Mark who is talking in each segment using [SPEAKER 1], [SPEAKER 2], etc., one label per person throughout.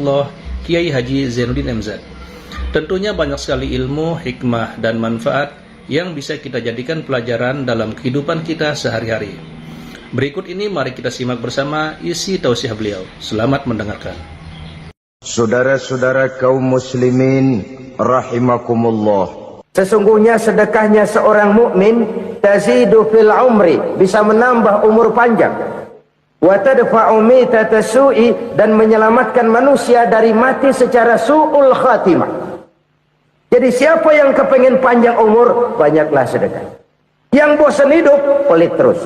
[SPEAKER 1] Hidayatullah Kiai Haji Zainuddin MZ. Tentunya banyak sekali ilmu, hikmah, dan manfaat yang bisa kita jadikan pelajaran dalam kehidupan kita sehari-hari. Berikut ini mari kita simak bersama isi tausiah beliau. Selamat mendengarkan.
[SPEAKER 2] Saudara-saudara kaum muslimin rahimakumullah,
[SPEAKER 3] sesungguhnya sedekahnya seorang mukmin tazidu fil umri, bisa menambah umur panjang, wa tadfa'u mitata su'i, dan menyelamatkan manusia dari mati secara su'ul khatimah. Jadi siapa yang kepengen panjang umur, banyaklah sedekah. Yang bosan hidup, pelit terus.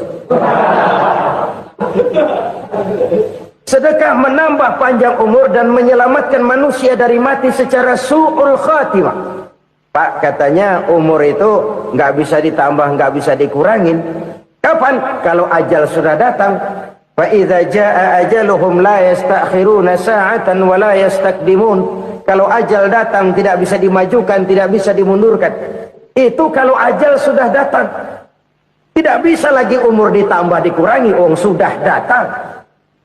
[SPEAKER 3] Sedekah menambah panjang umur dan menyelamatkan manusia dari mati secara su'ul khatimah. Pak, katanya umur itu nggak bisa ditambah, nggak bisa dikurangin. Kapan? Kalau ajal sudah datang. Fa idza jaa ajaluhum la yastakhiruna sa'atan wa la yastaqdimun. Kalau ajal datang tidak bisa dimajukan, tidak bisa dimundurkan. Itu kalau ajal sudah datang. Tidak bisa lagi umur ditambah dikurangi, sudah datang.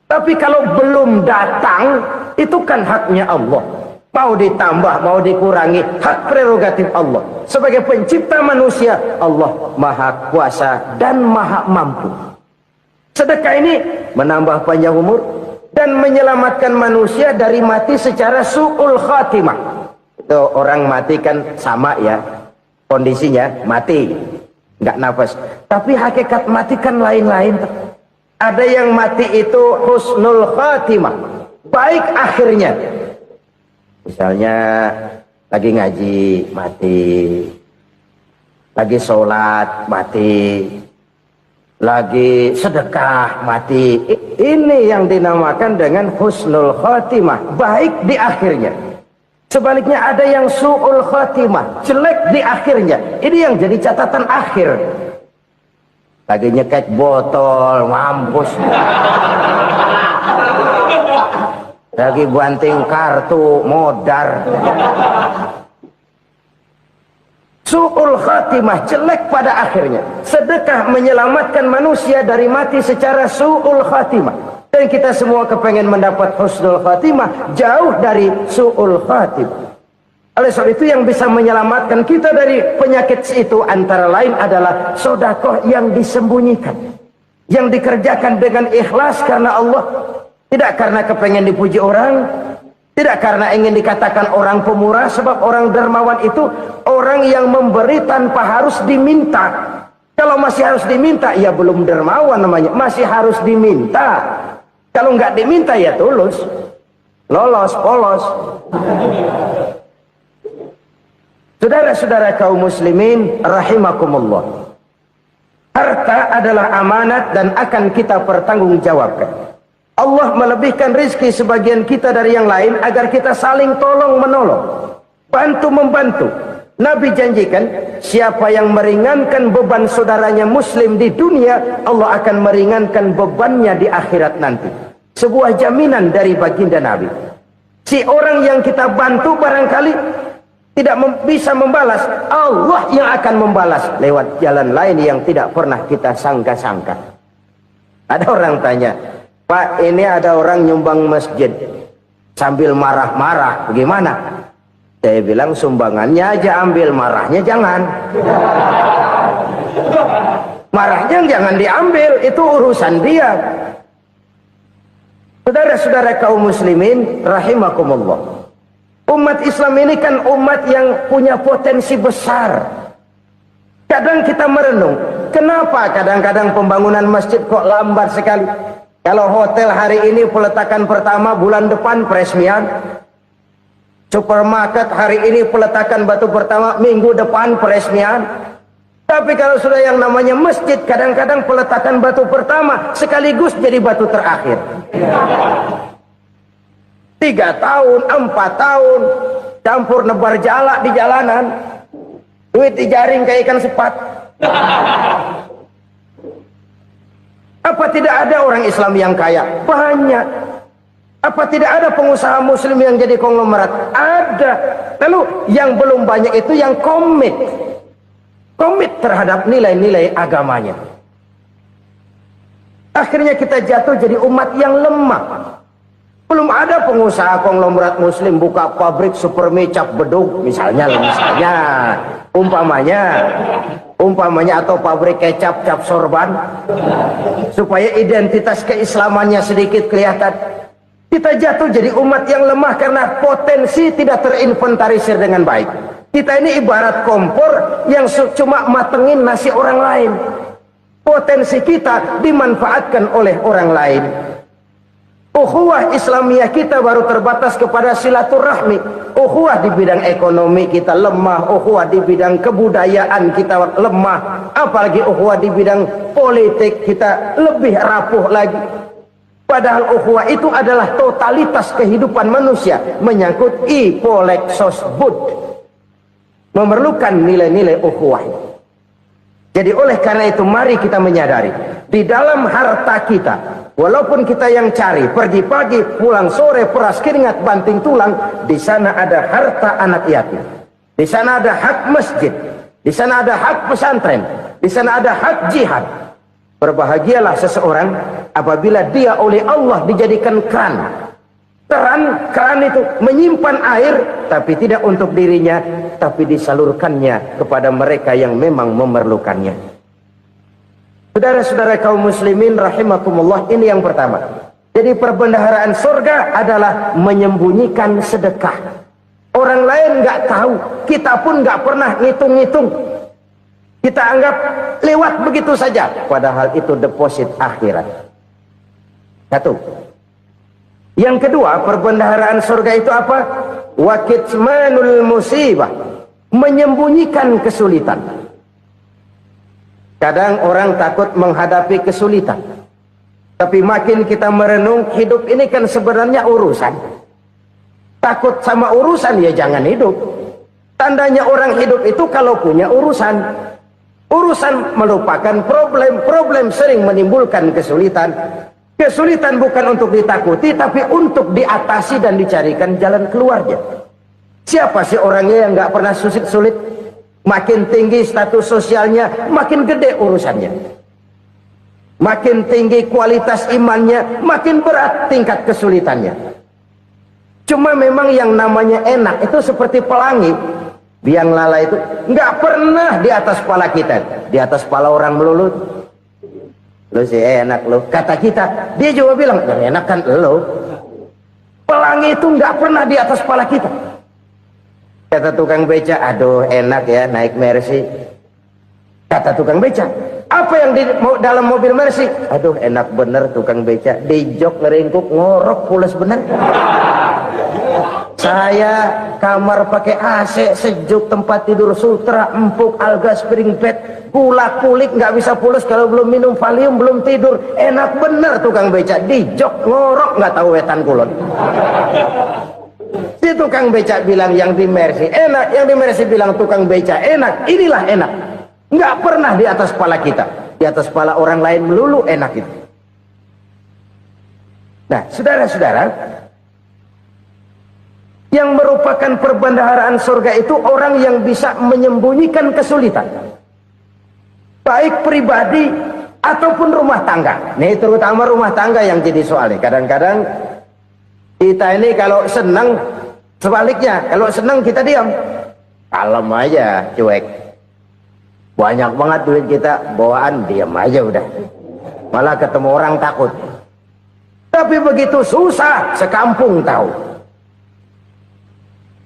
[SPEAKER 3] Tapi kalau belum datang, itu kan haknya Allah. Mau ditambah, mau dikurangi, hak prerogatif Allah. Sebagai pencipta manusia, Allah Maha Kuasa dan Maha Mampu. Sedekah ini menambah panjang umur dan menyelamatkan manusia dari mati secara su'ul khatimah. Itu orang mati kan sama ya, kondisinya mati, nggak nafas. Tapi hakikat mati kan lain-lain. Ada yang mati itu husnul khatimah, baik akhirnya. Misalnya lagi ngaji mati, lagi sholat mati, lagi sedekah mati. Ini yang dinamakan dengan husnul khatimah, baik di akhirnya. Sebaliknya ada yang su'ul khatimah, jelek di akhirnya. Ini yang jadi catatan akhir. Lagi nyekek botol, mampus. Lagi banting kartu, modar. Su'ul khatimah, jelek pada akhirnya. Sedekah menyelamatkan manusia dari mati secara su'ul khatimah. Dan kita semua kepengen mendapat husnul khatimah, jauh dari su'ul khatimah. Oleh sebab itu yang bisa menyelamatkan kita dari penyakit itu antara lain adalah sedekah yang disembunyikan, yang dikerjakan dengan ikhlas karena Allah, tidak karena kepengen dipuji orang, tidak karena ingin dikatakan orang pemurah. Sebab orang dermawan itu orang yang memberi tanpa harus diminta. Kalau masih harus diminta, ya belum dermawan namanya, masih harus diminta. Kalau nggak diminta ya tulus, lolos, polos. Saudara-saudara kaum muslimin rahimakumullah, harta adalah amanat dan akan kita pertanggungjawabkan. Allah melebihkan rizki sebagian kita dari yang lain agar kita saling tolong menolong, bantu membantu. Nabi janjikan, siapa yang meringankan beban saudaranya muslim di dunia, Allah akan meringankan bebannya di akhirat nanti. Sebuah jaminan dari baginda Nabi. Si orang yang kita bantu barangkali tidak bisa membalas, Allah yang akan membalas lewat jalan lain yang tidak pernah kita sangka-sangka. Ada orang tanya, Pak, ini ada orang nyumbang masjid sambil marah-marah, bagaimana? Saya bilang sumbangannya aja ambil, marahnya jangan. Marahnya jangan diambil, itu urusan dia. Saudara-saudara kaum muslimin rahimakumullah, umat Islam ini kan umat yang punya potensi besar. Kadang kita merenung, kenapa kadang-kadang pembangunan masjid kok lambat sekali? Kalau hotel hari ini peletakan pertama, bulan depan peresmian. Supermarket hari ini peletakan batu pertama, minggu depan peresmian. Tapi kalau sudah yang namanya masjid, kadang-kadang peletakan batu pertama sekaligus jadi batu terakhir. 3 tahun, 4 tahun, campur nebar jala di jalanan, duit dijaring kayak ikan sepat. Apa tidak ada orang Islam yang kaya? Banyak. Apa tidak ada pengusaha muslim yang jadi konglomerat? Ada. Lalu yang belum banyak itu yang komit terhadap nilai-nilai agamanya. Akhirnya kita jatuh jadi umat yang lemah. Belum ada pengusaha konglomerat muslim buka pabrik supermi cap bedug misalnya umpamanya atau pabrik kecap cap sorban supaya identitas keislamannya sedikit kelihatan. Kita jatuh jadi umat yang lemah karena potensi tidak terinventarisir dengan baik. Kita ini ibarat kompor yang cuma matengin nasi orang lain. Potensi kita dimanfaatkan oleh orang lain. Ukhuwah Islamiyah kita baru terbatas kepada silaturahmi. Ukhuwah di bidang ekonomi kita lemah, ukhuwah di bidang kebudayaan kita lemah, apalagi ukhuwah di bidang politik kita lebih rapuh lagi. Padahal ukhuwah itu adalah totalitas kehidupan manusia, menyangkut ipolek sosbud, memerlukan nilai-nilai ukhuwah. Jadi oleh karena itu mari kita menyadari di dalam harta kita, walaupun kita yang cari, pergi pagi, pulang sore, peras keringat, banting tulang, di sana ada harta anak yatim. Di sana ada hak masjid. Di sana ada hak pesantren. Di sana ada hak jihad. Berbahagialah seseorang apabila dia oleh Allah dijadikan keran. Keran itu menyimpan air, tapi tidak untuk dirinya, tapi disalurkannya kepada mereka yang memang memerlukannya. Saudara-saudara kaum muslimin rahimakumullah, ini yang pertama. Jadi perbendaharaan surga adalah menyembunyikan sedekah. Orang lain nggak tahu, kita pun nggak pernah ngitung-ngitung. Kita anggap lewat begitu saja, padahal itu deposit akhirat. Satu. Yang kedua, perbendaharaan surga itu apa? Wa kitmanul musibah, menyembunyikan kesulitan. Kadang orang takut menghadapi kesulitan. Tapi makin kita merenung, hidup ini kan sebenarnya urusan. Takut sama urusan, ya jangan hidup. Tandanya orang hidup itu kalau punya urusan. Urusan melupakan problem. Problem sering menimbulkan kesulitan. Kesulitan bukan untuk ditakuti, tapi untuk diatasi dan dicarikan jalan keluarnya. Siapa sih orangnya yang nggak pernah sulit-sulit? Makin tinggi status sosialnya, makin gede urusannya. Makin tinggi kualitas imannya, makin berat tingkat kesulitannya. Cuma memang yang namanya enak itu seperti pelangi. Biang lala itu nggak pernah di atas kepala kita, di atas kepala orang melulu. Lu sih enak lu, kata kita. Dia juga bilang yang enak kan lu. Pelangi itu nggak pernah di atas kepala kita. Kata tukang beca, aduh enak ya naik Mercy. Kata tukang beca, apa yang di dalam mobil Mercy? Aduh enak bener tukang beca, di jok ngeringkuk ngorok pules bener. Saya kamar pakai AC sejuk, tempat tidur sutra empuk, alga spring bed, kulak kulik nggak bisa pules kalau belum minum Valium, belum tidur. Enak bener tukang beca, di jok ngorok nggak tahu wetan kulon. Si tukang beca bilang yang di Mercy enak, yang di Mercy bilang tukang beca enak. Inilah enak, nggak pernah di atas kepala kita, di atas kepala orang lain melulu enak itu. Nah saudara-saudara, yang merupakan perbendaharaan surga itu orang yang bisa menyembunyikan kesulitan, baik pribadi ataupun rumah tangga. Nih terutama rumah tangga yang jadi soalnya. Kadang-kadang kita ini kalau senang, sebaliknya kalau senang kita diam, kalem aja, cuek. Banyak banget duit kita bawaan, diam aja udah, malah ketemu orang takut. Tapi begitu susah sekampung tahu.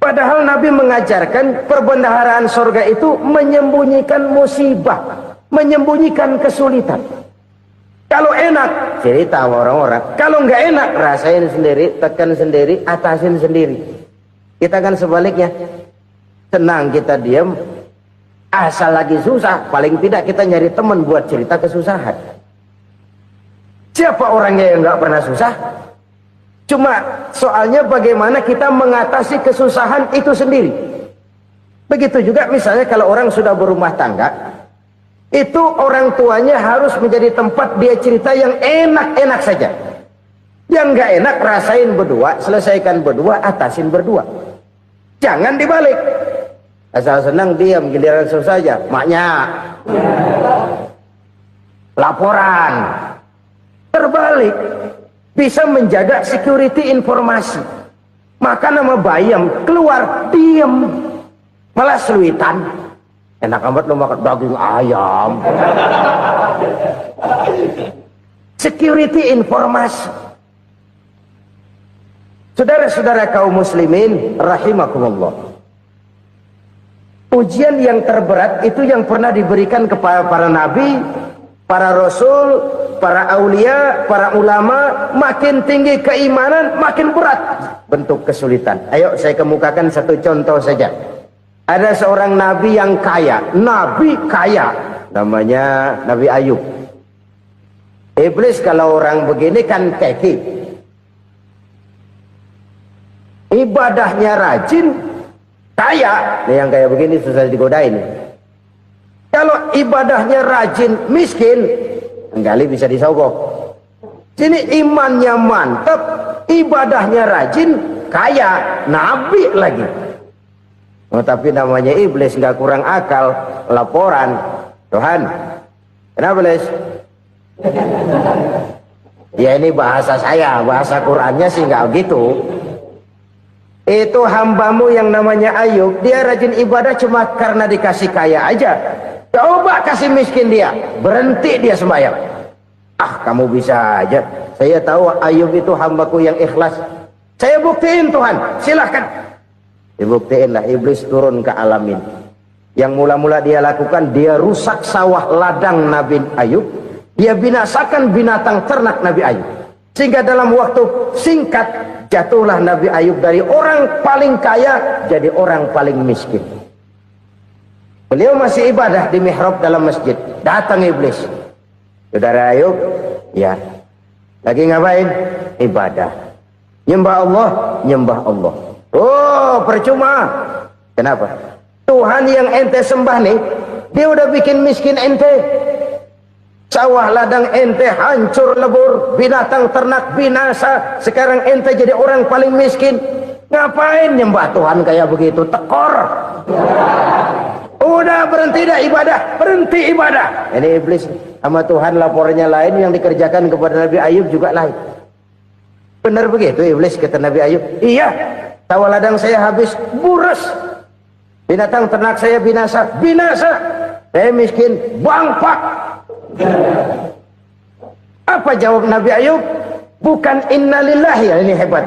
[SPEAKER 3] Padahal Nabi mengajarkan perbendaharaan surga itu menyembunyikan musibah, menyembunyikan kesulitan. Kalau enak, cerita sama orang-orang. Kalau nggak enak, rasain sendiri, tekan sendiri, atasin sendiri. Kita kan sebaliknya. Senang kita diam, asal lagi susah, paling tidak kita nyari teman buat cerita kesusahan. Siapa orangnya yang nggak pernah susah? Cuma soalnya bagaimana kita mengatasi kesusahan itu sendiri. Begitu juga misalnya kalau orang sudah berumah tangga, itu orang tuanya harus menjadi tempat dia cerita yang enak-enak saja. Yang nggak enak rasain berdua, selesaikan berdua, atasin berdua. Jangan dibalik. Asal senang diam, giliran susah saja. Maknya laporan. Terbalik. bisa menjaga security informasi. Maka nama bayam keluar diem, malah seluitan. Enak amat lo makan daging ayam. Security informasi. Saudara-saudara kaum muslimin rahimakumullah. Ujian yang terberat itu yang pernah diberikan kepada para nabi, para rasul, para aulia, para ulama. Makin tinggi keimanan, makin berat bentuk kesulitan. Ayo saya kemukakan satu contoh saja. Ada seorang nabi yang kaya, nabi kaya, namanya Nabi Ayub. Iblis kalau orang begini kan keki, ibadahnya rajin, kaya. Nih yang kayak begini susah digodain. Kalau ibadahnya rajin, miskin, enggali bisa disogok. Sini imannya mantap, ibadahnya rajin, kaya, nabi lagi. Oh, tapi namanya iblis nggak kurang akal. Laporan, Tuhan, kenapa iblis? Ya ini bahasa saya, bahasa Qurannya sih nggak gitu. Itu hambamu yang namanya Ayub, dia rajin ibadah cuma karena dikasih kaya aja. Coba kasih miskin dia, berhenti dia sembahyang. Ah, kamu bisa aja. Saya tahu Ayub itu hambaku yang ikhlas. Saya buktiin Tuhan, silahkan. Dibuktiinlah, iblis turun ke alamin. Yang mula-mula dia lakukan, dia rusak sawah ladang Nabi Ayub. Dia binasakan binatang ternak Nabi Ayub. Sehingga dalam waktu singkat, jatuhlah Nabi Ayub dari orang paling kaya jadi orang paling miskin. Beliau masih ibadah di mihrab dalam masjid. Datang iblis. Saudara Ayub, ya, lagi ngapain? Ibadah. Nyembah Allah, nyembah Allah. Oh, percuma. Kenapa? Tuhan yang ente sembah nih, dia udah bikin miskin ente. Sawah ladang ente hancur lebur, binatang ternak binasa. Sekarang ente jadi orang paling miskin. Ngapain nyembah Tuhan kayak begitu? Tekor. Udah berhenti dah ibadah, berhenti ibadah. Ini iblis sama Tuhan laporannya lain, yang dikerjakan kepada Nabi Ayub juga lain. Benar begitu iblis kata Nabi Ayub? Iya. Sawah ladang saya habis, buras. Binatang ternak saya binasa, binasa. Saya miskin, bangpak. Apa jawab Nabi Ayub? Bukan innalillahi, ini hebat.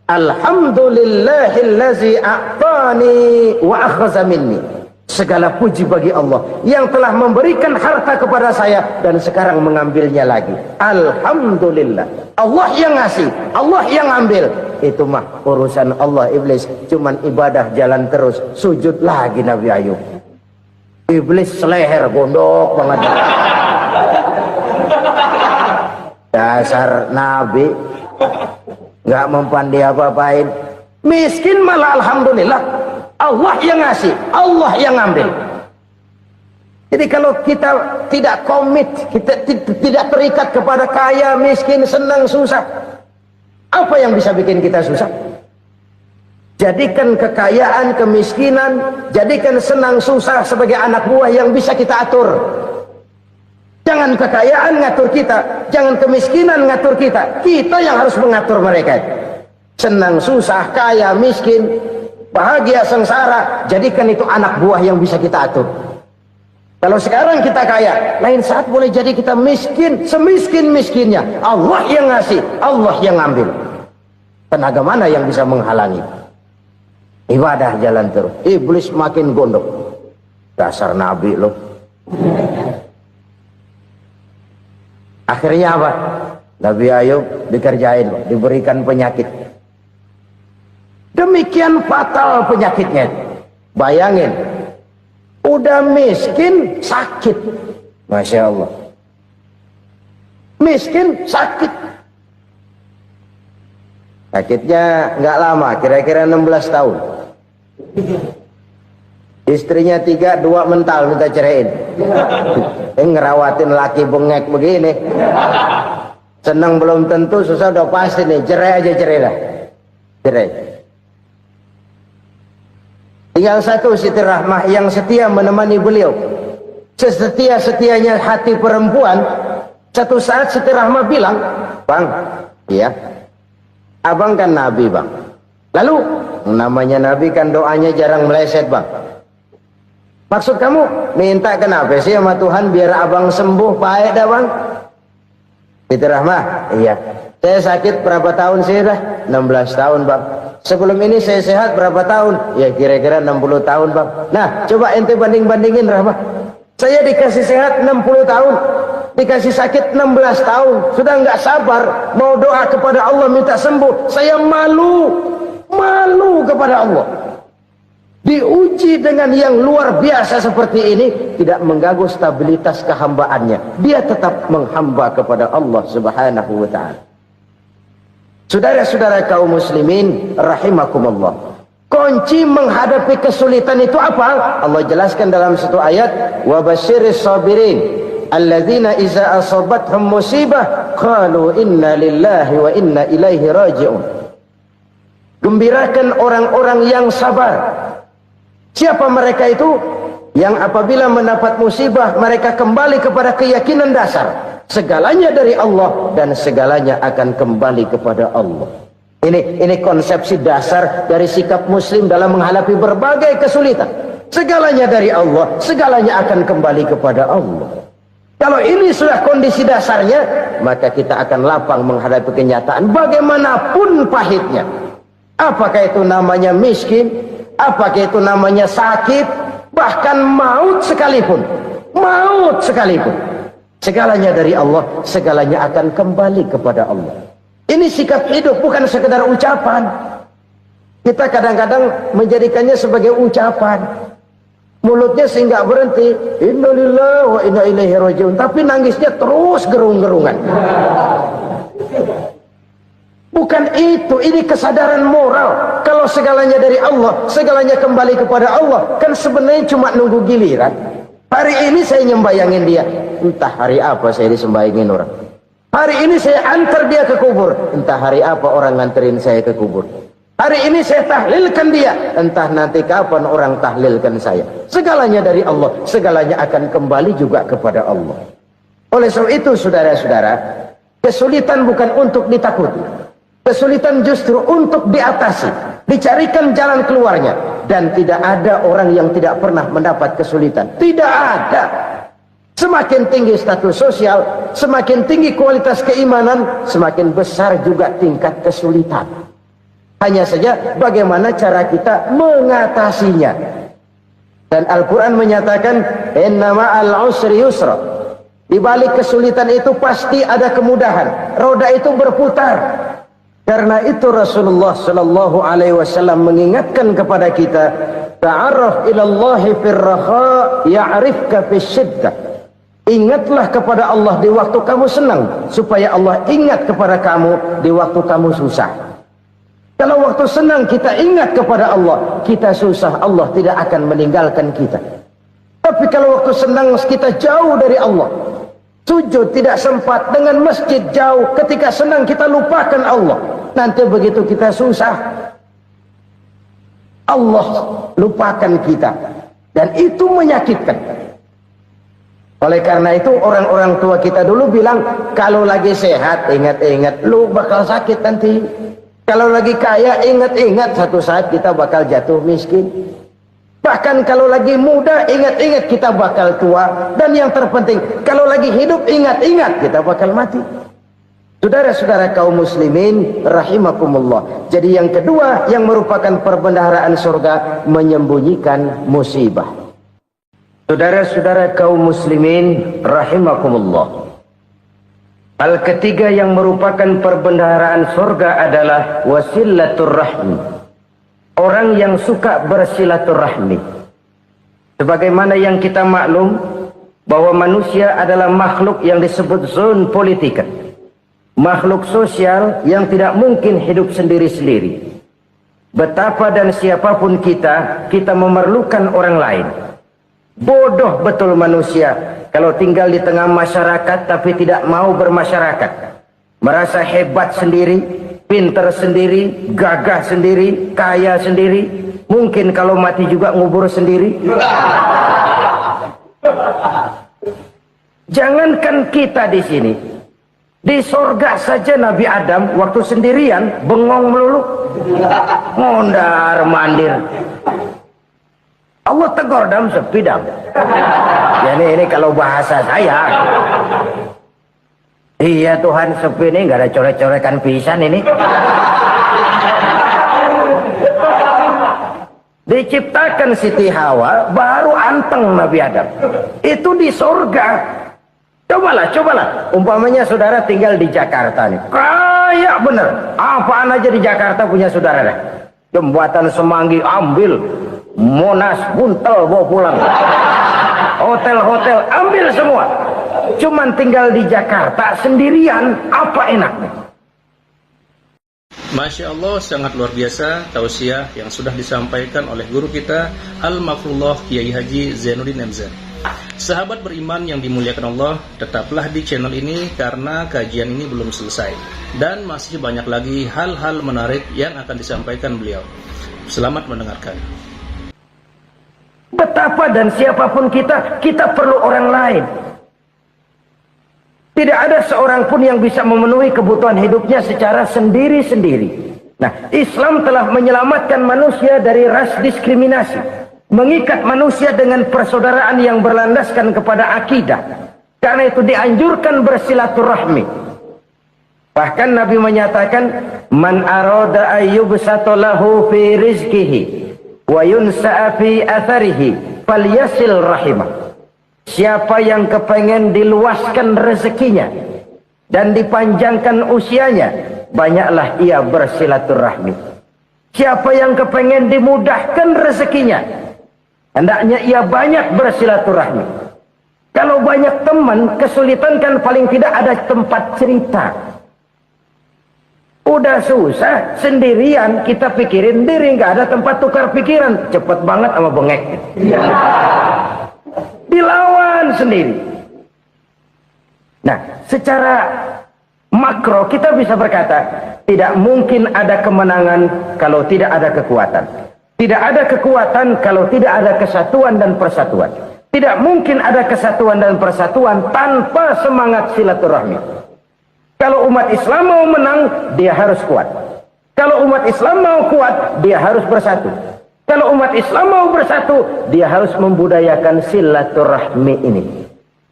[SPEAKER 3] Alhamdulillahillazi a'tani wa akhadha minni. Segala puji bagi Allah yang telah memberikan harta kepada saya dan sekarang mengambilnya lagi. Alhamdulillah. Allah yang ngasih, Allah yang ambil. Itu mah urusan Allah. Iblis cuman ibadah jalan terus, sujud lagi Nabi Ayub. Iblis seleher gondok banget. Dasar Nabi nggak mempan dia apa-apain. Miskin malah alhamdulillah. Allah yang ngasih, Allah yang ambil. Jadi kalau kita tidak komit, kita tidak terikat kepada kaya, miskin, senang, susah, apa yang bisa bikin kita susah? Jadikan kekayaan, kemiskinan, jadikan senang, susah sebagai anak buah yang bisa kita atur. Jangan kekayaan ngatur kita, jangan kemiskinan ngatur kita. Kita yang harus mengatur mereka. Senang, susah, kaya, miskin, bahagia, sengsara, jadikan itu anak buah yang bisa kita atur. Kalau sekarang kita kaya, lain saat boleh jadi kita miskin, semiskin-miskinnya. Allah yang ngasih, Allah yang ngambil. Tenaga mana yang bisa menghalangi? Ibadah jalan terus. Iblis makin gondok. Dasar Nabi loh. Akhirnya apa? Nabi Ayub dikerjain, diberikan penyakit. Demikian fatal penyakitnya. Bayangin, udah miskin sakit. Masya Allah. Miskin sakit. Sakitnya nggak lama, kira-kira 16 tahun. Istrinya 3, 2 mental minta ceraiin. Ngerawatin laki bengek begini. Senang belum tentu, susah udah pasti nih. Cerai aja, cerai dah. Cerai. Tinggal satu Siti Rahmah yang setia menemani beliau. Sesetia-setianya hati perempuan. Satu saat Siti Rahmah bilang, Bang, Ya, abang kan nabi bang. Lalu namanya nabi kan doanya jarang meleset bang. Maksud kamu minta kenapa sih sama Tuhan biar abang sembuh baik dah bang? Itu Rahmah. Iya. Saya sakit berapa tahun sih dah? 16 tahun bang. Sebelum ini saya sehat berapa tahun? Ya kira-kira 60 tahun bang. Nah coba ente banding-bandingin Rahmah. Saya dikasih sehat 60 tahun, dikasih sakit 16 tahun. Sudah nggak sabar mau doa kepada Allah minta sembuh. Saya malu kepada Allah. Diuji dengan yang luar biasa seperti ini, tidak mengganggu stabilitas kehambaannya. Dia tetap menghamba kepada Allah Subhanahu wa ta'ala. Saudara-saudara kaum muslimin rahimakumullah, kunci menghadapi kesulitan itu apa? Allah jelaskan dalam satu ayat, wa basyiris sabirin alladzina iza asabathum musibah qalu inna lillahi wa inna ilaihi raji'un. Gembirakan orang-orang yang sabar. Siapa mereka itu? Yang apabila mendapat musibah mereka kembali kepada keyakinan dasar segalanya dari Allah dan segalanya akan kembali kepada Allah. Ini konsepsi dasar dari sikap muslim dalam menghadapi berbagai kesulitan. Segalanya dari Allah, segalanya akan kembali kepada Allah. Kalau ini sudah kondisi dasarnya, maka kita akan lapang menghadapi kenyataan bagaimanapun pahitnya. Apakah itu namanya miskin? Apakah itu namanya sakit, bahkan maut sekalipun, segalanya dari Allah, segalanya akan kembali kepada Allah. Ini sikap hidup, bukan sekedar ucapan. Kita kadang-kadang menjadikannya sebagai ucapan, mulutnya sehingga berhenti, innalillahi wa inna ilaihi raji'un, tapi nangisnya terus gerung-gerungan. Bukan itu, ini kesadaran moral. Kalau segalanya dari Allah, segalanya kembali kepada Allah, kan sebenarnya cuma nunggu giliran. Hari ini saya nyembayangin dia, entah hari apa saya disembayangin orang. Hari ini saya antar dia ke kubur, entah hari apa orang nganterin saya ke kubur. Hari ini saya tahlilkan dia, entah nanti kapan orang tahlilkan saya. Segalanya dari Allah, segalanya akan kembali juga kepada Allah. Oleh sebab itu saudara-saudara, kesulitan bukan untuk ditakuti. Kesulitan justru untuk diatasi, dicarikan jalan keluarnya. Dan tidak ada orang yang tidak pernah mendapat kesulitan. Tidak ada. Semakin tinggi status sosial, semakin tinggi kualitas keimanan, semakin besar juga tingkat kesulitan. Hanya saja bagaimana cara kita mengatasinya. Dan Al-Quran menyatakan, inna ma'al usri yusra. Di balik kesulitan itu pasti ada kemudahan. Roda itu berputar. Karena itu Rasulullah sallallahu alaihi wasallam mengingatkan kepada kita, ta'arraf ila Allah fir raha ya'rifka fis syiddah. Ingatlah kepada Allah di waktu kamu senang, supaya Allah ingat kepada kamu di waktu kamu susah. Kalau waktu senang kita ingat kepada Allah, kita susah, Allah tidak akan meninggalkan kita. Tapi kalau waktu senang kita jauh dari Allah, sujud tidak sempat, dengan masjid jauh, ketika senang kita lupakan Allah. Nanti begitu kita susah, Allah lupakan kita. Dan itu menyakitkan. Oleh karena itu orang-orang tua kita dulu bilang, kalau lagi sehat ingat-ingat lu bakal sakit nanti. Kalau lagi kaya ingat-ingat satu saat kita bakal jatuh miskin. Bahkan kalau lagi muda ingat-ingat kita bakal tua. Dan yang terpenting, kalau lagi hidup ingat-ingat kita bakal mati. Saudara-saudara kaum muslimin rahimakumullah. Jadi yang kedua yang merupakan perbendaharaan surga, menyembunyikan musibah. Saudara-saudara kaum muslimin rahimakumullah. Hal ketiga yang merupakan perbendaharaan surga adalah wasilatur rahmi. Orang yang suka bersilaturahmi. Sebagaimana yang kita maklum bahwa manusia adalah makhluk yang disebut zon politika. Makhluk sosial yang tidak mungkin hidup sendiri-sendiri. Betapa dan siapapun kita memerlukan orang lain. Bodoh betul manusia kalau tinggal di tengah masyarakat tapi tidak mau bermasyarakat. Merasa hebat sendiri, pintar sendiri, gagah sendiri, kaya sendiri. Mungkin kalau mati juga ngubur sendiri. Jangankan kita di sini, Di surga saja Nabi Adam waktu sendirian bengong melulu, mondar mandir. Allah tegur dalam sepi dam. Ya ini kalau bahasa saya. Iya Tuhan, sepi ini nggak ada coret-corekan pisan ini. Diciptakan Siti Hawa baru anteng Nabi Adam. Itu di surga. Cobalah. Umpamanya saudara tinggal di Jakarta nih. Kayak bener. Apaan aja di Jakarta punya saudara dah. Jembatan Semanggi ambil. Monas, Buntel bawa pulang. Hotel-hotel ambil semua. Cuman tinggal di Jakarta sendirian. Apa enaknya?
[SPEAKER 1] Masya Allah, sangat luar biasa tausiah yang sudah disampaikan oleh guru kita Al-Mafrullah Kiai Haji Zainuddin MZ. Sahabat beriman yang dimuliakan Allah, tetaplah di channel ini karena kajian ini belum selesai dan masih banyak lagi hal-hal menarik yang akan disampaikan beliau. Selamat mendengarkan.
[SPEAKER 3] Betapa dan siapapun kita perlu orang lain. Tidak ada seorang pun yang bisa memenuhi kebutuhan hidupnya secara sendiri-sendiri. Nah, Islam telah menyelamatkan manusia dari ras diskriminasi, mengikat manusia dengan persaudaraan yang berlandaskan kepada akidah. Karena itu dianjurkan bersilaturahmi. Bahkan Nabi menyatakan, "Man arada ayyubsata lahu fi rizqihi wa yunsa'a fi atharihi falyasil rahimah." Siapa yang kepengen diluaskan rezekinya dan dipanjangkan usianya, banyaklah ia bersilaturahmi. Siapa yang kepengen dimudahkan rezekinya, hendaknya ia banyak bersilaturahmi. Kalau banyak teman, kesulitan kan paling tidak ada tempat cerita. Udah susah, sendirian kita pikirin diri, nggak ada tempat tukar pikiran. Cepet banget sama bengek. Dilawan sendiri. Nah, secara makro kita bisa berkata, tidak mungkin ada kemenangan kalau tidak ada kekuatan. Tidak ada kekuatan kalau tidak ada kesatuan dan persatuan. Tidak mungkin ada kesatuan dan persatuan tanpa semangat silaturahmi. Kalau umat Islam mau menang, dia harus kuat. Kalau umat Islam mau kuat, dia harus bersatu. Kalau umat Islam mau bersatu, dia harus membudayakan silaturahmi ini.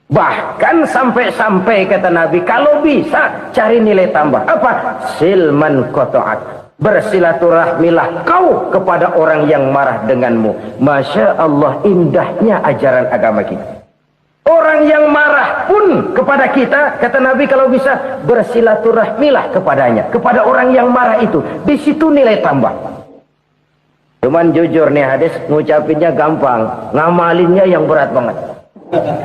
[SPEAKER 3] Bahkan sampai-sampai kata Nabi, kalau bisa cari nilai tambah. Apa? Silman qata'ak. Bersilaturahmilah kau kepada orang yang marah denganmu. Masya Allah, indahnya ajaran agama kita. Orang yang marah pun kepada kita, kata Nabi, kalau bisa bersilaturahmilah kepadanya, kepada orang yang marah itu. Di situ nilai tambah. Cuman jujur nih hadis, ngucapinnya gampang, ngamalinnya yang berat banget.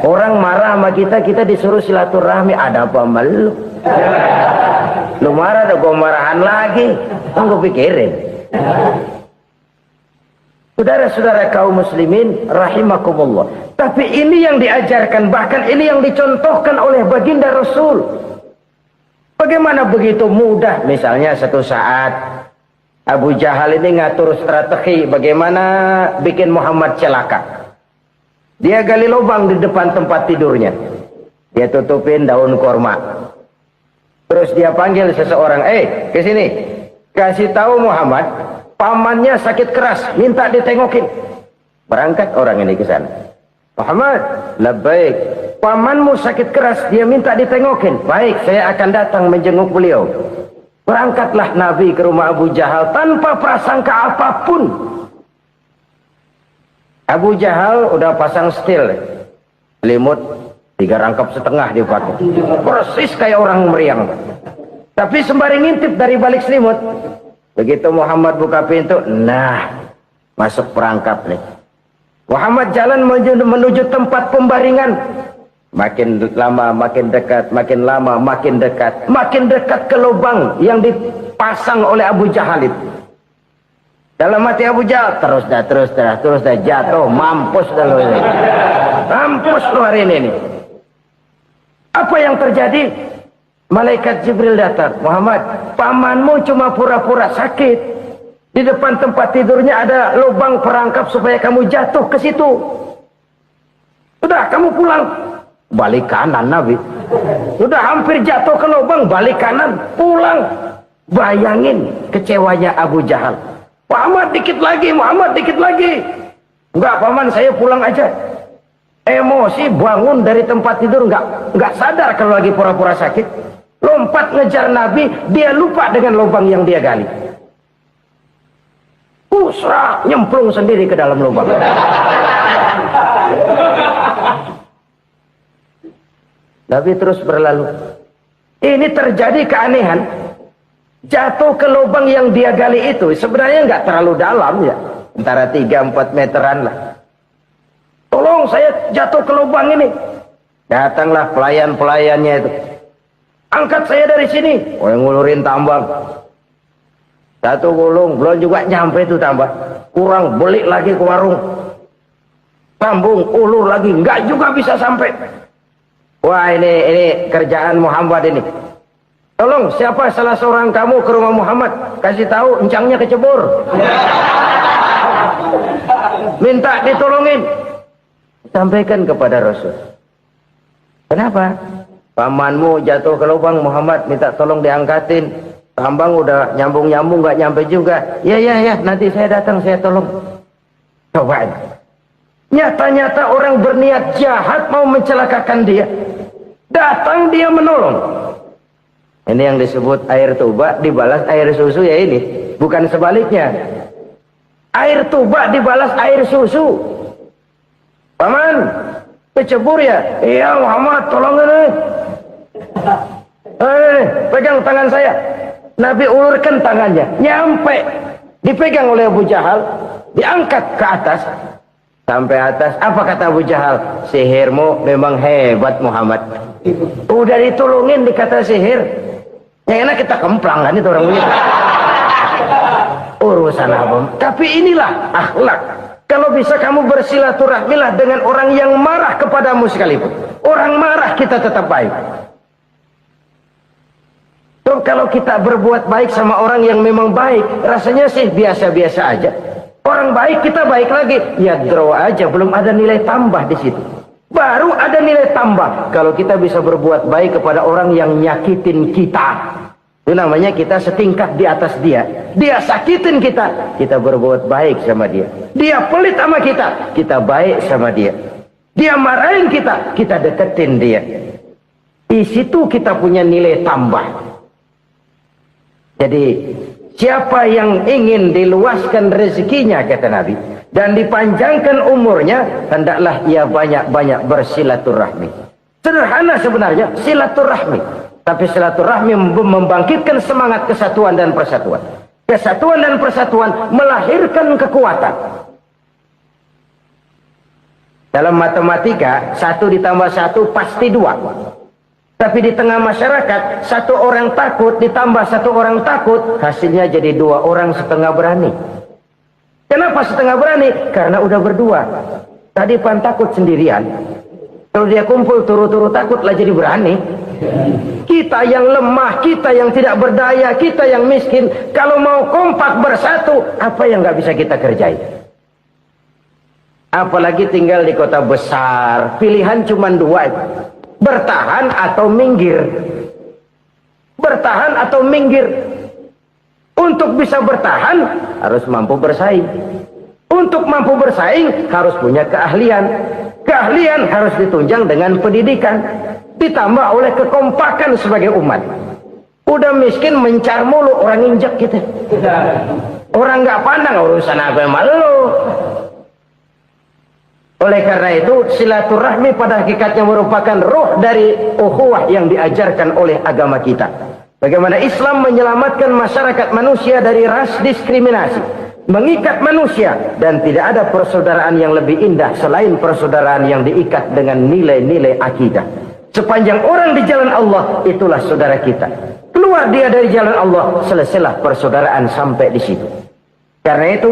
[SPEAKER 3] Orang marah sama kita disuruh silaturahmi, ada apa malu? Lu marah, ada gua marahan lagi. Tunggu pikirin. Saudara-saudara kaum muslimin rahimakumullah. Tapi ini yang diajarkan, bahkan ini yang dicontohkan oleh baginda Rasul. Bagaimana begitu mudah, misalnya satu saat Abu Jahal ini ngatur strategi bagaimana bikin Muhammad celaka. Dia gali lubang di depan tempat tidurnya. Dia tutupin daun korma. Terus dia panggil seseorang, ke sini. Kasih tahu Muhammad, pamannya sakit keras, minta ditengokin. Berangkat orang ini ke sana. Muhammad, labbaik. Pamanmu sakit keras, dia minta ditengokin. Baik, saya akan datang menjenguk beliau. Berangkatlah Nabi ke rumah Abu Jahal tanpa prasangka apapun. Abu Jahal udah pasang setil, selimut 3 rangkap setengah dipakai, persis kayak orang meriang. Tapi sembari ngintip dari balik selimut, begitu Muhammad buka pintu, nah masuk perangkap nih. Muhammad jalan menuju tempat pembaringan. Makin lama makin dekat, makin lama makin dekat, makin dekat ke lubang yang dipasang oleh Abu Jahal itu. Dalam hati Abu Jahal, terus dah jatuh, mampus dah lo ini. Mampus lo hari ini nih. Apa yang terjadi? Malaikat Jibril datang. Muhammad, pamanmu cuma pura-pura sakit. Di depan tempat tidurnya ada lubang perangkap supaya kamu jatuh ke situ. Udah, kamu pulang. balik kanan Nabi. Udah hampir jatuh ke lubang, balik kanan, pulang. Bayangin kecewanya Abu Jahal. Muhammad dikit lagi, Muhammad dikit lagi. Enggak paman, saya pulang aja. Emosi, bangun dari tempat tidur, enggak sadar kalau lagi pura-pura sakit. Lompat ngejar Nabi, dia lupa dengan lubang yang dia gali. Pusra, nyemplung sendiri ke dalam lubang. Nabi terus berlalu. Ini terjadi keanehan. Jatuh ke lubang yang dia gali itu sebenarnya nggak terlalu dalam ya, antara 3-4 meteran lah. Tolong, saya jatuh ke lubang ini. Datanglah pelayan-pelayannya itu. Angkat saya dari sini. Oh, yang ngulurin tambang. Satu gulung, belum juga nyampe itu tambah. Kurang, beli lagi ke warung. Sambung, ulur lagi, nggak juga bisa sampai. Wah, ini kerjaan Muhammad ini. Tolong, siapa salah seorang kamu ke rumah Muhammad, kasih tahu encangnya kecebur. Minta ditolongin. Sampaikan kepada Rasul. Kenapa? Pamanmu jatuh ke lubang, Muhammad minta tolong diangkatin. Tambang udah nyambung-nyambung nggak nyampe juga. Ya, nanti saya datang, saya tolong. Coba. Nyata-nyata orang berniat jahat mau mencelakakan dia. Datang dia menolong. Ini yang disebut air tuba dibalas air susu ya ini. Bukan sebaliknya. Air tuba dibalas air susu. Paman, kecebur ya? Iya Muhammad, tolong ini. Pegang tangan saya. Nabi ulurkan tangannya. Nyampe. Dipegang oleh Abu Jahal. Diangkat ke atas. Sampai atas. Apa kata Abu Jahal? Sihirmu memang hebat Muhammad. Udah ditolongin dikata sihir. Yang enak kita kemplang kan itu orang begitu. Urusan apa? Tapi inilah akhlak. Kalau bisa kamu bersilaturahmilah dengan orang yang marah kepadamu sekalipun. Orang marah kita tetap baik. So, kalau kita berbuat baik sama orang yang memang baik, rasanya sih biasa-biasa aja. Orang baik kita baik lagi, ya draw aja, belum ada nilai tambah di situ. Baru ada nilai tambah kalau kita bisa berbuat baik kepada orang yang nyakitin kita. Itu namanya kita setingkat di atas dia. Dia sakitin kita, kita berbuat baik sama dia. Dia pelit sama kita, kita baik sama dia. Dia marahin kita, kita deketin dia. Di situ kita punya nilai tambah. Jadi siapa yang ingin diluaskan rezekinya kata Nabi dan dipanjangkan umurnya, hendaklah ia banyak-banyak bersilaturahmi. Sederhana sebenarnya silaturahmi, tapi silaturahmi membangkitkan semangat kesatuan dan persatuan. Kesatuan dan persatuan melahirkan kekuatan. Dalam matematika 1 ditambah 1 pasti 2. Tapi di tengah masyarakat, 1 orang takut ditambah 1 orang takut, hasilnya jadi 2 orang setengah berani. Kenapa setengah berani? Karena udah berdua. Tadi pan takut sendirian. Kalau dia kumpul turu-turu takutlah jadi berani. Kita yang lemah, kita yang tidak berdaya, kita yang miskin, kalau mau kompak bersatu, apa yang nggak bisa kita kerjain? Apalagi tinggal di kota besar, pilihan cuma 2. Bertahan atau minggir. Bertahan atau minggir. Untuk bisa bertahan harus mampu bersaing. Untuk mampu bersaing harus punya keahlian. Keahlian harus ditunjang dengan pendidikan, ditambah oleh kekompakan sebagai umat. Udah miskin mencar mulu, orang injak kita. Orang nggak pandang urusan apa yang malu. Oleh karena itu silaturahmi pada hakikatnya merupakan roh dari ukhuwah yang diajarkan oleh agama kita. Bagaimana Islam menyelamatkan masyarakat manusia dari ras diskriminasi, mengikat manusia, dan tidak ada persaudaraan yang lebih indah selain persaudaraan yang diikat dengan nilai-nilai akidah. Sepanjang orang di jalan Allah, itulah saudara kita. Keluar dia dari jalan Allah, selesailah persaudaraan sampai di situ. Karena itu,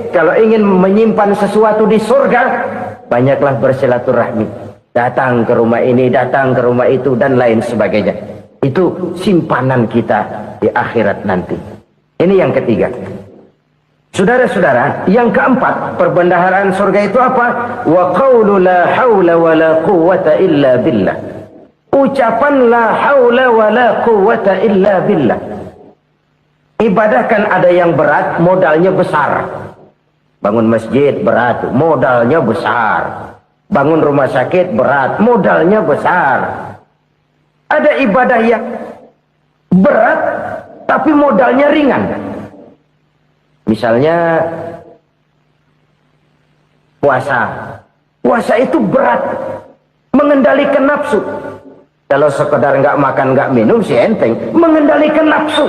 [SPEAKER 3] kalau ingin menyimpan sesuatu di surga, banyaklah bersilaturahmi. Datang ke rumah ini, datang ke rumah itu, dan lain sebagainya. Itu simpanan kita di akhirat nanti. Ini yang ketiga. Saudara-saudara, yang keempat, perbendaharaan surga itu apa? Wa qawlu la hawla wa la quwwata illa billah. Ucapan la hawla wa la quwwata illa billah. Ibadah kan ada yang berat, modalnya besar. Bangun masjid berat, modalnya besar. Bangun rumah sakit berat, modalnya besar. Ada ibadah yang berat, tapi modalnya ringan. Misalnya puasa. Puasa itu berat, mengendalikan nafsu. Kalau sekedar nggak makan nggak minum sih enteng. Mengendalikan nafsu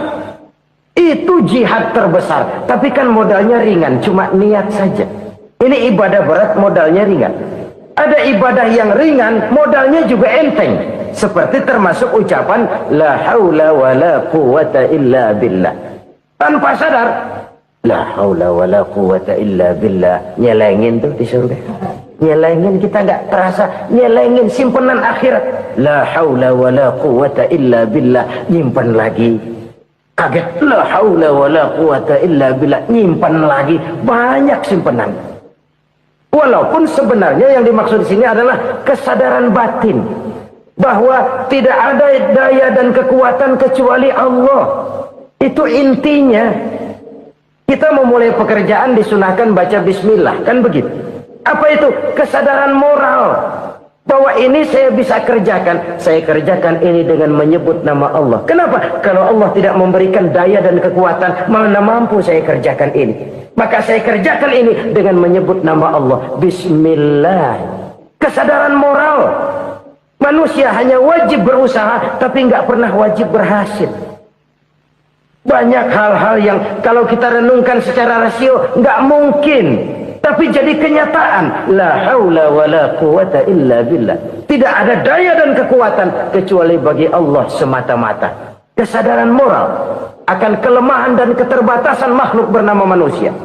[SPEAKER 3] itu jihad terbesar. Tapi kan modalnya ringan, cuma niat saja. Ini ibadah berat, modalnya ringan. Ada ibadah yang ringan, modalnya juga enteng. Seperti termasuk ucapan la haula wa la quwwata illa billah. Tanpa sadar, la haula wa la quwwata illa billah. Nyelengin tuh di surga. Nyelengin, kita nggak terasa. Nyelengin simpenan akhirat. La haula wa la quwwata illa billah. Nyimpan lagi. Kaget. La haula wa la quwwata illa billah. Nyimpan lagi. Banyak simpenan. Walaupun sebenarnya yang dimaksud di sini adalah kesadaran batin. Bahwa tidak ada daya dan kekuatan kecuali Allah. Itu intinya. Kita memulai pekerjaan disunahkan baca bismillah, kan begitu? Apa itu? Kesadaran moral. Bahwa ini saya bisa kerjakan. Saya kerjakan ini dengan menyebut nama Allah. Kenapa? Kalau Allah tidak memberikan daya dan kekuatan, mana mampu saya kerjakan ini. Maka saya kerjakan ini dengan menyebut nama Allah. Bismillah. Kesadaran moral. Manusia hanya wajib berusaha, tapi nggak pernah wajib berhasil. Banyak hal-hal yang kalau kita renungkan secara rasio nggak mungkin, tapi jadi kenyataan. La haula wa la quwwata illa billah. Tidak ada daya dan kekuatan kecuali bagi Allah semata-mata. Kesadaran moral akan kelemahan dan keterbatasan makhluk bernama manusia.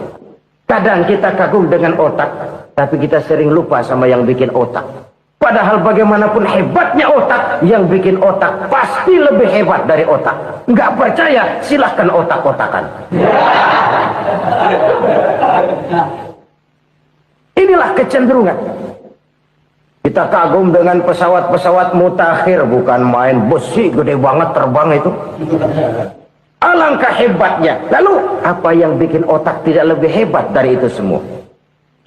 [SPEAKER 3] Kadang kita kagum dengan otak, tapi kita sering lupa sama yang bikin otak. Padahal bagaimanapun hebatnya otak, yang bikin otak pasti lebih hebat dari otak. Nggak percaya, silahkan otak-otakan. Inilah kecenderungan. Kita kagum dengan pesawat-pesawat mutakhir, bukan main besi gede banget terbang itu. Alangkah hebatnya. Lalu apa yang bikin otak tidak lebih hebat dari itu semua?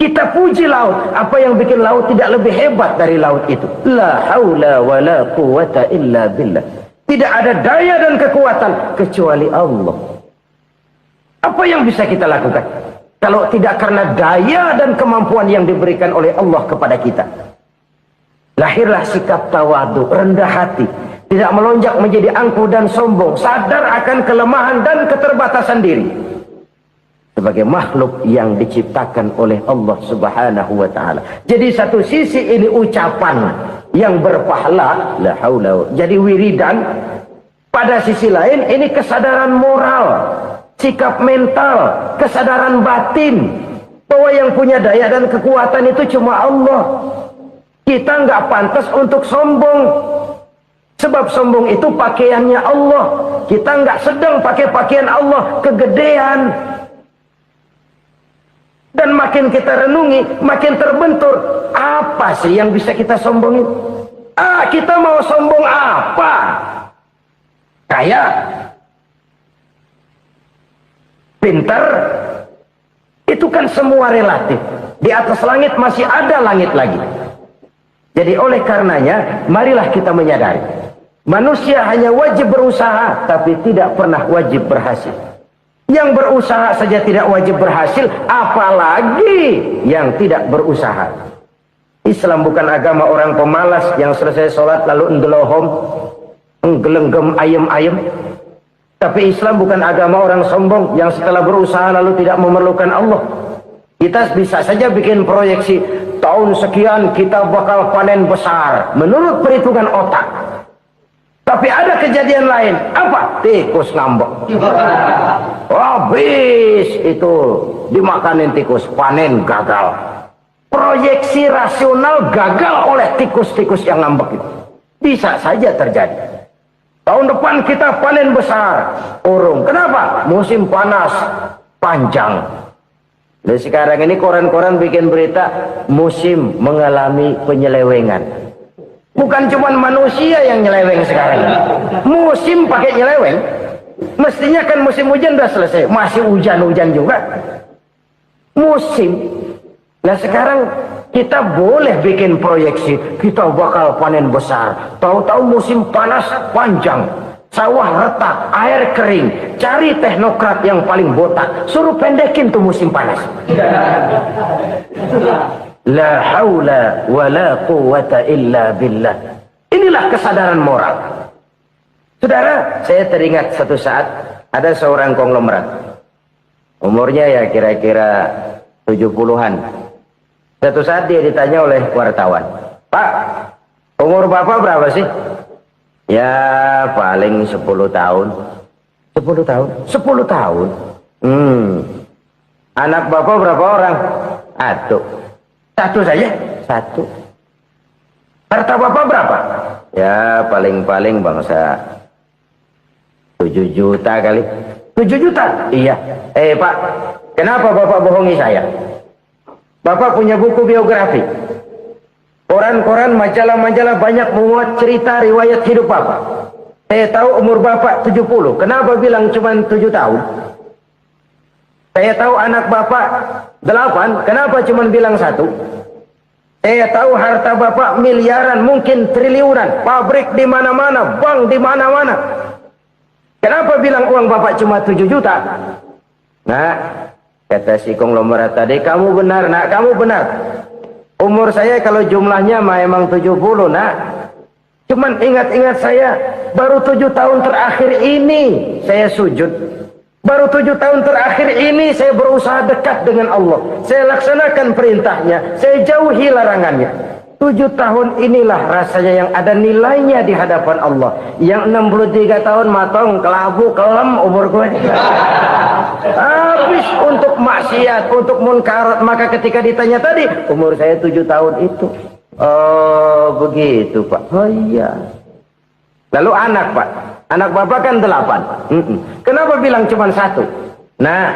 [SPEAKER 3] Kita puji laut. Apa yang bikin laut tidak lebih hebat dari laut itu? La haula wa la quwwata illa billah. Tidak ada daya dan kekuatan kecuali Allah. Apa yang bisa kita lakukan? Kalau tidak karena daya dan kemampuan yang diberikan oleh Allah kepada kita. Lahirlah sikap tawadu, rendah hati. Tidak melonjak menjadi angkuh dan sombong. Sadar akan kelemahan dan keterbatasan diri. Sebagai makhluk yang diciptakan oleh Allah subhanahu wa ta'ala. Jadi satu sisi ini ucapan yang berpahala. La haula. Jadi wiridan. Pada sisi lain ini kesadaran moral. Sikap mental. Kesadaran batin. Bahwa yang punya daya dan kekuatan itu cuma Allah. Kita nggak pantas untuk sombong. Sebab sombong itu pakaiannya Allah. Kita nggak sedang pakai pakaian Allah. Kegedean. Dan makin kita renungi, makin terbentur. Apa sih yang bisa kita sombongin? Kita mau sombong apa? Kaya? Pintar? Itu kan semua relatif. Di atas langit masih ada langit lagi. Jadi oleh karenanya, marilah kita menyadari. Manusia hanya wajib berusaha, tapi tidak pernah wajib berhasil. Yang berusaha saja tidak wajib berhasil, apalagi yang tidak berusaha. Islam bukan agama orang pemalas yang selesai sholat lalu endelohom, nggelenggem ayem-ayem. Tapi Islam bukan agama orang sombong yang setelah berusaha lalu tidak memerlukan Allah. Kita bisa saja bikin proyeksi, tahun sekian kita bakal panen besar menurut perhitungan otak. Tapi ada kejadian lain. Apa? Tikus ngambek. Habis itu dimakanin tikus, panen gagal. Proyeksi rasional gagal oleh tikus-tikus yang ngambek itu. Bisa saja terjadi. Tahun depan kita panen besar. Urung. Kenapa? Musim panas panjang. Dan sekarang ini koran-koran bikin berita musim mengalami penyelewengan. Bukan cuma manusia yang nyeleweng sekarang. Musim pakai nyeleweng. Mestinya kan musim hujan udah selesai, masih hujan-hujan juga. Musim. Nah sekarang kita boleh bikin proyeksi, kita bakal panen besar. Tahu-tahu musim panas panjang, sawah retak, air kering. Cari teknokrat yang paling botak, suruh pendekin tuh musim panas. La haula wa la quwata illa billah. Inilah kesadaran moral. Saudara, saya teringat satu saat ada seorang konglomerat. Umurnya ya kira-kira 70-an. Satu saat dia ditanya oleh wartawan, "Pak, umur Bapak berapa sih?" "Ya paling 10 tahun." 10 tahun? 10 tahun? Anak Bapak berapa orang? Satu saja? Satu. Harta Bapak berapa? Ya paling-paling bangsa 7 juta kali. 7 juta? Iya. Pak, kenapa Bapak bohongi saya? Bapak punya buku biografi. Koran-koran, majalah-majalah banyak memuat cerita riwayat hidup Bapak. Saya tahu umur Bapak 70. Kenapa bilang cuma 7 tahun? Saya tahu anak Bapak 8. Kenapa cuma bilang 1? Saya tahu harta Bapak miliaran, mungkin triliunan. Pabrik di mana-mana, bank di mana-mana. Kenapa bilang uang Bapak cuma 7 juta? Nah, kata si konglomerat tadi, kamu benar nak, kamu benar. Umur saya kalau jumlahnya memang 70 nak. Cuman ingat-ingat saya, baru 7 tahun terakhir ini saya sujud. Baru 7 tahun terakhir ini saya berusaha dekat dengan Allah. Saya laksanakan perintahnya, saya jauhi larangannya. 7 tahun inilah rasanya yang ada nilainya di hadapan Allah. Yang 63 tahun matong, kelabu, kelem umur gue. Habis untuk maksiat, untuk munkarat. Maka ketika ditanya tadi, umur saya 7 tahun itu. Oh begitu Pak. Oh iya. Lalu anak Pak. Anak Bapak kan 8. Kenapa bilang cuma 1? Nah,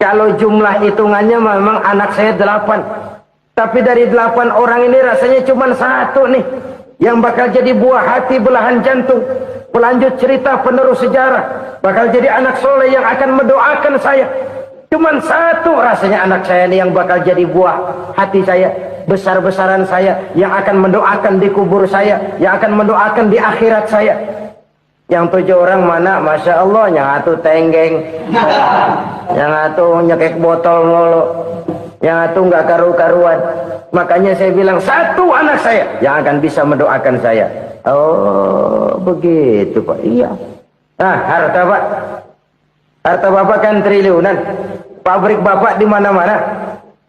[SPEAKER 3] kalau jumlah hitungannya memang anak saya 8. Tapi dari 8 orang ini rasanya cuma 1 nih. Yang bakal jadi buah hati, belahan jantung. Pelanjut cerita, penerus sejarah. Bakal jadi anak soleh yang akan mendoakan saya. Cuma 1 rasanya anak saya ini yang bakal jadi buah hati saya. Besar-besaran saya. Yang akan mendoakan di kubur saya. Yang akan mendoakan di akhirat saya. Yang 7 orang mana? Masya Allah. Yang 1 tenggeng. Yang 1 nyekek botol mulu. Yang itu nggak karu-karuan. Makanya saya bilang 1 anak saya yang akan bisa mendoakan saya. Oh begitu Pak. Iya. Nah harta Pak, harta Bapak kan triliunan. Pabrik Bapak di mana-mana.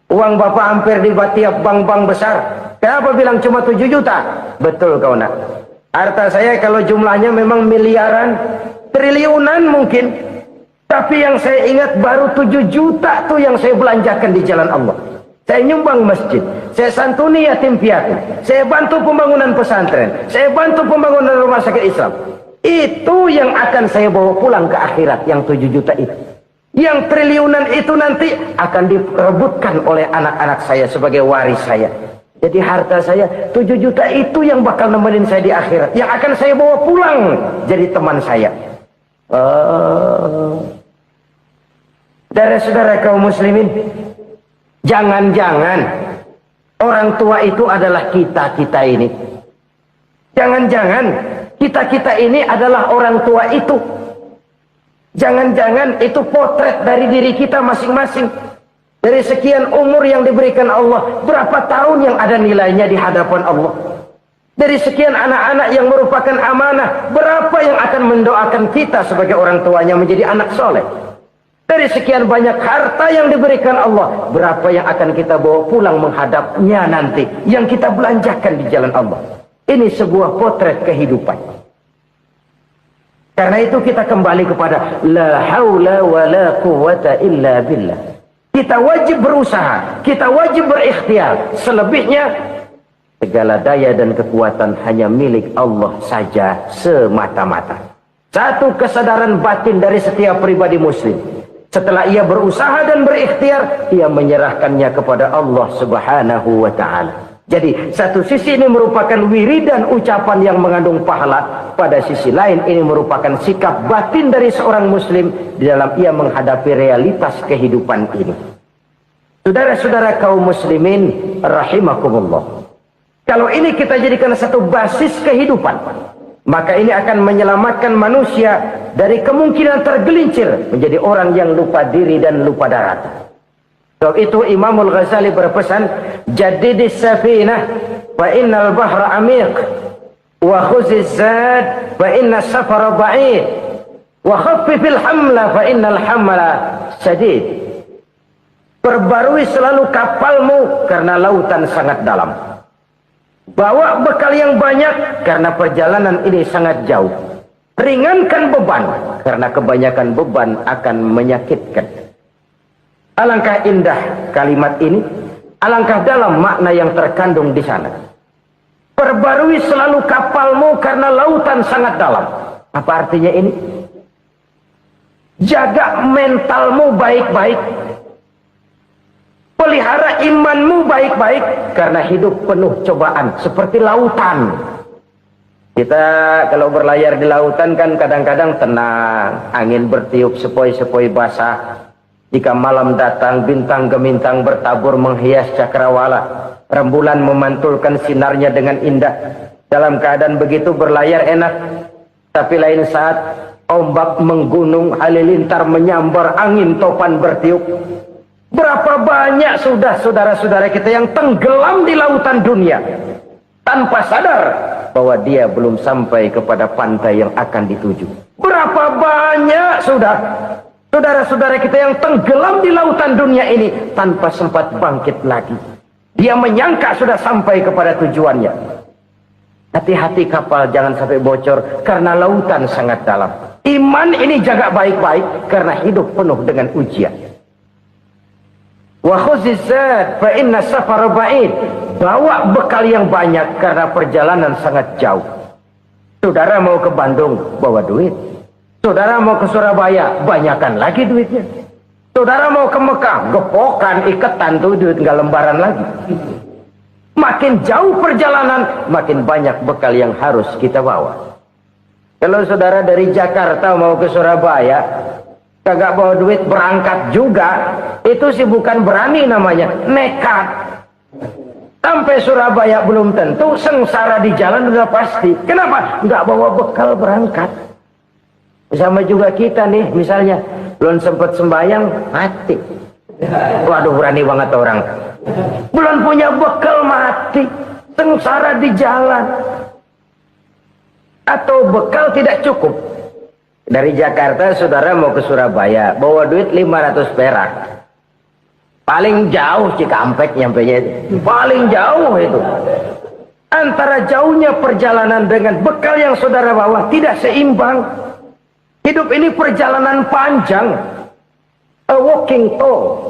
[SPEAKER 3] Uang Bapak hampir di tiap bank-bank besar. Kenapa bilang cuma 7 juta? Betul kau nak. Harta saya kalau jumlahnya memang miliaran, triliunan mungkin. Tapi yang saya ingat baru 7 juta tuh yang saya belanjakan di jalan Allah. Saya nyumbang masjid, saya santuni yatim piatu, saya bantu pembangunan pesantren, saya bantu pembangunan rumah sakit Islam. Itu yang akan saya bawa pulang ke akhirat, yang 7 juta itu. Yang triliunan itu nanti akan diperebutkan oleh anak-anak saya sebagai waris saya. Jadi harta saya 7 juta itu yang bakal nemenin saya di akhirat, yang akan saya bawa pulang jadi teman saya. Saudara-saudara kaum muslimin, jangan-jangan orang tua itu adalah kita-kita ini. Jangan-jangan kita-kita ini adalah orang tua itu. Jangan-jangan itu potret dari diri kita masing-masing. Dari sekian umur yang diberikan Allah, berapa tahun yang ada nilainya di hadapan Allah. Dari sekian anak-anak yang merupakan amanah, berapa yang akan mendoakan kita sebagai orang tuanya menjadi anak soleh. Dari sekian banyak harta yang diberikan Allah, berapa yang akan kita bawa pulang menghadapnya nanti, yang kita belanjakan di jalan Allah. Ini sebuah potret kehidupan. Karena itu kita kembali kepada la haula wa la quwata illa billah. Kita wajib berusaha, kita wajib berikhtiar. Selebihnya segala daya dan kekuatan hanya milik Allah saja semata-mata. Satu kesadaran batin dari setiap pribadi muslim. Setelah ia berusaha dan berikhtiar, ia menyerahkannya kepada Allah Subhanahu wa ta'ala. Jadi satu sisi ini merupakan wiridan ucapan yang mengandung pahala, pada sisi lain ini merupakan sikap batin dari seorang muslim di dalam ia menghadapi realitas kehidupan ini. Saudara-saudara kaum muslimin rahimakumullah, kalau ini kita jadikan satu basis kehidupan, maka ini akan menyelamatkan manusia dari kemungkinan tergelincir menjadi orang yang lupa diri dan lupa darat. Sebab itu Imamul Ghazali berpesan, jadidis safinah fa innal bahra amiq wa khuziz zad fa inna safara ba'id wa khaffifil hamla fa innal hamla sadid. Perbarui selalu kapalmu karena lautan sangat dalam. Bawa bekal yang banyak karena perjalanan ini sangat jauh. Ringankan beban karena kebanyakan beban akan menyakitkan. Alangkah indah kalimat ini, alangkah dalam makna yang terkandung di sana. Perbarui selalu kapalmu karena lautan sangat dalam. Apa artinya ini? Jaga mentalmu baik-baik. Pelihara imanmu baik-baik karena hidup penuh cobaan seperti lautan. Kita kalau berlayar di lautan kan kadang-kadang tenang, angin bertiup sepoi-sepoi basah. Jika malam datang, bintang gemintang bertabur menghias cakrawala. Rembulan memantulkan sinarnya dengan indah. Dalam keadaan begitu berlayar enak. Tapi lain saat ombak menggunung, halilintar menyambar, angin topan bertiup. Berapa banyak sudah saudara-saudara kita yang tenggelam di lautan dunia tanpa sadar bahwa dia belum sampai kepada pantai yang akan dituju. Berapa banyak sudah saudara-saudara kita yang tenggelam di lautan dunia ini tanpa sempat bangkit lagi. Dia menyangka sudah sampai kepada tujuannya. Hati-hati kapal jangan sampai bocor karena lautan sangat dalam. Iman ini jaga baik-baik karena hidup penuh dengan ujian. Wa khuziz zad fa inna safara ba'id. Bawa bekal yang banyak karena perjalanan sangat jauh. Saudara mau ke Bandung, bawa duit. Saudara mau ke Surabaya, banyakan lagi duitnya. Saudara mau ke Mekah, gepokan, iketan tuh duit nggak lembaran lagi. Makin jauh perjalanan, makin banyak bekal yang harus kita bawa. Kalau saudara dari Jakarta mau ke Surabaya, kagak bawa duit berangkat juga, itu sih bukan berani namanya, nekat. Sampai Surabaya belum tentu, sengsara di jalan udah pasti. Kenapa? Nggak bawa bekal berangkat. Sama juga kita nih, misalnya belum sempat sembahyang, mati. Waduh, berani banget orang. Belum punya bekal, mati. Sengsara di jalan. Atau bekal tidak cukup. Dari Jakarta saudara mau ke Surabaya, bawa duit 500 perak. Paling jauh Cikampek nyampenya itu. Paling jauh itu. Antara jauhnya perjalanan dengan bekal yang saudara bawa tidak seimbang. Hidup ini perjalanan panjang. A walking tour.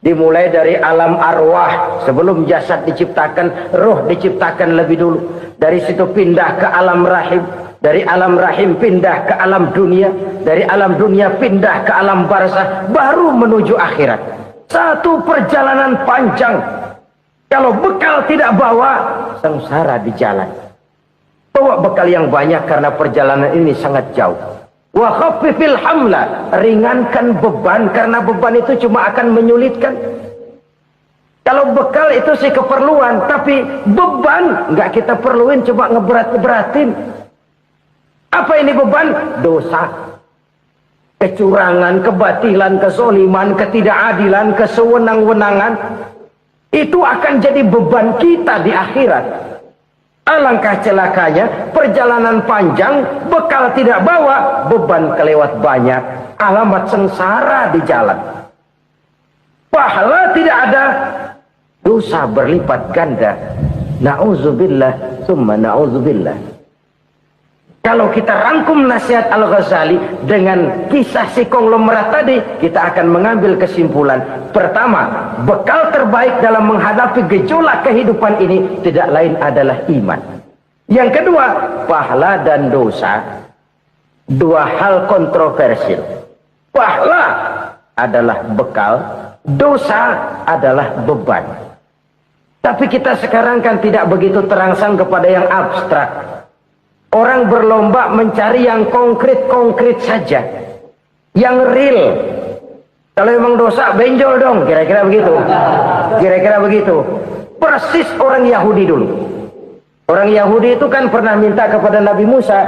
[SPEAKER 3] Dimulai dari alam arwah. Sebelum jasad diciptakan, roh diciptakan lebih dulu. Dari situ pindah ke alam rahim. Dari alam rahim pindah ke alam dunia. Dari alam dunia pindah ke alam barzah. Baru menuju akhirat. Satu perjalanan panjang. Kalau bekal tidak bawa, sengsara di jalan. Bawa bekal yang banyak karena perjalanan ini sangat jauh. Wa khaffifil hamla, ringankan beban karena beban itu cuma akan menyulitkan. Kalau bekal itu sih keperluan, tapi beban nggak kita perluin, cuma ngeberat-beratin. Apa ini beban? Dosa, kecurangan, kebatilan, kesoliman, ketidakadilan, kesewenang-wenangan. Itu akan jadi beban kita di akhirat. Alangkah celakanya, perjalanan panjang, bekal tidak bawa, beban kelewat banyak, alamat sengsara di jalan. Pahala tidak ada, dosa berlipat ganda. Na'udzubillah, summa na'udzubillah. Kalau kita rangkum nasihat Al-Ghazali dengan kisah si konglomerat tadi, kita akan mengambil kesimpulan. Pertama, bekal terbaik dalam menghadapi gejolak kehidupan ini tidak lain adalah iman. Yang kedua, pahala dan dosa. Dua hal kontroversial. Pahala adalah bekal, dosa adalah beban. Tapi kita sekarang kan tidak begitu terangsang kepada yang abstrak. Orang berlomba mencari yang konkret-konkret saja, yang real. Kalau memang dosa, benjol dong, kira-kira begitu. Kira-kira begitu. Persis orang Yahudi dulu. Orang Yahudi itu kan pernah minta kepada Nabi Musa,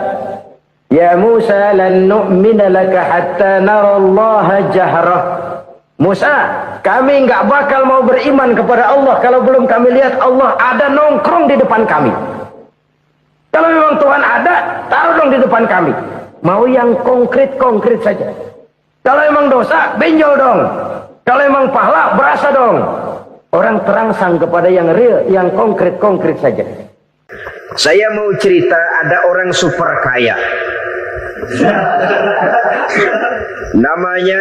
[SPEAKER 3] ya Musa, lan nu'mina laka hatta narallaha jahrah. Musa, kami nggak bakal mau beriman kepada Allah kalau belum kami lihat Allah ada nongkrong di depan kami. Kalau memang Tuhan ada, taruh dong di depan kami. Mau yang konkret-konkret saja. Kalau memang dosa, benjol dong. Kalau memang pahala, berasa dong. Orang terangsang kepada yang real, yang konkret-konkret saja. Saya mau cerita, ada orang super kaya. Namanya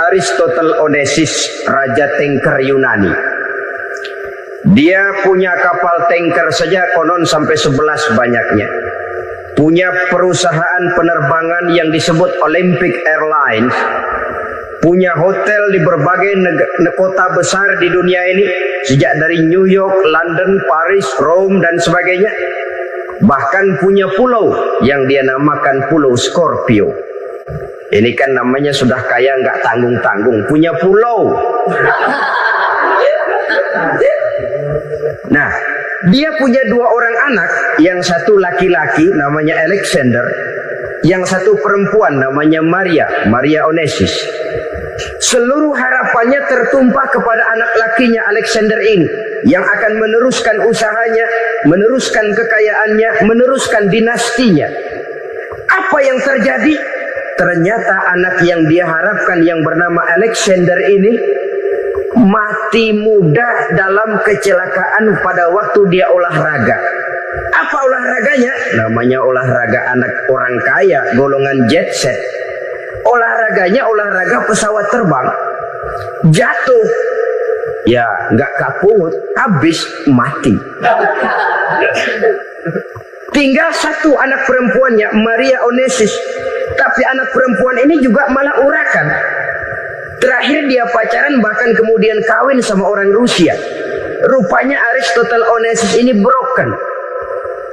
[SPEAKER 3] Aristotle Onesimus, Raja Tanker Yunani. Dia punya kapal tanker saja konon sampai 11 banyaknya. Punya perusahaan penerbangan yang disebut Olympic Airlines. Punya hotel di berbagai kota besar di dunia ini, sejak dari New York, London, Paris, Rome, dan sebagainya. Bahkan punya pulau yang dia namakan Pulau Scorpio. Ini kan namanya sudah kaya nggak tanggung-tanggung, punya pulau. Nah, dia punya 2 orang anak, yang satu laki-laki namanya Alexander, yang satu perempuan namanya Maria Onesimus. Seluruh harapannya tertumpah kepada anak lakinya Alexander ini, yang akan meneruskan usahanya, meneruskan kekayaannya, meneruskan dinastinya. Apa yang terjadi? Ternyata anak yang dia harapkan yang bernama Alexander ini mati muda dalam kecelakaan pada waktu dia olahraga. Apa olahraganya? Namanya olahraga anak orang kaya, golongan jet set. Olahraganya olahraga pesawat terbang. Jatuh, ya nggak kaput, habis mati. Tinggal satu anak perempuannya, Maria Onesimus. Tapi anak perempuan ini juga malah urakan. Terakhir dia pacaran, bahkan kemudian kawin sama orang Rusia. Rupanya Aristotle Onesimus ini broken.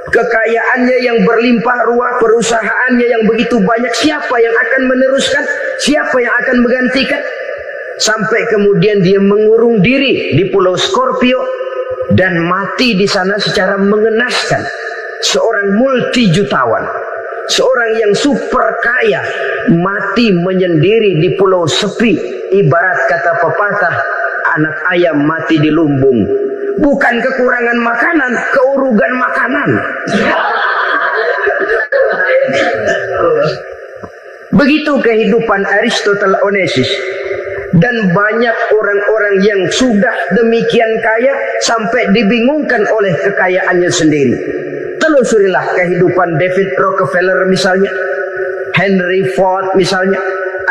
[SPEAKER 3] Kekayaannya yang berlimpah ruah, perusahaannya yang begitu banyak, siapa yang akan meneruskan? Siapa yang akan menggantikan? Sampai kemudian dia mengurung diri di Pulau Scorpio dan mati di sana secara mengenaskan. Seorang multi-jutawan, seorang yang super kaya, mati menyendiri di pulau sepi. Ibarat kata pepatah, anak ayam mati di lumbung. Bukan kekurangan makanan, keurugan makanan. Begitu kehidupan Aristotle Onesimus. Dan banyak orang-orang yang sudah demikian kaya sampai dibingungkan oleh kekayaannya sendiri. Telusurilah kehidupan David Rockefeller misalnya, Henry Ford misalnya,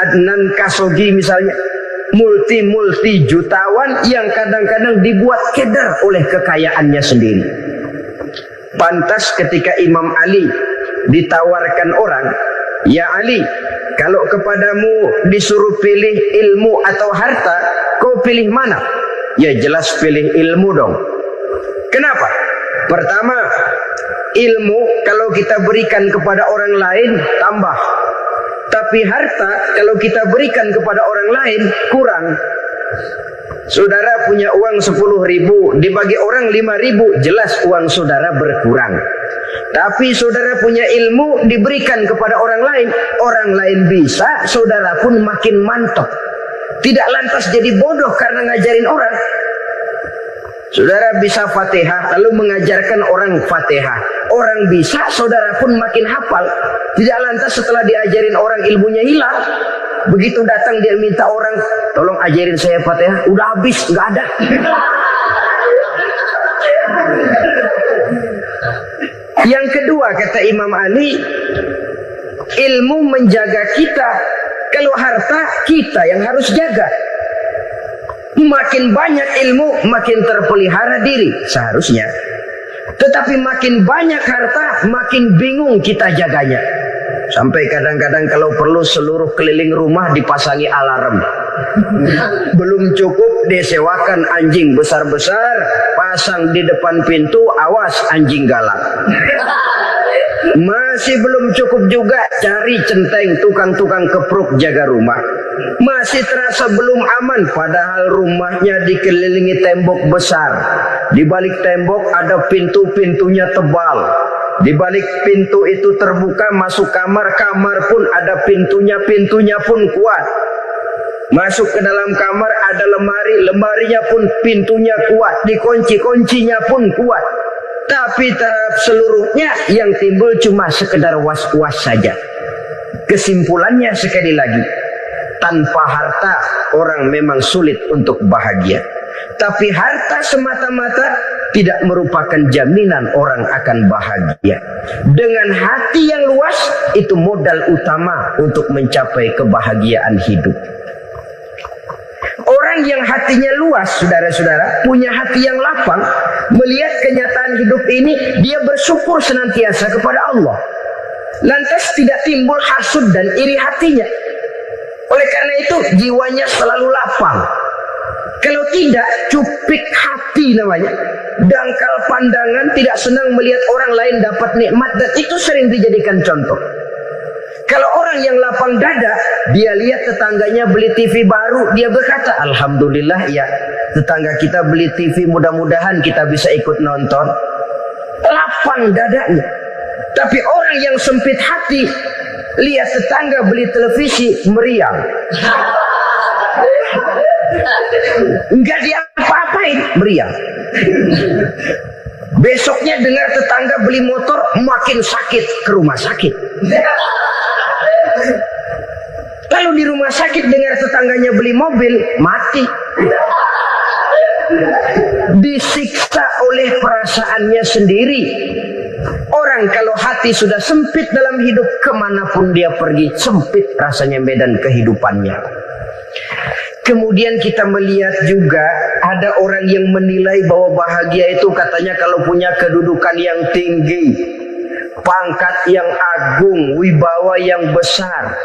[SPEAKER 3] Adnan Khashoggi misalnya. Multi jutawan yang kadang-kadang dibuat keder oleh kekayaannya sendiri. Pantas ketika Imam Ali ditawarkan orang, ya Ali, kalau kepadamu disuruh pilih ilmu atau harta, kau pilih mana? Ya jelas pilih ilmu dong. Kenapa? Pertama, ilmu kalau kita berikan kepada orang lain tambah. Tapi harta kalau kita berikan kepada orang lain kurang. Saudara punya uang 10.000, dibagi orang 5.000, jelas uang saudara berkurang. Tapi saudara punya ilmu diberikan kepada orang lain bisa, saudara pun makin mantap. Tidak lantas jadi bodoh karena ngajarin orang. Saudara bisa Fatihah lalu mengajarkan orang Fatihah. Orang bisa, saudara pun makin hafal. Tidak lantas setelah diajarin orang ilmunya hilang. Begitu datang dia minta orang, tolong ajarin saya Fatihah, udah habis, nggak ada. Yang kedua kata Imam Ali, ilmu menjaga kita. Kalau harta, kita yang harus jaga. Makin banyak ilmu, makin terpelihara diri seharusnya. Tetapi makin banyak harta, makin bingung kita jaganya. Sampai kadang-kadang kalau perlu seluruh keliling rumah dipasangi alarm. Belum cukup disewakan anjing besar-besar, pasang di depan pintu, awas anjing galak. Masih belum cukup juga, cari centeng tukang-tukang kepruk jaga rumah. Masih terasa belum aman, padahal rumahnya dikelilingi tembok besar. Di balik tembok ada pintu-pintunya tebal. Di balik pintu itu terbuka masuk kamar, kamar pun ada pintunya, pintunya pun kuat. Masuk ke dalam kamar ada lemari, lemarinya pun pintunya kuat, dikunci, kuncinya pun kuat. Tapi terhadap seluruhnya yang timbul cuma sekedar was-was saja. Kesimpulannya sekali lagi, tanpa harta orang memang sulit untuk bahagia. Tapi harta semata-mata tidak merupakan jaminan orang akan bahagia. Dengan hati yang luas, itu modal utama untuk mencapai kebahagiaan hidup. Orang yang hatinya luas, saudara-saudara, punya hati yang lapang, melihat kenyataan hidup ini, dia bersyukur senantiasa kepada Allah. Lantas tidak timbul hasud dan iri hatinya. Oleh karena itu, jiwanya selalu lapang. Kalau tidak, cupik hati namanya. Dangkal pandangan, tidak senang melihat orang lain dapat nikmat, dan itu sering dijadikan contoh. Kalau orang yang lapang dada, dia lihat tetangganya beli TV baru, dia berkata, alhamdulillah ya, tetangga kita beli TV, mudah-mudahan kita bisa ikut nonton. Lapang dadanya. Tapi orang yang sempit hati, lihat tetangga beli televisi, meriang. Enggak diapa-apain, meriang. Besoknya dengar tetangga beli motor, makin sakit, ke rumah sakit. Kalau di rumah sakit dengar tetangganya beli mobil, mati. Disiksa oleh perasaannya sendiri. Orang kalau hati sudah sempit dalam hidup, kemanapun dia pergi, sempit rasanya medan kehidupannya. Kemudian kita melihat juga ada orang yang menilai bahwa bahagia itu katanya kalau punya kedudukan yang tinggi, pangkat yang agung, wibawa yang besar.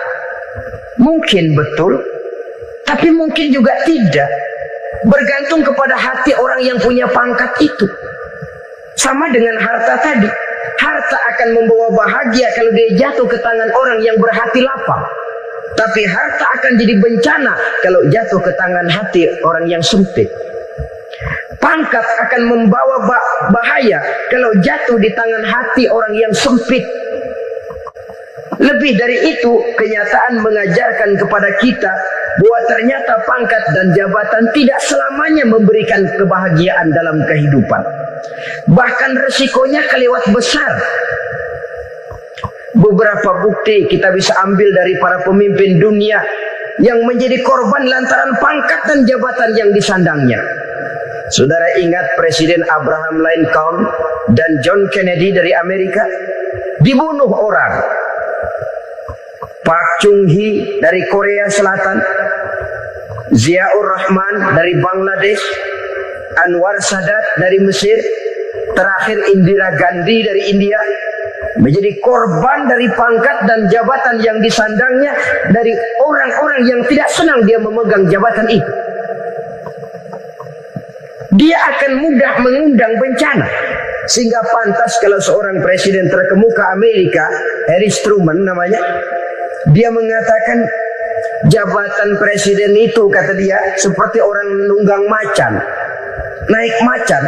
[SPEAKER 3] Mungkin betul, tapi mungkin juga tidak. Bergantung kepada hati orang yang punya pangkat itu. Sama dengan harta tadi. Harta akan membawa bahagia kalau dia jatuh ke tangan orang yang berhati lapang. Tapi harta akan jadi bencana kalau jatuh ke tangan hati orang yang sempit. Pangkat akan membawa bahaya kalau jatuh di tangan hati orang yang sempit. Lebih dari itu, kenyataan mengajarkan kepada kita bahwa ternyata pangkat dan jabatan tidak selamanya memberikan kebahagiaan dalam kehidupan. Bahkan resikonya kelewat besar. Beberapa bukti kita bisa ambil dari para pemimpin dunia yang menjadi korban lantaran pangkat dan jabatan yang disandangnya. Saudara ingat Presiden Abraham Lincoln dan John Kennedy dari Amerika dibunuh orang. Park Chung-hee dari Korea Selatan, Ziaur Rahman dari Bangladesh, Anwar Sadat dari Mesir, terakhir Indira Gandhi dari India, menjadi korban dari pangkat dan jabatan yang disandangnya dari orang-orang yang tidak senang dia memegang jabatan itu. Dia akan mudah mengundang bencana. Sehingga pantas kalau seorang presiden terkemuka Amerika, Harry Truman namanya, dia mengatakan jabatan presiden itu, kata dia, seperti orang nunggang macan, naik macan.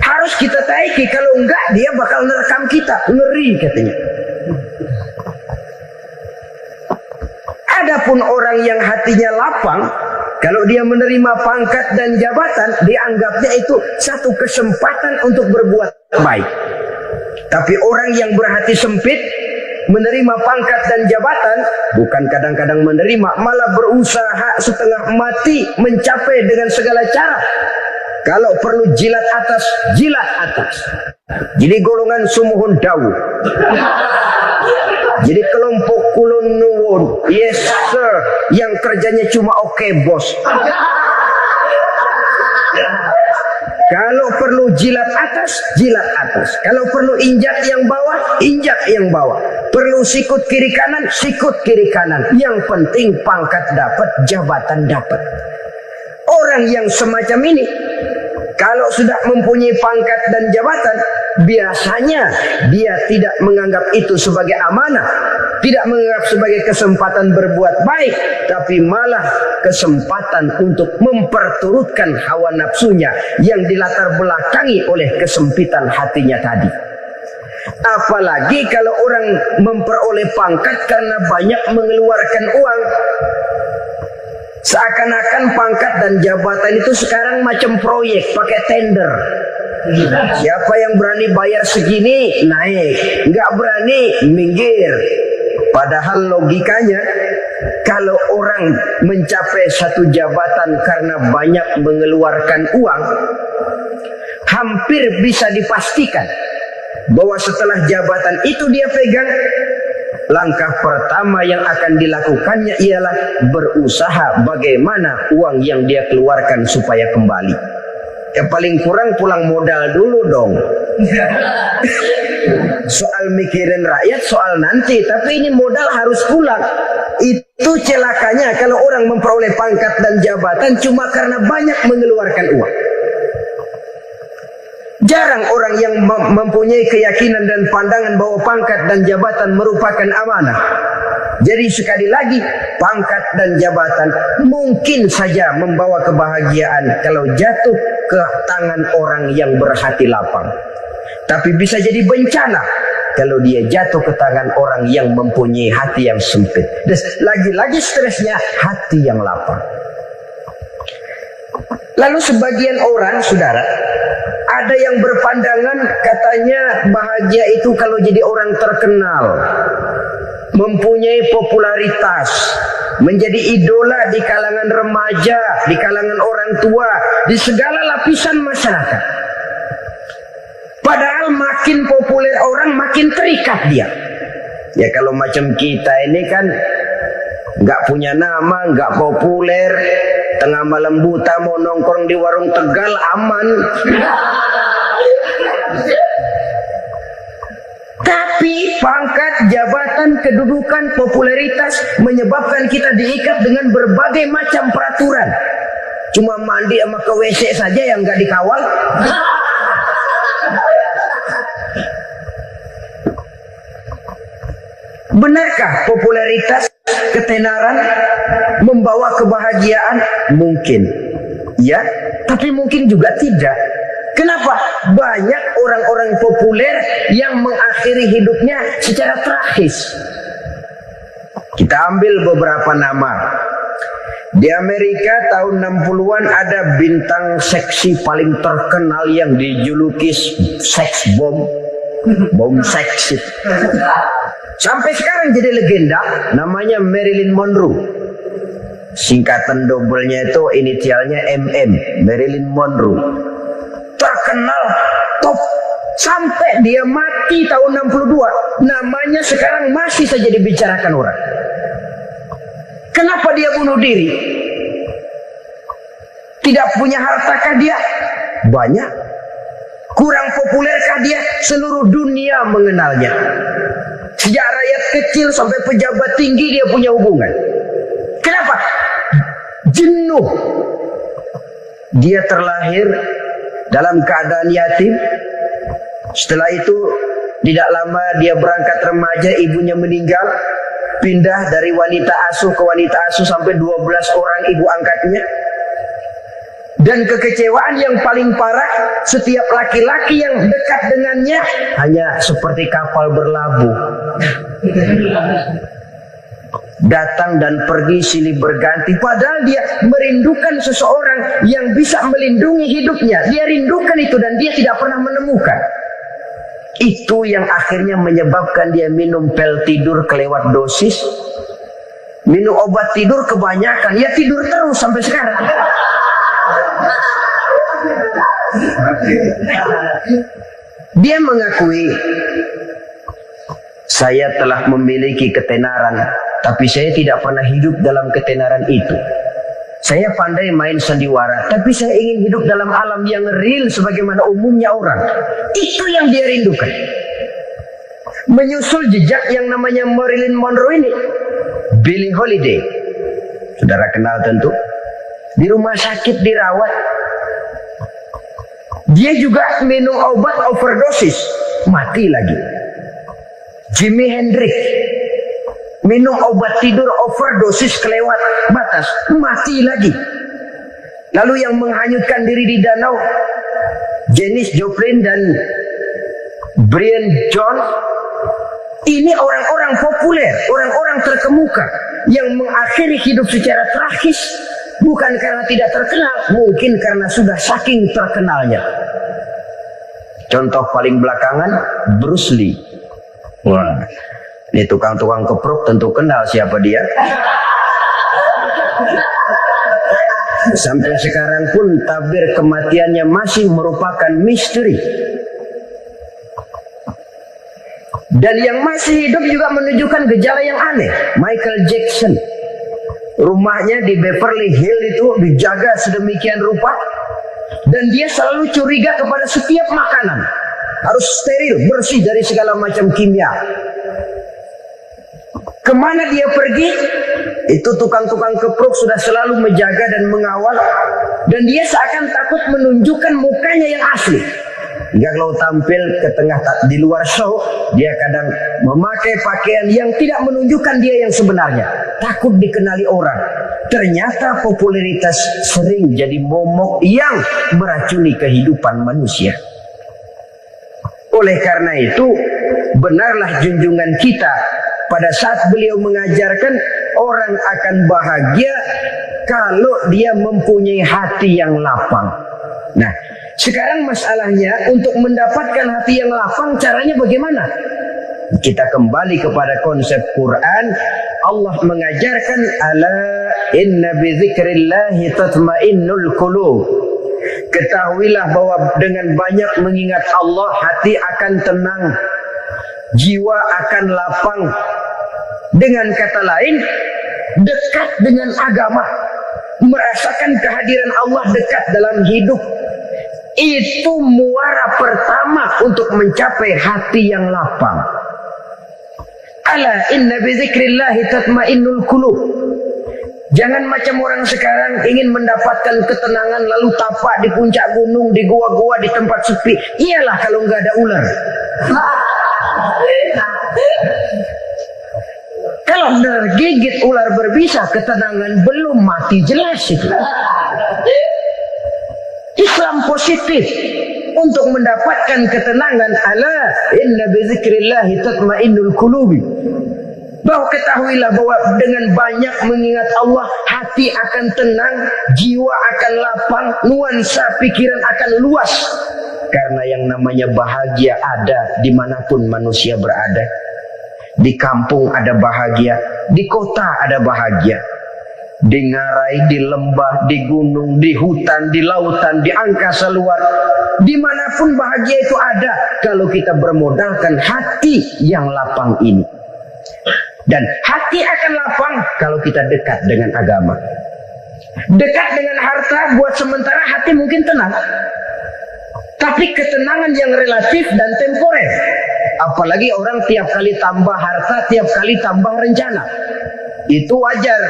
[SPEAKER 3] Harus kita taiki, kalau enggak dia bakal nerekam kita, ngeri katanya. Adapun orang yang hatinya lapang, kalau dia menerima pangkat dan jabatan, dianggapnya itu satu kesempatan untuk berbuat baik. Tapi orang yang berhati sempit, menerima pangkat dan jabatan, bukan kadang-kadang menerima, malah berusaha setengah mati mencapai dengan segala cara. Kalau perlu jilat atas, jilat atas. Jadi golongan sumuhun dawu. Jadi kelompok kulon nuwun, yes sir, yang kerjanya cuma oke bos. Kalau perlu jilat atas, jilat atas. Kalau perlu injak yang bawah, injak yang bawah. Perlu sikut kiri kanan, sikut kiri kanan. Yang penting pangkat dapat, jabatan dapat. Orang yang semacam ini, kalau sudah mempunyai pangkat dan jabatan, biasanya dia tidak menganggap itu sebagai amanah, tidak menganggap sebagai kesempatan berbuat baik, tapi malah kesempatan untuk memperturutkan hawa nafsunya yang dilatar belakangi oleh kesempitan hatinya tadi. Apalagi kalau orang memperoleh pangkat karena banyak mengeluarkan uang. Seakan-akan pangkat dan jabatan itu sekarang macam proyek, pakai tender. Siapa yang berani bayar segini, naik. Nggak berani, minggir. Padahal logikanya, kalau orang mencapai satu jabatan karena banyak mengeluarkan uang, hampir bisa dipastikan bahwa setelah jabatan itu dia pegang, langkah pertama yang akan dilakukannya ialah berusaha bagaimana uang yang dia keluarkan supaya kembali. Ya paling kurang pulang modal dulu dong. Soal mikirin rakyat soal nanti, tapi ini modal harus pulang. Itu celakanya kalau orang memperoleh pangkat dan jabatan cuma karena banyak mengeluarkan uang. Jarang orang yang mempunyai keyakinan dan pandangan bahwa pangkat dan jabatan merupakan amanah. Jadi sekali lagi, pangkat dan jabatan mungkin saja membawa kebahagiaan kalau jatuh ke tangan orang yang berhati lapang. Tapi bisa jadi bencana kalau dia jatuh ke tangan orang yang mempunyai hati yang sempit. Dan lagi-lagi stresnya hati yang lapang. Lalu sebagian orang, saudara, ada yang berpandangan katanya bahagia itu kalau jadi orang terkenal, mempunyai popularitas, menjadi idola di kalangan remaja, di kalangan orang tua, di segala lapisan masyarakat. Padahal makin populer orang, makin terikat dia. Ya kalau macam kita ini kan nggak punya nama, nggak populer, tengah malam buta mau nongkrong di warung Tegal aman. Tapi pangkat, jabatan, kedudukan, popularitas menyebabkan kita diikat dengan berbagai macam peraturan. Cuma mandi sama ke WC saja yang nggak dikawal. Benarkah popularitas, ketenaran membawa kebahagiaan? Mungkin, ya, tapi mungkin juga tidak. Kenapa? Banyak orang-orang populer yang mengakhiri hidupnya secara tragis. Kita ambil beberapa nama. Di Amerika tahun 60-an ada bintang seksi paling terkenal yang dijuluki sex bomb. Bom seks. Sampai sekarang jadi legenda, namanya Marilyn Monroe. Singkatan dobelnya itu inisialnya MM, Marilyn Monroe. Terkenal, top, sampai dia mati tahun 62. Namanya sekarang masih saja dibicarakan orang. Kenapa dia bunuh diri? Tidak punya hartakah dia? Banyak. Kurang populerkah dia? Seluruh dunia mengenalnya. Sejak rakyat kecil sampai pejabat tinggi dia punya hubungan. Kenapa? Jenuh. Dia terlahir dalam keadaan yatim. Setelah itu tidak lama dia berangkat remaja, ibunya meninggal. Pindah dari wanita asuh ke wanita asuh sampai 12 orang ibu angkatnya. Dan kekecewaan yang paling parah, setiap laki-laki yang dekat dengannya hanya seperti kapal berlabuh. Datang dan pergi silih berganti. Padahal dia merindukan seseorang yang bisa melindungi hidupnya. Dia rindukan itu dan dia tidak pernah menemukan. Itu yang akhirnya menyebabkan dia minum pil tidur kelewat dosis. Minum obat tidur kebanyakan. Ya tidur terus sampai sekarang. Dia mengakui, saya telah memiliki ketenaran, tapi saya tidak pernah hidup dalam ketenaran itu. Saya pandai main sandiwara, tapi saya ingin hidup dalam alam yang real sebagaimana umumnya orang. Itu yang dia rindukan. menyusul jejak yang namanya Marilyn Monroe ini. Billie Holiday, saudara kenal tentu, di rumah sakit dirawat. Dia juga minum obat overdosis, mati lagi. Jimi Hendrix minum obat tidur overdosis kelewat batas, mati lagi. Lalu yang menghanyutkan diri di danau, Janis Joplin dan Brian Jones. Ini orang-orang populer, orang-orang terkemuka yang mengakhiri hidup secara tragis, bukan karena tidak terkenal, mungkin karena sudah saking terkenalnya. Contoh paling belakangan, Bruce Lee. Wah, ini tukang-tukang keprok tentu kenal siapa dia. Sampai sekarang pun tabir kematiannya masih merupakan misteri. Dan yang masih hidup juga menunjukkan gejala yang aneh. Michael Jackson, rumahnya di Beverly Hills itu dijaga sedemikian rupa, dan dia selalu curiga kepada setiap makanan harus steril, bersih dari segala macam kimia. Kemana dia pergi, itu tukang-tukang keprok sudah selalu menjaga dan mengawal, dan dia seakan takut menunjukkan mukanya yang asli. Hingga kalau tampil ke tengah di luar show, dia kadang memakai pakaian yang tidak menunjukkan dia yang sebenarnya, takut dikenali orang. Ternyata popularitas sering jadi momok yang meracuni kehidupan manusia. Oleh karena itu, benarlah junjungan kita pada saat beliau mengajarkan orang akan bahagia kalau dia mempunyai hati yang lapang. Nah, sekarang masalahnya untuk mendapatkan hati yang lapang, caranya bagaimana? Kita kembali kepada konsep Quran. Allah mengajarkan, ala inna bi dzikrillahi tatmainnul qulub. Ketahuilah bahwa dengan banyak mengingat Allah, hati akan tenang, jiwa akan lapang. Dengan kata lain, dekat dengan agama, merasakan kehadiran Allah dekat dalam hidup, itu muara pertama untuk mencapai hati yang lapang. Ala inna bi dzikrillahi tatmainnul qulub. Jangan macam orang sekarang ingin mendapatkan ketenangan lalu tapak di puncak gunung, di gua-gua, di tempat sepi. Iyalah kalau nggak ada ular. Kalau tergigit ular berbisa, ketenangan belum mati jelas itu. Islam positif untuk mendapatkan ketenangan. Ala inna bi dzikrillahi tatmainnul qulubi. Bahwa ketahuilah bahwa dengan banyak mengingat Allah, hati akan tenang, jiwa akan lapang, nuansa pikiran akan luas. Karena yang namanya bahagia ada dimanapun manusia berada. Di kampung ada bahagia, di kota ada bahagia. Di ngarai, di lembah, di gunung, di hutan, di lautan, di angkasa luar. Dimanapun bahagia itu ada kalau kita bermodalkan hati yang lapang ini. Dan hati akan lapang kalau kita dekat dengan agama. Dekat dengan harta buat sementara hati mungkin tenang. Tapi ketenangan yang relatif dan temporer. Apalagi orang tiap kali tambah harta, tiap kali tambah rencana. Itu wajar.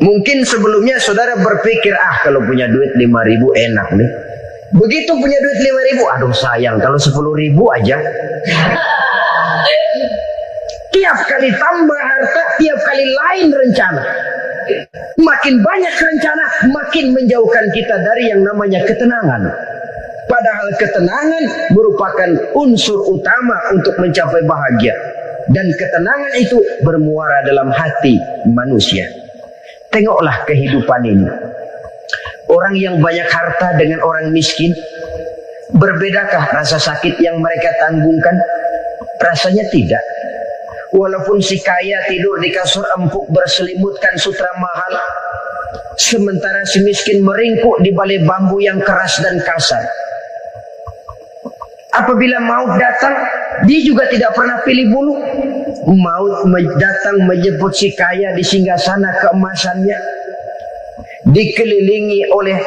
[SPEAKER 3] Mungkin sebelumnya saudara berpikir, kalau punya duit 5.000 enak nih. Begitu punya duit 5.000, aduh sayang kalau 10.000 aja. Tiap kali tambah harta, tiap kali lain rencana. Makin banyak rencana, makin menjauhkan kita dari yang namanya ketenangan. Padahal ketenangan merupakan unsur utama untuk mencapai bahagia. Dan ketenangan itu bermuara dalam hati manusia. Tengoklah kehidupan ini. Orang yang banyak harta dengan orang miskin, berbedakah rasa sakit yang mereka tanggungkan? Rasanya tidak. Walaupun si kaya tidur di kasur empuk berselimutkan sutra mahal, sementara si miskin meringkuk di balai bambu yang keras dan kasar. Apabila maut datang, dia juga tidak pernah pilih bulu. Maut datang menjemput si kaya di singgasana keemasannya, dikelilingi oleh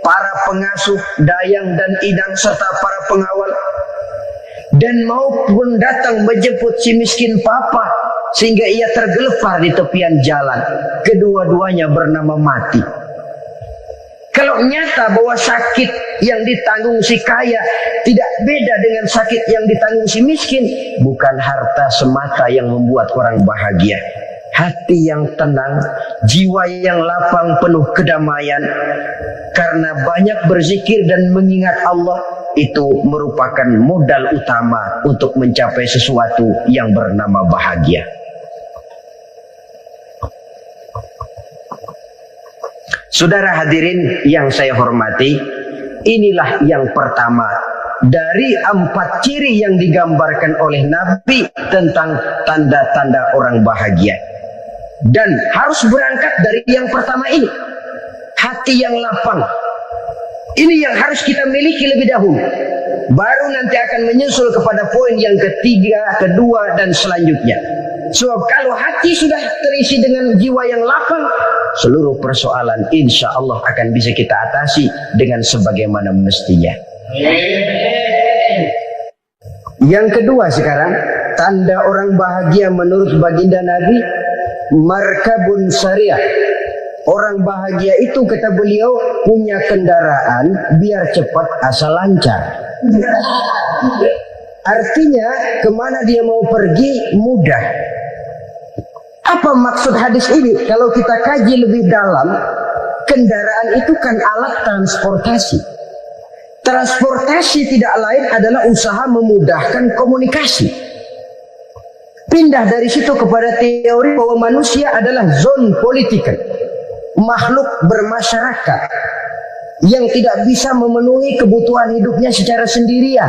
[SPEAKER 3] para pengasuh, dayang dan idang serta para pengawal. dan maupun datang menjemput si miskin papa sehingga ia tergelepar di tepian jalan. Kedua-duanya bernama mati. Kalau nyata bahwa sakit yang ditanggung si kaya tidak beda dengan sakit yang ditanggung si miskin, bukan harta semata yang membuat orang bahagia. Hati yang tenang, jiwa yang lapang penuh kedamaian karena banyak berzikir dan mengingat Allah, itu merupakan modal utama untuk mencapai sesuatu yang bernama bahagia. Saudara hadirin yang saya hormati, inilah yang pertama dari 4 ciri yang digambarkan oleh Nabi tentang tanda-tanda orang bahagia. Dan harus berangkat dari yang pertama ini, hati yang lapang. Ini yang harus kita miliki lebih dahulu. Baru nanti akan menyusul kepada poin yang ketiga, kedua, dan selanjutnya. Sebab kalau hati sudah terisi dengan jiwa yang lapang, seluruh persoalan insya Allah akan bisa kita atasi dengan sebagaimana mestinya. Yang kedua sekarang, tanda orang bahagia menurut baginda Nabi, markabun syariah. Orang bahagia itu, kata beliau, punya kendaraan biar cepat asal lancar. Artinya kemana dia mau pergi mudah. Apa maksud hadis ini? Kalau kita kaji lebih dalam, kendaraan itu kan alat transportasi. Transportasi tidak lain adalah usaha memudahkan komunikasi. Pindah dari situ kepada teori bahwa manusia adalah zon politikal, makhluk bermasyarakat yang tidak bisa memenuhi kebutuhan hidupnya secara sendirian.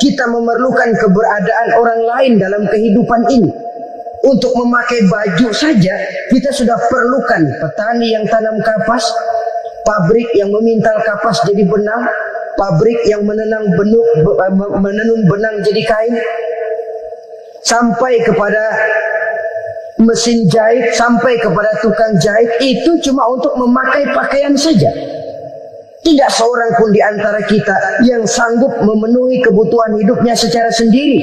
[SPEAKER 3] Kita memerlukan keberadaan orang lain dalam kehidupan ini. Untuk memakai baju saja kita sudah perlukan petani yang tanam kapas, pabrik yang memintal kapas jadi benang, pabrik yang menenun benang jadi kain, sampai kepada mesin jahit, sampai kepada tukang jahit. Itu cuma untuk memakai pakaian saja. Tidak seorang pun di antara kita yang sanggup memenuhi kebutuhan hidupnya secara sendiri.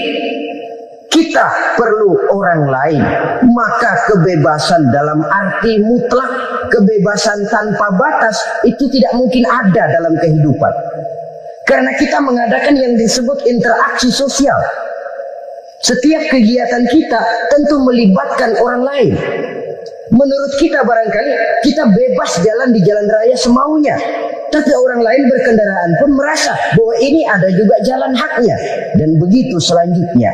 [SPEAKER 3] Kita perlu orang lain. Maka kebebasan dalam arti mutlak, kebebasan tanpa batas, itu tidak mungkin ada dalam kehidupan. Karena kita mengadakan yang disebut interaksi sosial. Setiap kegiatan kita tentu melibatkan orang lain. Menurut kita barangkali kita bebas jalan di jalan raya semaunya, tapi orang lain berkendaraan pun merasa bahwa ini ada juga jalan haknya, dan begitu selanjutnya.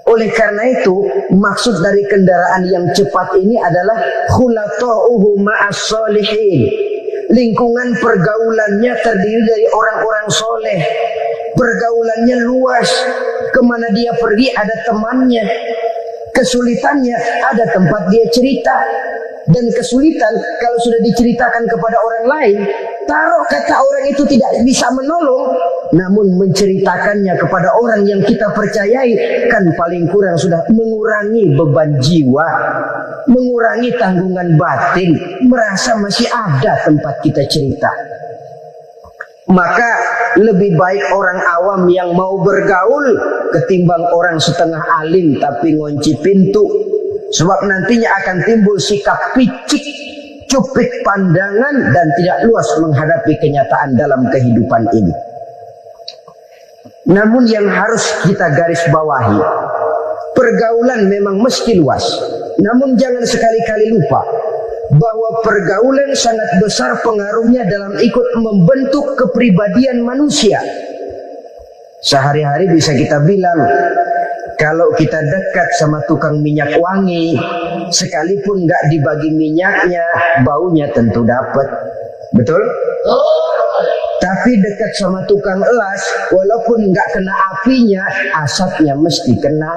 [SPEAKER 3] Oleh karena itu, maksud dari kendaraan yang cepat ini adalah khulatuhu ma'as solihin. Lingkungan pergaulannya terdiri dari orang-orang soleh. Pergaulannya luas. Kemana dia pergi ada temannya. Kesulitannya ada tempat dia cerita. Dan kesulitan kalau sudah diceritakan kepada orang lain, taruh kata orang itu tidak bisa menolong, namun menceritakannya kepada orang yang kita percayai, kan paling kurang sudah mengurangi beban jiwa, mengurangi tanggungan batin, merasa masih ada tempat kita cerita. Maka lebih baik orang awam yang mau bergaul ketimbang orang setengah alim tapi ngunci pintu. Sebab nantinya akan timbul sikap picik, cupik pandangan, dan tidak luas menghadapi kenyataan dalam kehidupan ini. Namun yang harus kita garis bawahi, pergaulan memang mesti luas. Namun jangan sekali-kali lupa bahwa pergaulan sangat besar pengaruhnya dalam ikut membentuk kepribadian manusia. Sehari-hari bisa kita bilang, kalau kita dekat sama tukang minyak wangi, sekalipun nggak dibagi minyaknya, baunya tentu dapat. Betul? Tapi dekat sama tukang elas, walaupun nggak kena apinya, asapnya mesti kena.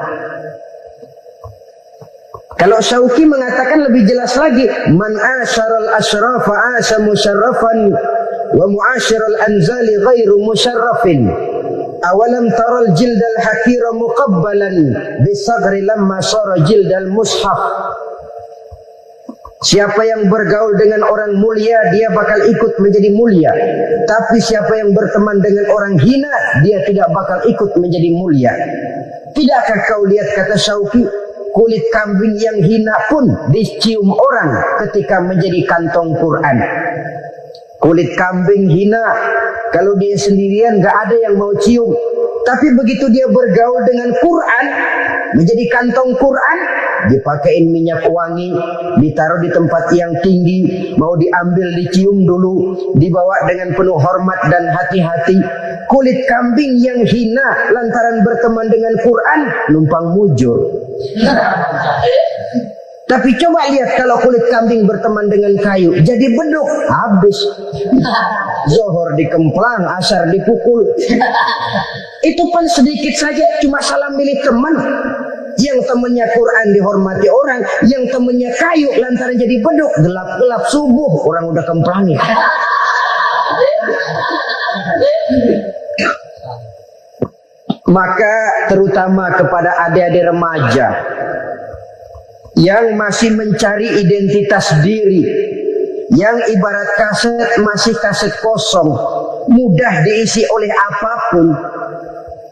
[SPEAKER 3] Kalau Syauqi mengatakan lebih jelas lagi, man asyaral asrafa asa musyarrafan wa muasyiral anzali ghairu musyarrafin. Awalam taral jildal hakira muqabbalan bisagri lamma sara jildal mushaf. Siapa yang bergaul dengan orang mulia, dia bakal ikut menjadi mulia. Tapi siapa yang berteman dengan orang hina, dia tidak bakal ikut menjadi mulia. Tidakkah kau lihat, kata Syauqi, kulit kambing yang hina pun dicium orang ketika menjadi kantong Quran. Kulit kambing hina, kalau dia sendirian gak ada yang mau cium. Tapi begitu dia bergaul dengan Quran, menjadi kantong Quran, dipakein minyak wangi, ditaruh di tempat yang tinggi, mau diambil dicium dulu, dibawa dengan penuh hormat dan hati-hati. Kulit kambing yang hina lantaran berteman dengan Quran, numpang mujur. Tapi coba lihat kalau kulit kambing berteman dengan kayu, jadi beduk, habis. Zohor dikemplang, asar dipukul. Itu pun sedikit saja, cuma salah milih teman. Yang temannya Quran dihormati orang, yang temannya kayu lantaran jadi beduk, gelap-gelap subuh orang udah kemplangi. Maka terutama kepada adik-adik remaja yang masih mencari identitas diri, yang ibarat kaset masih kaset kosong, mudah diisi oleh apapun,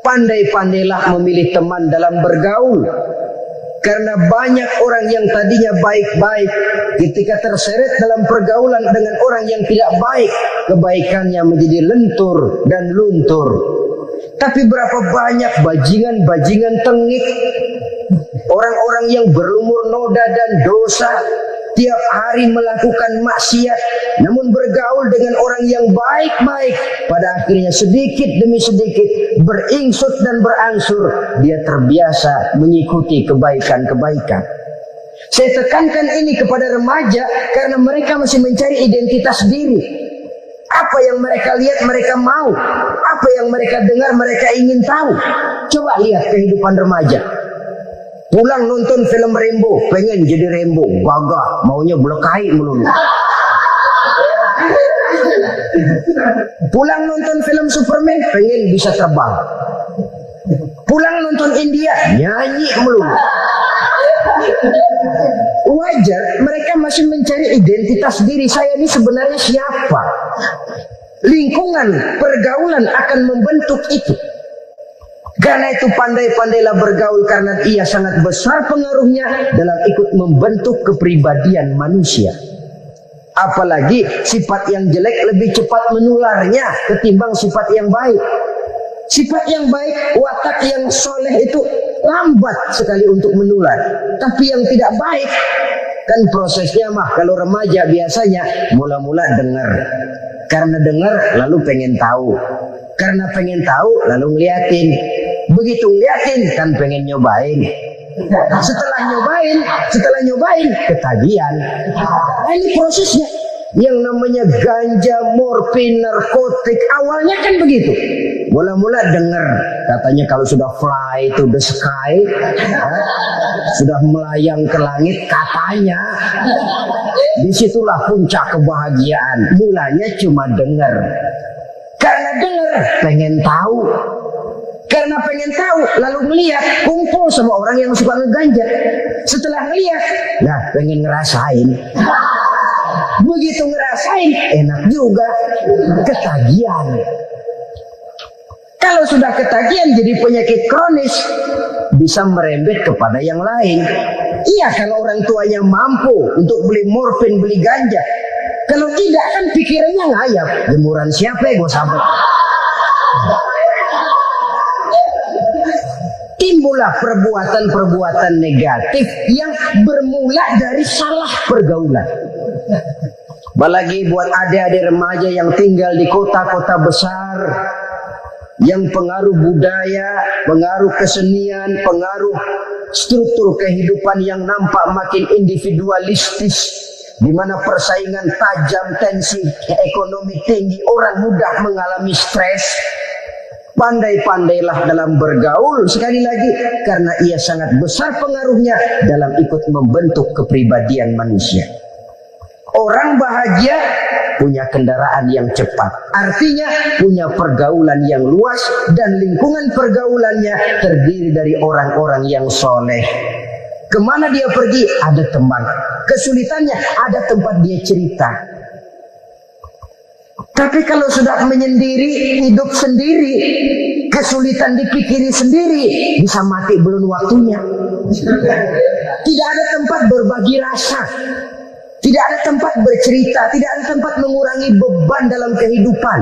[SPEAKER 3] pandai-pandailah memilih teman dalam bergaul. Karena banyak orang yang tadinya baik-baik, ketika terseret dalam pergaulan dengan orang yang tidak baik, kebaikannya menjadi lentur dan luntur. Tapi berapa banyak bajingan-bajingan tengik, orang-orang yang berlumur noda dan dosa, tiap hari melakukan maksiat, namun bergaul dengan orang yang baik-baik, pada akhirnya sedikit demi sedikit beringsut dan berangsur dia terbiasa mengikuti kebaikan-kebaikan. Saya tekankan ini kepada remaja karena mereka masih mencari identitas diri. Apa yang mereka lihat mereka mau, apa yang mereka dengar mereka ingin tahu. Coba lihat kehidupan remaja. Pulang nonton film Rambo, pengen jadi Rambo, gagah, maunya belekai melulu. Pulang nonton film Superman, pengen bisa terbang. Pulang nonton India, nyanyi melulu. Wajar, mereka masih mencari identitas diri. Saya ini sebenarnya siapa? Lingkungan, pergaulan akan membentuk itu. Karena itu pandai-pandailah bergaul karena ia sangat besar pengaruhnya dalam ikut membentuk kepribadian manusia. Apalagi sifat yang jelek lebih cepat menularnya ketimbang sifat yang baik. Sifat yang baik, watak yang soleh itu lambat sekali untuk menular. Tapi yang tidak baik, kan prosesnya mah kalau remaja biasanya mula-mula dengar. Karena dengar lalu pengen tahu. Karena pengen tahu lalu ngeliatin. Begitu ngeliatin kan pengen nyobain. Setelah nyobain ketagihan. Nah, ini prosesnya. Yang namanya ganja, morfin, narkotik awalnya kan begitu. Mula-mula dengar katanya kalau sudah fly to the sky, sudah melayang ke langit katanya, disitulah puncak kebahagiaan. Mulanya cuma dengar. Karena dengar pengen tahu. Karena pengen tahu lalu ngeliat, kumpul sama orang yang suka ngeganja. Setelah ngeliat, nah pengen ngerasain. Begitu ngerasain, enak juga, ketagihan. Kalau sudah ketagihan jadi penyakit kronis, bisa merembet kepada yang lain. Iya, kalau orang tuanya mampu untuk beli morfin, beli ganja. Kalau tidak kan pikirannya ngayap, jemuran siapa ya gue sahabat. Timbullah perbuatan-perbuatan negatif yang bermula dari salah pergaulan. Apalagi buat adik-adik remaja yang tinggal di kota-kota besar, yang pengaruh budaya, pengaruh kesenian, pengaruh struktur kehidupan yang nampak makin individualistis, di mana persaingan tajam, tensi ekonomi tinggi, orang mudah mengalami stres. Pandai-pandailah dalam bergaul, sekali lagi, karena ia sangat besar pengaruhnya dalam ikut membentuk kepribadian manusia. Orang bahagia punya kendaraan yang cepat, artinya punya pergaulan yang luas dan lingkungan pergaulannya terdiri dari orang-orang yang soleh. Kemana dia pergi? Ada teman. Kesulitannya ada tempat dia cerita. Tapi kalau sudah menyendiri, hidup sendiri, kesulitan dipikiri sendiri, bisa mati belum waktunya. Tidak ada tempat berbagi rasa, tidak ada tempat bercerita, tidak ada tempat mengurangi beban dalam kehidupan.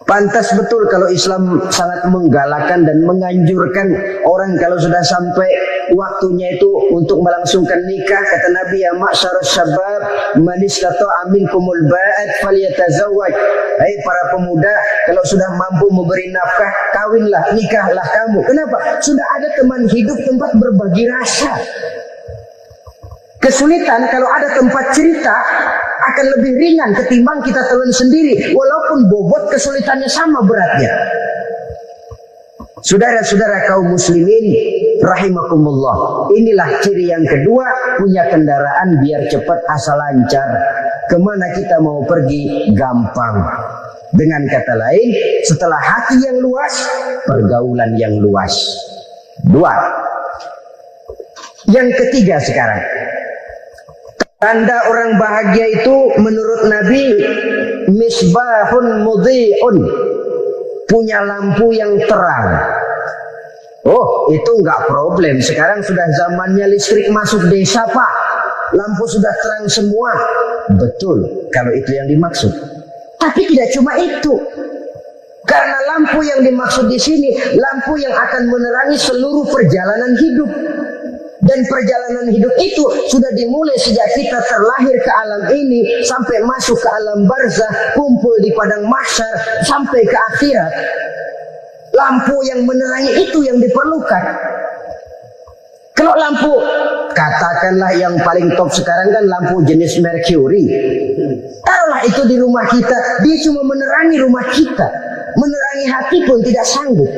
[SPEAKER 3] Pantas betul kalau Islam sangat menggalakkan dan menganjurkan orang kalau sudah sampai waktunya itu untuk melangsungkan nikah. Kata Nabi, ya ma'syarus syabab man istata'a minkumul ba'at falyatazawwaj. Hai para pemuda, kalau sudah mampu memberi nafkah, kawinlah, nikahlah kamu. Kenapa? Sudah ada teman hidup, tempat berbagi rasa. Kesulitan kalau ada tempat cerita akan lebih ringan ketimbang kita telan sendiri, walaupun bobot kesulitannya sama beratnya. Saudara-saudara kaum muslimin rahimakumullah, inilah ciri yang kedua, punya kendaraan biar cepat asal lancar. Kemana kita mau pergi gampang. Dengan kata lain, setelah hati yang luas, pergaulan yang luas. Dua. Yang ketiga sekarang, tanda orang bahagia itu menurut Nabi, misbahun mudhi'un, punya lampu yang terang. Oh, itu enggak problem. Sekarang sudah zamannya listrik masuk desa, Pak. Lampu sudah terang semua. Betul, kalau itu yang dimaksud. Tapi tidak cuma itu. Karena lampu yang dimaksud di sini, lampu yang akan menerangi seluruh perjalanan hidup. Dan perjalanan hidup itu sudah dimulai sejak kita terlahir ke alam ini sampai masuk ke alam barzah, kumpul di padang mahsyar sampai ke akhirat. Lampu yang menerangi itu yang diperlukan. Kalau lampu, katakanlah yang paling top sekarang kan lampu jenis Mercury. Taruhlah itu di rumah kita, dia cuma menerangi rumah kita. Menerangi hati pun tidak sanggup.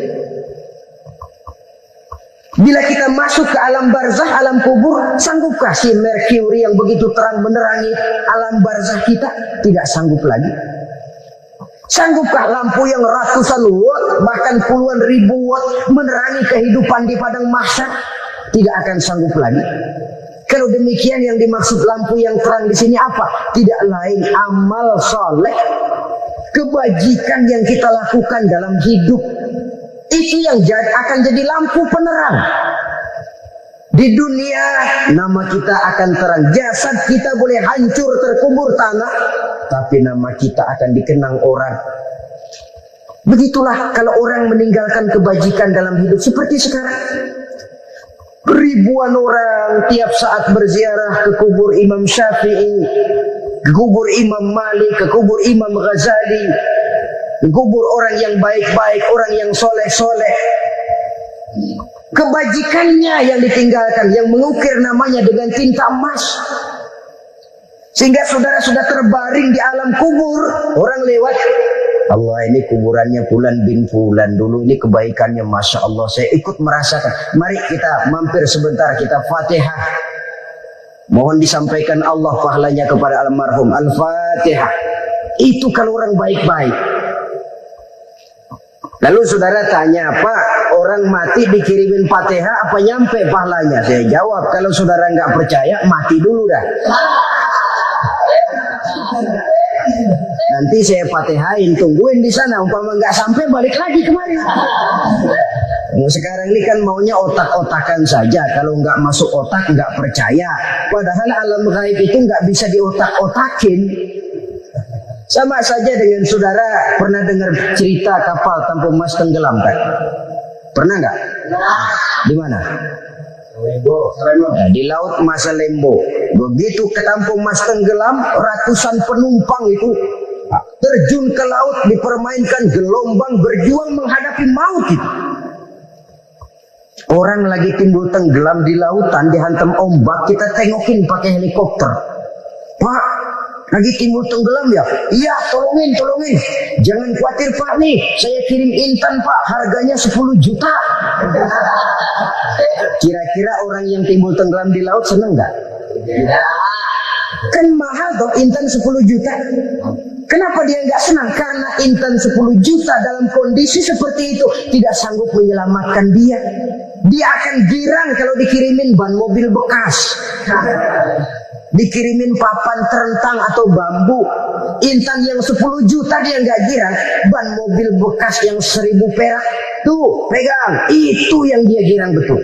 [SPEAKER 3] Bila kita masuk ke alam barzah, alam kubur, sanggupkah si Mercury yang begitu terang menerangi alam barzah kita? Tidak sanggup lagi. Sanggupkah lampu yang ratusan watt, bahkan puluhan ribu watt menerangi kehidupan di padang mahsyar? Tidak akan sanggup lagi. Kalau demikian, yang dimaksud lampu yang terang di sini apa? Tidak lain amal soleh, kebajikan yang kita lakukan dalam hidup. Itu yang akan jadi lampu penerang. Di dunia nama kita akan terang. Jasad kita boleh hancur terkubur tanah, tapi nama kita akan dikenang orang. Begitulah kalau orang meninggalkan kebajikan dalam hidup seperti sekarang. Ribuan orang tiap saat berziarah ke kubur Imam Syafi'i, ke kubur Imam Malik, ke kubur Imam Ghazali, kubur orang yang baik-baik, orang yang soleh-soleh. Kebajikannya yang ditinggalkan, yang mengukir namanya dengan tinta emas. Sehingga saudara sudah terbaring di alam kubur, orang lewat, Allah ini kuburannya Fulan bin Fulan, dulu ini kebaikannya Masya Allah, saya ikut merasakan. Mari kita mampir sebentar, kita Fatihah. Mohon disampaikan Allah pahalanya kepada almarhum. Al-Fatihah. Itu kalau orang baik-baik. Lalu saudara tanya, Pak, orang mati dikirimin Fatihah apa nyampe pahalanya? Saya jawab, kalau saudara nggak percaya, mati dulu dah. Nanti saya Fatihain, tungguin di sana. Umpama nggak sampai, balik lagi kemari. Sekarang ini kan maunya otak-otakan saja. Kalau nggak masuk otak, nggak percaya. Padahal alam gaib itu nggak bisa diotak-otakin. Sama saja dengan saudara pernah dengar cerita kapal Tampung Mas tenggelam kan? Pernah nggak? Di mana? Nah, di laut Masalembo. Begitu ke Tampung Mas tenggelam, ratusan penumpang itu terjun ke laut, dipermainkan gelombang, berjuang menghadapi maut itu. Orang lagi timbul tenggelam di lautan, dihantam ombak, kita tengokin pakai helikopter. Pak, lagi timbul tenggelam ya? Iya, tolongin. Jangan khawatir Pak nih, saya kirim intan Pak, harganya 10 juta. Kira-kira orang yang timbul tenggelam di laut seneng nggak? Kan mahal toh intan 10 juta. Kenapa dia nggak senang? Karena Intan 10 juta dalam kondisi seperti itu tidak sanggup menyelamatkan dia. Dia akan girang kalau dikirimin ban mobil bekas, dikirimin papan terentang atau bambu. Intan yang 10 juta dia nggak girang. Ban mobil bekas yang 1000 perak, tuh pegang, itu yang dia girang betul.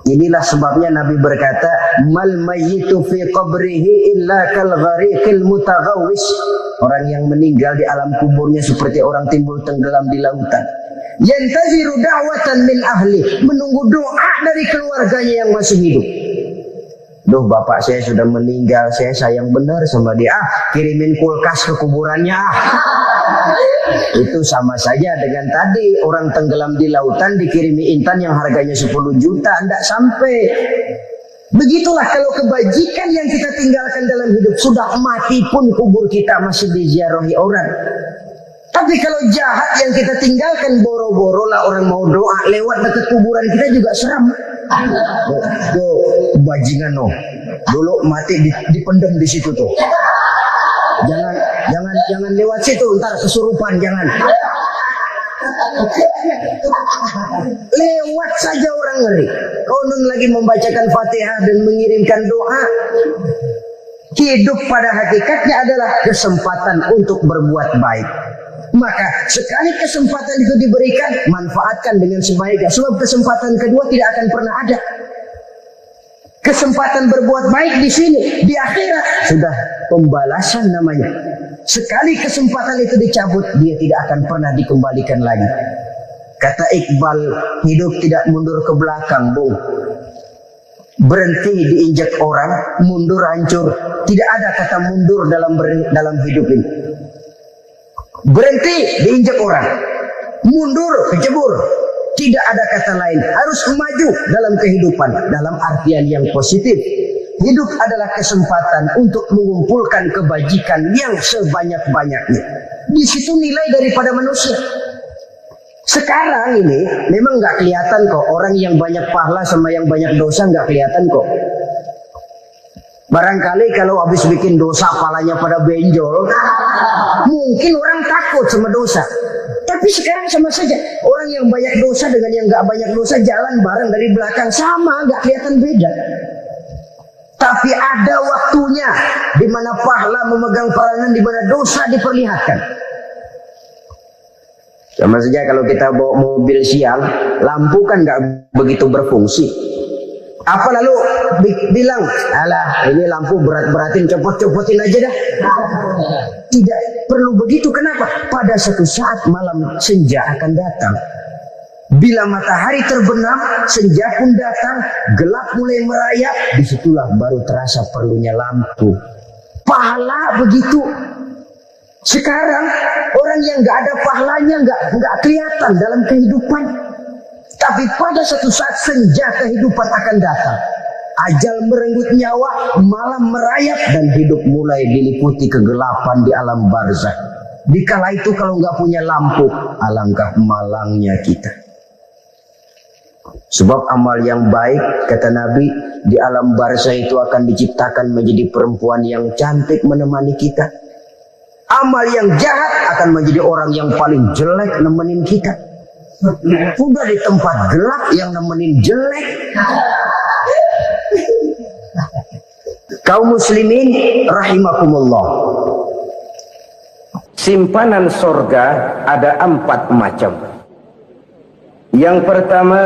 [SPEAKER 3] Inilah sebabnya Nabi berkata, mal mayyitu fi qabrihi illa kal ghariqil mutaghawwis. Orang yang meninggal di alam kuburnya seperti orang timbul tenggelam di lautan. Yantaziru da'watan min ahli, menunggu doa dari keluarganya yang masih hidup. Duh, bapak saya sudah meninggal, saya sayang benar sama dia. Kirimin kulkas ke kuburannya. Itu sama saja dengan tadi orang tenggelam di lautan dikirimi intan yang harganya 10 juta, tidak sampai. Begitulah kalau kebajikan yang kita tinggalkan dalam hidup, sudah mati pun kubur kita masih diziarahi orang. Tapi kalau jahat yang kita tinggalkan, boro-boro lah orang mau doa lewat dekat kuburan kita juga seram. Tuh, bajingan no. Dulu mati dipendam di situ tuh. Jangan lewat situ, ntar kesurupan, jangan. Lewat saja orang ngeri. Konon lagi membacakan Fatihah dan mengirimkan doa. Hidup pada hakikatnya adalah kesempatan untuk berbuat baik. Maka sekali kesempatan itu diberikan, manfaatkan dengan sebaiknya. Sebab kesempatan kedua tidak akan pernah ada. Kesempatan berbuat baik di sini, di akhirat sudah pembalasan namanya. Sekali kesempatan itu dicabut, dia tidak akan pernah dikembalikan lagi. Kata Iqbal, hidup tidak mundur ke belakang, Bung. Berhenti diinjak orang, mundur hancur. Tidak ada kata mundur dalam hidup ini. Berhenti diinjak orang, mundur kecebur. Tidak ada kata lain. Harus maju dalam kehidupan, dalam artian yang positif. Hidup adalah kesempatan untuk mengumpulkan kebajikan yang sebanyak-banyaknya. Di situ nilai daripada manusia. Sekarang ini memang nggak kelihatan kok. Orang yang banyak pahala sama yang banyak dosa nggak kelihatan kok. Barangkali kalau habis bikin dosa palanya pada benjol, mungkin orang takut sama dosa. Tapi sekarang sama saja. Orang yang banyak dosa dengan yang nggak banyak dosa jalan bareng dari belakang, sama, nggak kelihatan beda. Tapi ada waktunya di mana pahala memegang peranan, di mana dosa diperlihatkan. Sama saja kalau kita bawa mobil siang, lampu kan nggak begitu berfungsi. Apa lalu bilang, alah ini lampu berat-beratin, copot-copotin aja dah. Tidak perlu begitu. Kenapa? Pada suatu saat malam senja akan datang. Bila matahari terbenam, senja pun datang, gelap mulai merayap, disitulah baru terasa perlunya lampu. Pahala begitu. Sekarang orang yang nggak ada pahalanya nggak kelihatan dalam kehidupan. Tapi pada suatu saat senja kehidupan akan datang. Ajal merenggut nyawa, malam merayap, dan hidup mulai diliputi kegelapan di alam barzakh. Dikala itu kalau nggak punya lampu, alangkah malangnya kita. Sebab amal yang baik, kata Nabi, di alam barzakh itu akan diciptakan menjadi perempuan yang cantik menemani kita. Amal yang jahat akan menjadi orang yang paling jelek nemenin kita. Udah di tempat gelap yang nemenin jelek. Kaum muslimin rahimakumullah. Simpanan sorga ada 4 macam. Yang pertama,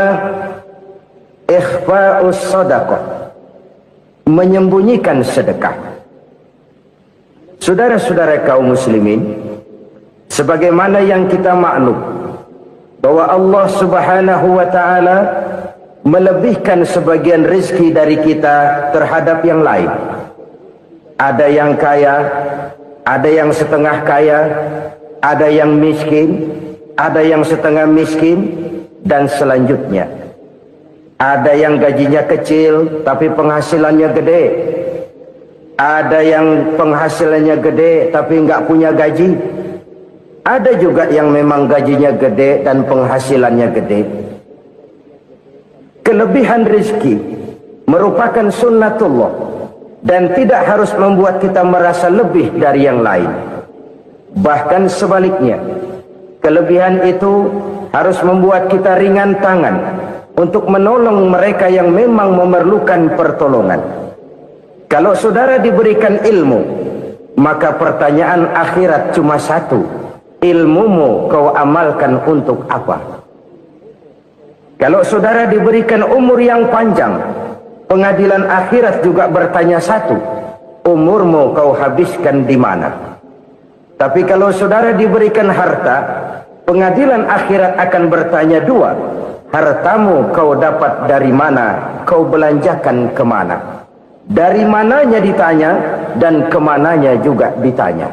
[SPEAKER 3] ikhfa'us sadaqah, menyembunyikan sedekah. Saudara-saudara kaum muslimin, sebagaimana yang kita maklum bahwa Allah Subhanahu wa taala melebihkan sebagian rezeki dari kita terhadap yang lain. Ada yang kaya, ada yang setengah kaya, ada yang miskin, ada yang setengah miskin, dan selanjutnya. Ada yang gajinya kecil tapi penghasilannya gede. Ada yang penghasilannya gede tapi nggak punya gaji. Ada juga yang memang gajinya gede dan penghasilannya gede. Kelebihan rezeki merupakan sunnatullah dan tidak harus membuat kita merasa lebih dari yang lain. Bahkan sebaliknya, kelebihan itu harus membuat kita ringan tangan untuk menolong mereka yang memang memerlukan pertolongan. Kalau saudara diberikan ilmu, maka pertanyaan akhirat cuma satu: ilmumu kau amalkan untuk apa? Kalau saudara diberikan umur yang panjang, pengadilan akhirat juga bertanya satu: umurmu kau habiskan di mana? Tapi kalau saudara diberikan harta, pengadilan akhirat akan bertanya dua: hartamu kau dapat dari mana, kau belanjakan kemana? Dari mananya ditanya, dan kemananya juga ditanya.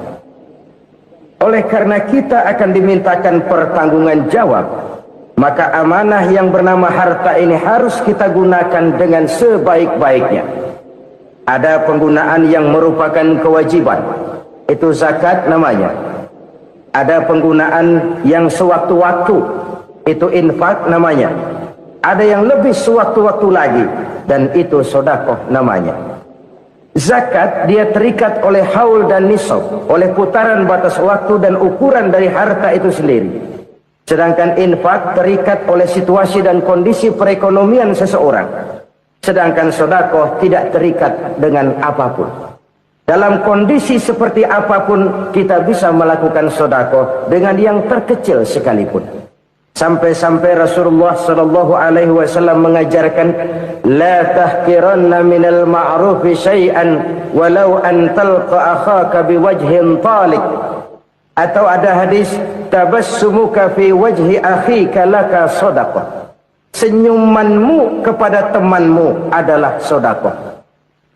[SPEAKER 3] Oleh karena kita akan dimintakan pertanggungan jawab, maka amanah yang bernama harta ini harus kita gunakan dengan sebaik-baiknya. Ada penggunaan yang merupakan kewajiban, itu zakat namanya. Ada penggunaan yang sewaktu-waktu, itu infak namanya. Ada yang lebih sewaktu-waktu lagi, dan itu sedekah namanya. Zakat dia terikat oleh haul dan nisab, oleh putaran batas waktu dan ukuran dari harta itu sendiri. Sedangkan infak terikat oleh situasi dan kondisi perekonomian seseorang. Sedangkan sedekah tidak terikat dengan apapun. Dalam kondisi seperti apapun kita bisa melakukan sedekah dengan yang terkecil sekalipun. Sampai-sampai Rasulullah sallallahu alaihi wasallam mengajarkan, la tahqiranna minal ma'rufi syai'an walau an talqa akhaka biwajhin talik. Atau ada hadis, tabassumuka fi wajhi akhika laka shadaqah. Senyumanmu kepada temanmu adalah sedekah.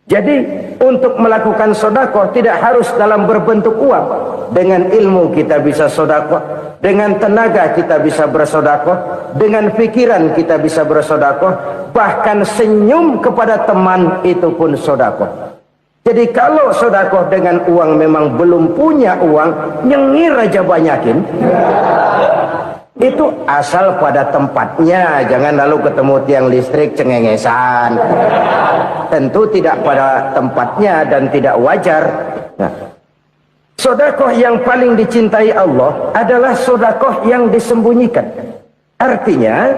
[SPEAKER 3] Jadi untuk melakukan sedekah tidak harus dalam berbentuk uang. Dengan ilmu kita bisa sedekah, dengan tenaga kita bisa bersedekah, dengan pikiran kita bisa bersedekah, bahkan senyum kepada teman itu pun sedekah. Jadi kalau sedekah dengan uang memang belum punya uang, nyengir aja banyakin. Itu asal pada tempatnya, jangan lalu ketemu tiang listrik cengengesan. Tentu tidak pada tempatnya dan tidak wajar. Nah, sedekah yang paling dicintai Allah adalah sedekah yang disembunyikan. Artinya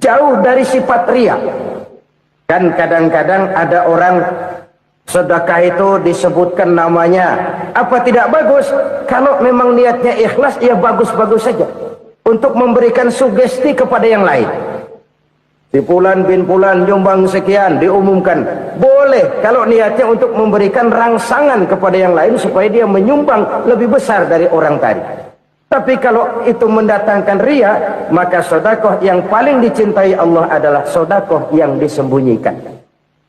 [SPEAKER 3] jauh dari sifat riya. Kan kadang-kadang ada orang sedekah itu disebutkan namanya, apa tidak bagus? Kalau memang niatnya ikhlas, ya bagus-bagus saja. Untuk memberikan sugesti kepada yang lain. Si Fulan bin Fulan nyumbang sekian, diumumkan. Boleh kalau niatnya untuk memberikan rangsangan kepada yang lain supaya dia menyumbang lebih besar dari orang tadi. Tapi kalau itu mendatangkan riya, maka sedekah yang paling dicintai Allah adalah sedekah yang disembunyikan.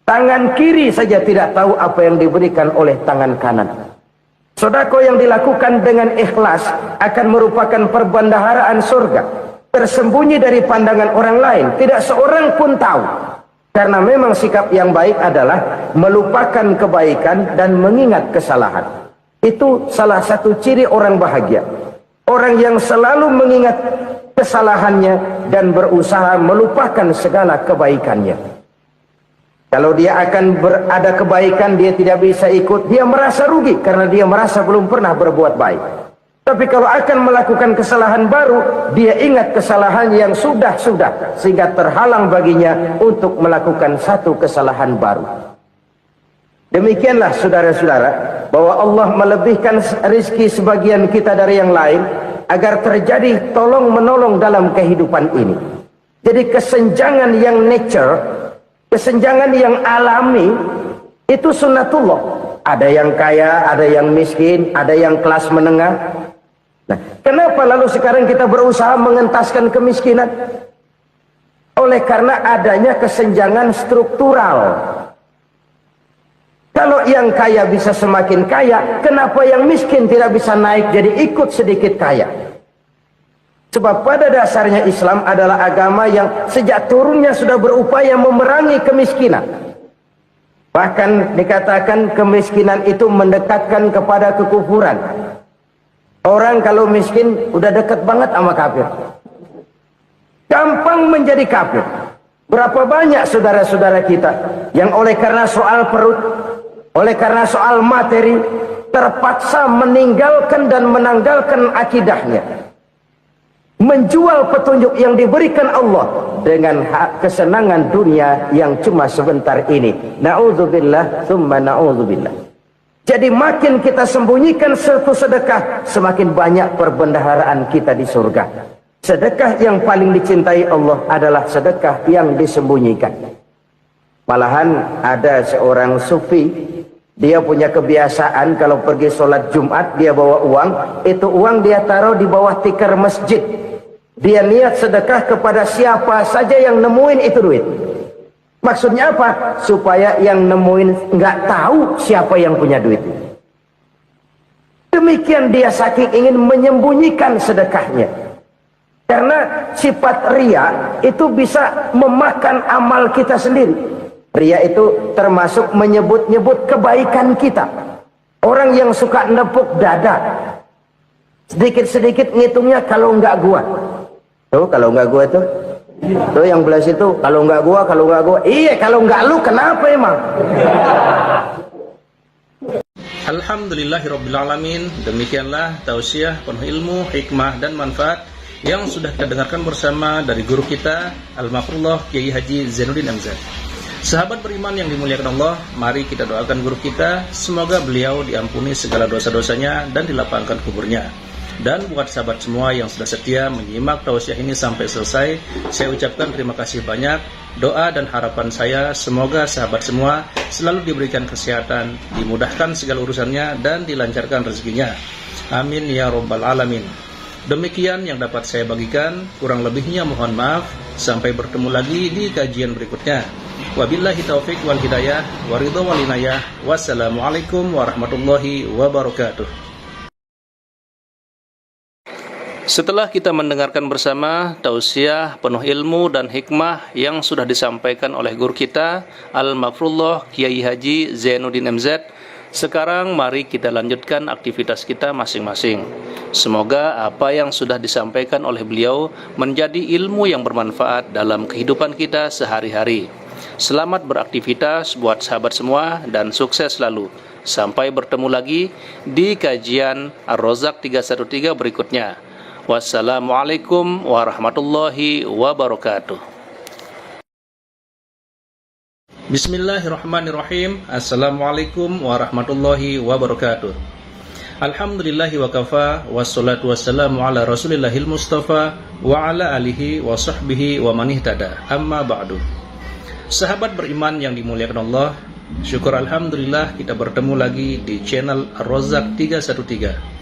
[SPEAKER 3] Tangan kiri saja tidak tahu apa yang diberikan oleh tangan kanan. Sedekah yang dilakukan dengan ikhlas akan merupakan perbendaharaan surga, tersembunyi dari pandangan orang lain, tidak seorang pun tahu. Karena memang sikap yang baik adalah melupakan kebaikan dan mengingat kesalahan. Itu salah satu ciri orang bahagia. Orang yang selalu mengingat kesalahannya dan berusaha melupakan segala kebaikannya. Kalau dia akan ada kebaikan, dia tidak bisa ikut, dia merasa rugi karena dia merasa belum pernah berbuat baik. Tapi kalau akan melakukan kesalahan baru, dia ingat kesalahan yang sudah-sudah, sehingga terhalang baginya untuk melakukan satu kesalahan baru. Demikianlah saudara-saudara, bahwa Allah melebihkan rizki sebagian kita dari yang lain, agar terjadi tolong-menolong dalam kehidupan ini. Jadi kesenjangan yang nature, kesenjangan yang alami, itu sunnatullah. Ada yang kaya, ada yang miskin, ada yang kelas menengah. Nah, kenapa lalu sekarang kita berusaha mengentaskan kemiskinan? Oleh karena adanya kesenjangan struktural. Kalau yang kaya bisa semakin kaya, kenapa yang miskin tidak bisa naik jadi ikut sedikit kaya? Sebab pada dasarnya Islam adalah agama yang sejak turunnya sudah berupaya memerangi kemiskinan. Bahkan dikatakan kemiskinan itu mendekatkan kepada kekufuran. Orang kalau miskin udah dekat banget sama kafir. Gampang menjadi kafir. Berapa banyak saudara-saudara kita yang oleh karena soal perut, Oleh karena soal materi, terpaksa meninggalkan dan menanggalkan akidahnya, menjual petunjuk yang diberikan Allah dengan hak kesenangan dunia yang cuma sebentar ini. Na'udzubillah, thumma na'udzubillah. Jadi makin kita sembunyikan satu sedekah, semakin banyak perbendaharaan kita di surga. Sedekah yang paling dicintai Allah adalah sedekah yang disembunyikan. Malahan ada seorang sufi, dia punya kebiasaan kalau pergi sholat Jumat dia bawa uang, itu uang dia taruh di bawah tikar masjid. Dia niat sedekah kepada siapa saja yang nemuin itu duit. Maksudnya apa? Supaya yang nemuin nggak tahu siapa yang punya duit. Demikian dia saking ingin menyembunyikan sedekahnya. Karena sifat ria itu bisa memakan amal kita sendiri. Ria itu termasuk menyebut-nyebut kebaikan kita. Orang yang suka nepuk dada, sedikit-sedikit ngitungnya kalau nggak gua. Tuh kalau nggak gua tuh. Tuh yang belah situ, kalau nggak gua. Iya, kalau nggak lu kenapa emang?
[SPEAKER 1] Alhamdulillahirrabbilalamin. Demikianlah tausiah penuh ilmu, hikmah dan manfaat yang sudah kita dengarkan bersama dari guru kita Al-Mafrullah Kiai Haji Zainuddin MZ. Sahabat beriman yang dimuliakan Allah, mari kita doakan guru kita, semoga beliau diampuni segala dosa-dosanya dan dilapangkan kuburnya. Dan buat sahabat semua yang sudah setia menyimak tausiah ini sampai selesai, saya ucapkan terima kasih banyak. Doa dan harapan saya semoga sahabat semua selalu diberikan kesehatan, dimudahkan segala urusannya dan dilancarkan rezekinya. Amin ya rabbal alamin. Demikian yang dapat saya bagikan, kurang lebihnya mohon maaf. Sampai bertemu lagi di kajian berikutnya. Wabillahi taufik wal hidayah, waridho wal inayah. Wassalamualaikum warahmatullahi wabarakatuh. Setelah kita mendengarkan bersama tausiah penuh ilmu dan hikmah yang sudah disampaikan oleh guru kita Al-Mafrullah Kiai Haji Zainuddin MZ, sekarang mari kita lanjutkan aktivitas kita masing-masing. Semoga apa yang sudah disampaikan oleh beliau menjadi ilmu yang bermanfaat dalam kehidupan kita sehari-hari. Selamat beraktivitas buat sahabat semua dan sukses selalu. Sampai bertemu lagi di kajian Ar-Rozak 313 berikutnya. Wassalamualaikum warahmatullahi wabarakatuh. Bismillahirrahmanirrahim. Assalamualaikum warahmatullahi wabarakatuh. Alhamdulillahi wa kafa, wassalatu wassalamu ala rasulillahil mustafa wa ala alihi wa sahbihi wa man ihtada. Amma ba'du. Sahabat beriman yang dimuliakan Allah, syukur alhamdulillah kita bertemu lagi di channel Ar-Rozak 313.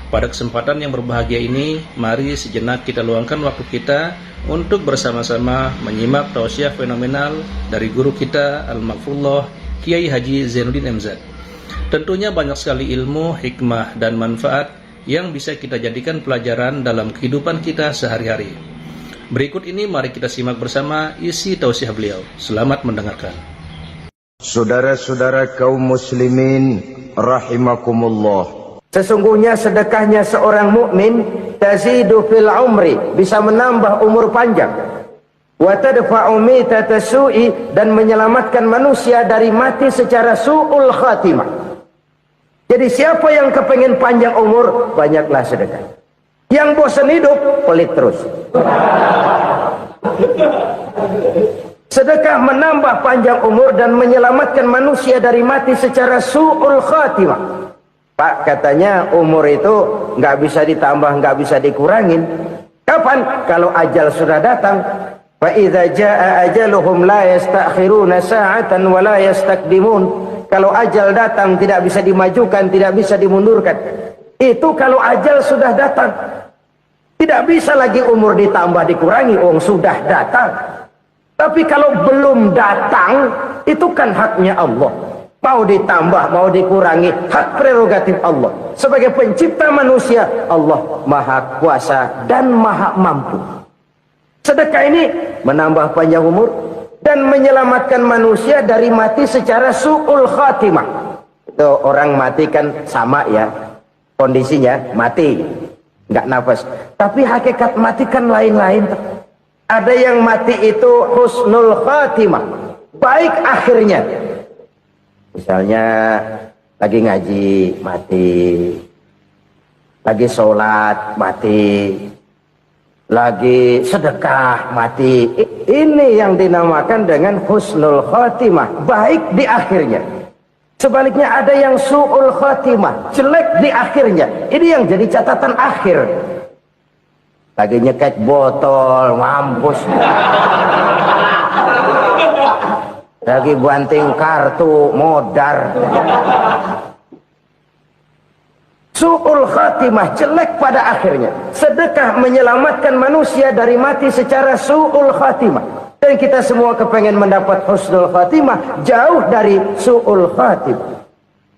[SPEAKER 1] Pada kesempatan yang berbahagia ini, mari sejenak kita luangkan waktu kita untuk bersama-sama menyimak tausiah fenomenal dari guru kita Al-Mafrullah Kiai Haji Zainuddin MZ. Tentunya banyak sekali ilmu, hikmah dan manfaat yang bisa kita jadikan pelajaran dalam kehidupan kita sehari-hari. Berikut ini mari kita simak bersama isi tausiah beliau. Selamat mendengarkan.
[SPEAKER 2] Saudara-saudara kaum muslimin rahimakumullah.
[SPEAKER 3] Sesungguhnya sedekahnya seorang mukmin tazidu fil umri, bisa menambah umur panjang. Wa tadfa'u mitata su'i, dan menyelamatkan manusia dari mati secara su'ul khatimah. Jadi siapa yang kepengen panjang umur, banyaklah sedekah. Yang bosan hidup, pelit terus. Sedekah menambah panjang umur dan menyelamatkan manusia dari mati secara su'ul khatimah. Pak, katanya umur itu nggak bisa ditambah, nggak bisa dikurangin. Kapan? Kalau ajal sudah datang. Fa idza jaa ajaluhum la yastakhiruna sa'atan wa la yastaqdimun. Kalau ajal datang tidak bisa dimajukan, tidak bisa dimundurkan. Itu kalau ajal sudah datang. Tidak bisa lagi umur ditambah dikurangi, sudah datang. Tapi kalau belum datang, itu kan haknya Allah. Mau ditambah, mau dikurangi, hak prerogatif Allah. Sebagai pencipta manusia, Allah maha kuasa dan maha mampu. Sedekah ini menambah panjang umur dan menyelamatkan manusia dari mati secara su'ul khatimah. Itu orang mati kan sama ya, kondisinya mati, nggak nafas. Tapi hakikat mati kan lain-lain. Ada yang mati itu husnul khatimah, baik akhirnya. Misalnya lagi ngaji, mati. Lagi sholat, mati. Lagi sedekah, mati. Ini yang dinamakan dengan husnul khotimah, baik di akhirnya. Sebaliknya ada yang su'ul khotimah, jelek di akhirnya. Ini yang jadi catatan akhir. Lagi nyekek botol, mampus. Lagi banting kartu, modar. Su'ul khatimah, jelek pada akhirnya. Sedekah menyelamatkan manusia dari mati secara su'ul khatimah. Dan kita semua kepengen mendapat husnul khatimah, jauh dari su'ul khatimah.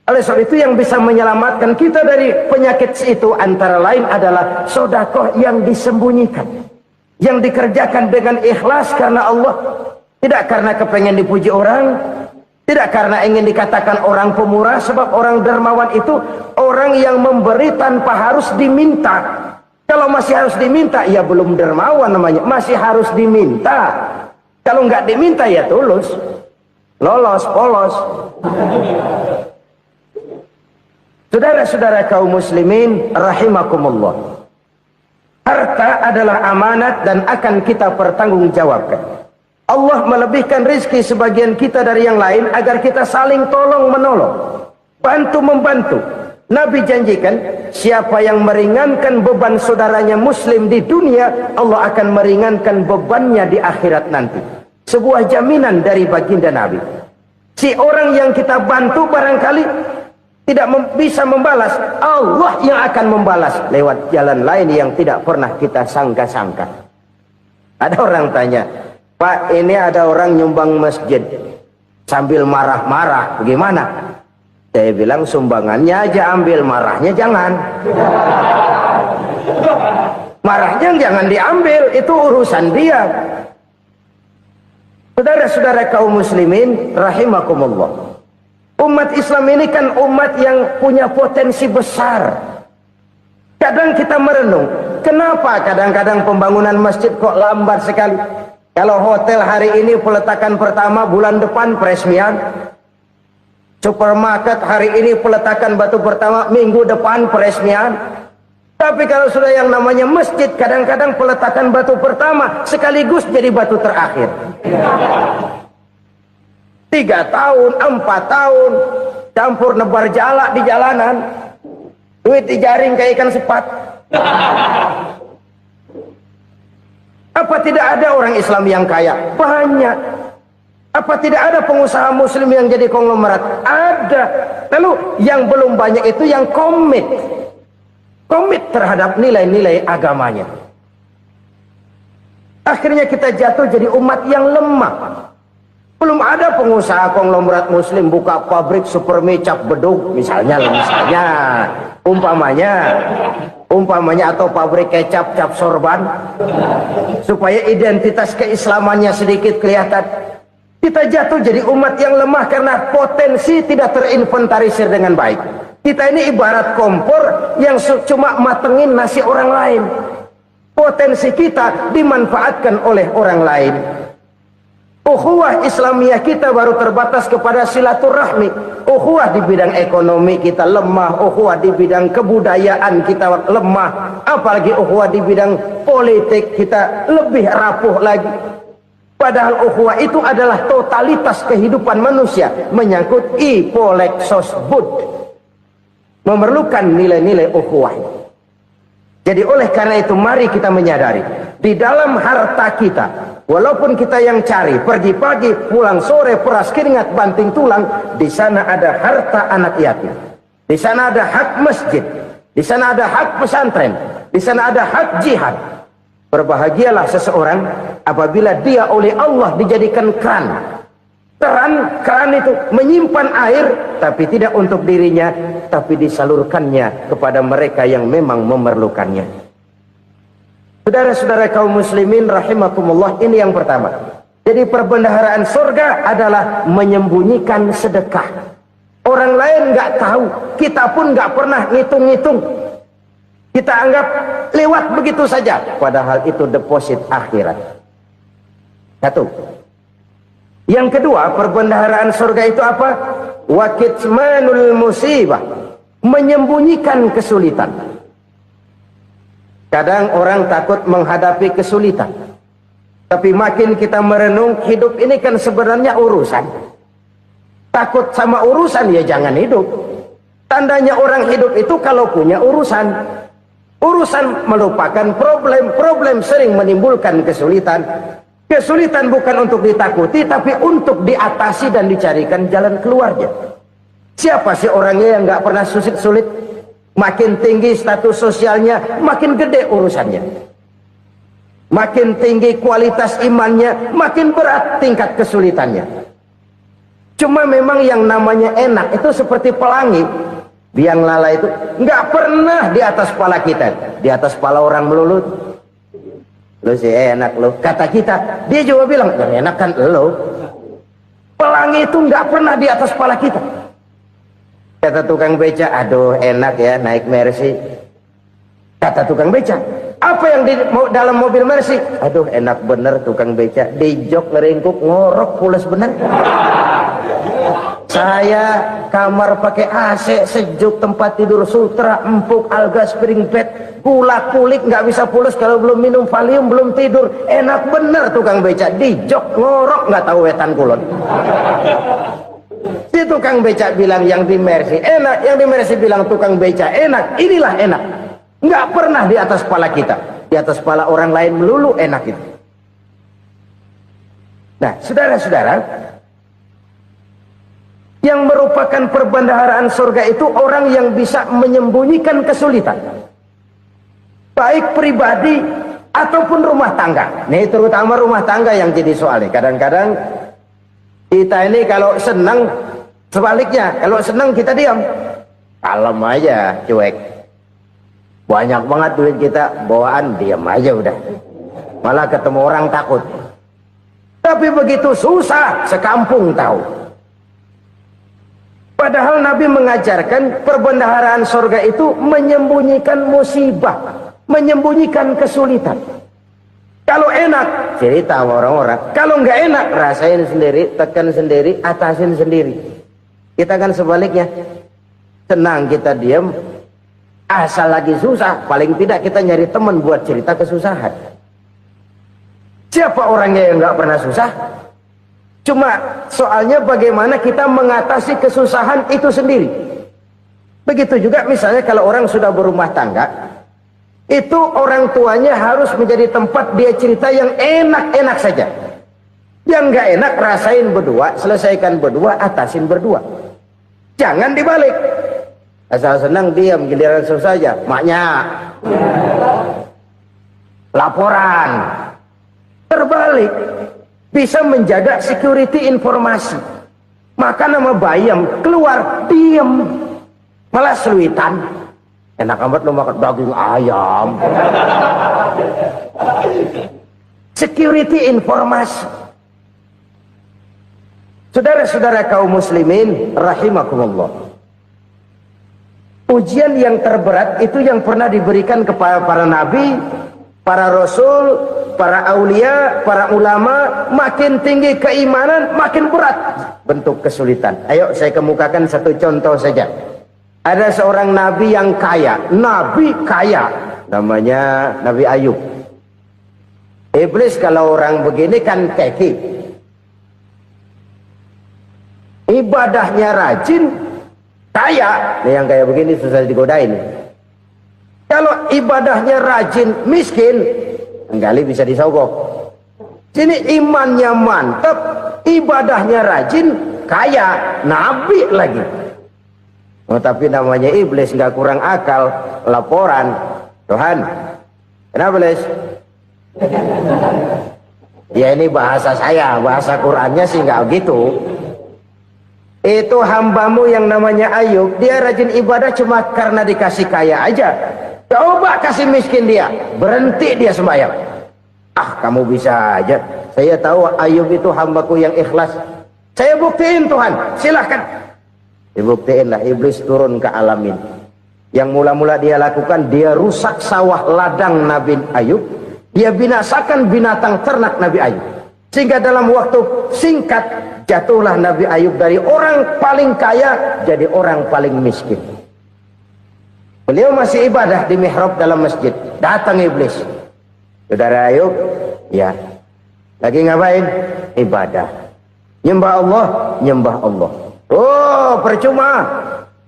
[SPEAKER 3] Oleh sebab itu yang bisa menyelamatkan kita dari penyakit itu antara lain adalah sedekah yang disembunyikan. Yang dikerjakan dengan ikhlas karena Allah. Tidak karena kepengen dipuji orang, tidak karena ingin dikatakan orang pemurah, sebab orang dermawan itu orang yang memberi tanpa harus diminta. Kalau masih harus diminta, ya belum dermawan namanya, masih harus diminta. Kalau nggak diminta ya tulus, lolos, polos. Saudara-saudara kaum muslimin rahimakumullah. Harta adalah amanat dan akan kita pertanggungjawabkan. Allah melebihkan rizki sebagian kita dari yang lain agar kita saling tolong menolong, bantu membantu. Nabi janjikan siapa yang meringankan beban saudaranya muslim di dunia, Allah akan meringankan bebannya di akhirat nanti. Sebuah jaminan dari baginda Nabi. Si orang yang kita bantu barangkali tidak bisa membalas, Allah yang akan membalas lewat jalan lain yang tidak pernah kita sangka-sangka. Ada orang tanya, Pak, ini ada orang nyumbang masjid sambil marah-marah, bagaimana? Saya bilang sumbangannya aja ambil, marahnya jangan. Marahnya jangan diambil, itu urusan dia. Saudara-saudara kaum muslimin rahimakumullah. Umat Islam ini kan umat yang punya potensi besar. Kadang kita merenung, kenapa kadang-kadang pembangunan masjid kok lambat sekali? Kalau hotel hari ini peletakan pertama, bulan depan peresmian. Supermarket hari ini peletakan batu pertama, minggu depan peresmian. Tapi kalau sudah yang namanya masjid, kadang-kadang peletakan batu pertama sekaligus jadi batu terakhir. 3 tahun, 4 tahun, campur nebar jala di jalanan. Duit dijaring kayak ikan sepat. Apa tidak ada orang Islam yang kaya? Banyak. Apa tidak ada pengusaha muslim yang jadi konglomerat? Ada. Lalu yang belum banyak itu yang komit terhadap nilai-nilai agamanya. Akhirnya kita jatuh jadi umat yang lemah. Belum ada pengusaha konglomerat muslim buka pabrik super mie cap bedug misalnya umpamanya atau pabrik kecap cap sorban supaya identitas keislamannya sedikit kelihatan. Kita jatuh jadi umat yang lemah karena potensi tidak terinventarisir dengan baik. Kita ini ibarat kompor yang cuma matengin nasi orang lain. Potensi kita dimanfaatkan oleh orang lain. Ukhuwah Islamiyah kita baru terbatas kepada silaturahmi. Ukhuwah di bidang ekonomi kita lemah, ukhuwah di bidang kebudayaan kita lemah, apalagi ukhuwah di bidang politik kita lebih rapuh lagi. Padahal ukhuwah itu adalah totalitas kehidupan manusia, menyangkut ipolek sosbud, memerlukan nilai-nilai ukhuwah. Jadi oleh karena itu mari kita menyadari di dalam harta kita, walaupun kita yang cari, pergi pagi, pulang sore, peras keringat, banting tulang, di sana ada harta anak yatim. Di sana ada hak masjid. Di sana ada hak pesantren. Di sana ada hak jihad. Berbahagialah seseorang apabila dia oleh Allah dijadikan keran. Keran itu menyimpan air, tapi tidak untuk dirinya, tapi disalurkannya kepada mereka yang memang memerlukannya. Saudara-saudara kaum muslimin rahimakumullah, ini yang pertama. Jadi perbendaharaan surga adalah menyembunyikan sedekah. Orang lain nggak tahu, kita pun nggak pernah ngitung-ngitung. Kita anggap lewat begitu saja, padahal itu deposit akhirat. Satu. Yang kedua, perbendaharaan surga itu apa? Wa kitmanul musibah, menyembunyikan kesulitan. Kadang orang takut menghadapi kesulitan, tapi makin kita merenung, hidup ini kan sebenarnya urusan. Takut sama urusan, ya jangan hidup. Tandanya orang hidup itu kalau punya urusan. Urusan melupakan problem, problem sering menimbulkan kesulitan. Kesulitan bukan untuk ditakuti, tapi untuk diatasi dan dicarikan jalan keluarnya. Siapa sih orangnya yang nggak pernah sulit-sulit? Makin tinggi status sosialnya, makin gede urusannya. Makin tinggi kualitas imannya, makin berat tingkat kesulitannya. Cuma memang yang namanya enak itu seperti pelangi. Biang lala itu nggak pernah di atas kepala kita, di atas kepala orang melulu. Lu sih enak lu, kata kita. Dia juga bilang yang enak kan lu. Pelangi itu nggak pernah di atas kepala kita. Kata tukang beca, aduh enak ya naik Mercy. Kata tukang beca, apa yang di dalam mobil Mercy? Aduh enak bener tukang beca, di jok ngeringkuk ngorok pules bener. Saya kamar pakai AC, sejuk, tempat tidur sutra, empuk, alga, spring bed, kulak kulik, nggak bisa pules kalau belum minum Valium, belum tidur. Enak bener tukang beca, di jok ngorok nggak tahu wetan kulon. Si tukang beca bilang yang di Mercy enak, yang di Mercy bilang tukang beca enak. Inilah enak, nggak pernah di atas kepala kita, di atas kepala orang lain melulu enak itu. Nah, saudara-saudara, yang merupakan perbendaharaan surga itu orang yang bisa menyembunyikan kesulitan, baik pribadi ataupun rumah tangga. Nih terutama rumah tangga yang jadi soal nih. Kadang-kadang kita ini kalau senang, sebaliknya kalau senang kita diam, kalem aja, cuek. Banyak banget duit kita bawaan, diam aja udah, malah ketemu orang takut. Tapi begitu susah sekampung tahu. Padahal Nabi mengajarkan perbendaharaan surga itu menyembunyikan musibah, menyembunyikan kesulitan. Kalau enak, cerita sama orang-orang. Kalau nggak enak, rasain sendiri, tekan sendiri, atasin sendiri. Kita kan sebaliknya. Senang kita diam, asal lagi susah, paling tidak kita nyari teman buat cerita kesusahan. Siapa orangnya yang nggak pernah susah? Cuma soalnya bagaimana kita mengatasi kesusahan itu sendiri. Begitu juga misalnya kalau orang sudah berumah tangga, itu orang tuanya harus menjadi tempat dia cerita yang enak-enak saja. Yang nggak enak rasain berdua, selesaikan berdua, atasin berdua. Jangan dibalik. Asal senang diam, giliran susah saja. Maknya laporan. Terbalik. Bisa menjaga security informasi. Maka nama bayam keluar diam, malah seluitan. Enak amat lo makan daging ayam. Security informasi. Saudara-saudara kaum muslimin rahimakumullah, ujian yang terberat itu yang pernah diberikan kepada para nabi, para rasul, para aulia, para ulama. Makin tinggi keimanan, makin berat bentuk kesulitan. Ayo saya kemukakan satu contoh saja. Ada seorang nabi yang kaya, nabi kaya, namanya Nabi Ayub. Iblis kalau orang begini kan keki, ibadahnya rajin, kaya. Nih yang kayak begini susah digodain. Kalau ibadahnya rajin, miskin, enggali bisa disogok. Sini imannya mantap, ibadahnya rajin, kaya, nabi lagi. Oh, tapi namanya iblis nggak kurang akal. Laporan, Tuhan, kenapa iblis? Ya ini bahasa saya, bahasa Qurannya sih nggak gitu. Itu hambamu yang namanya Ayub, dia rajin ibadah cuma karena dikasih kaya aja. Coba kasih miskin dia, berhenti dia sembahyang. Ah, kamu bisa aja. Saya tahu Ayub itu hambaku yang ikhlas. Saya buktiin Tuhan, silahkan. Dibuktiin lah, iblis turun ke alamin. Yang mula-mula dia lakukan, dia rusak sawah ladang Nabi Ayub. Dia binasakan binatang ternak Nabi Ayub. Sehingga dalam waktu singkat jatuhlah Nabi Ayub dari orang paling kaya jadi orang paling miskin. Beliau masih ibadah di mihrab dalam masjid. Datang iblis. Saudara Ayub, ya. Lagi ngapain? Ibadah. Nyembah Allah, nyembah Allah. Oh, percuma.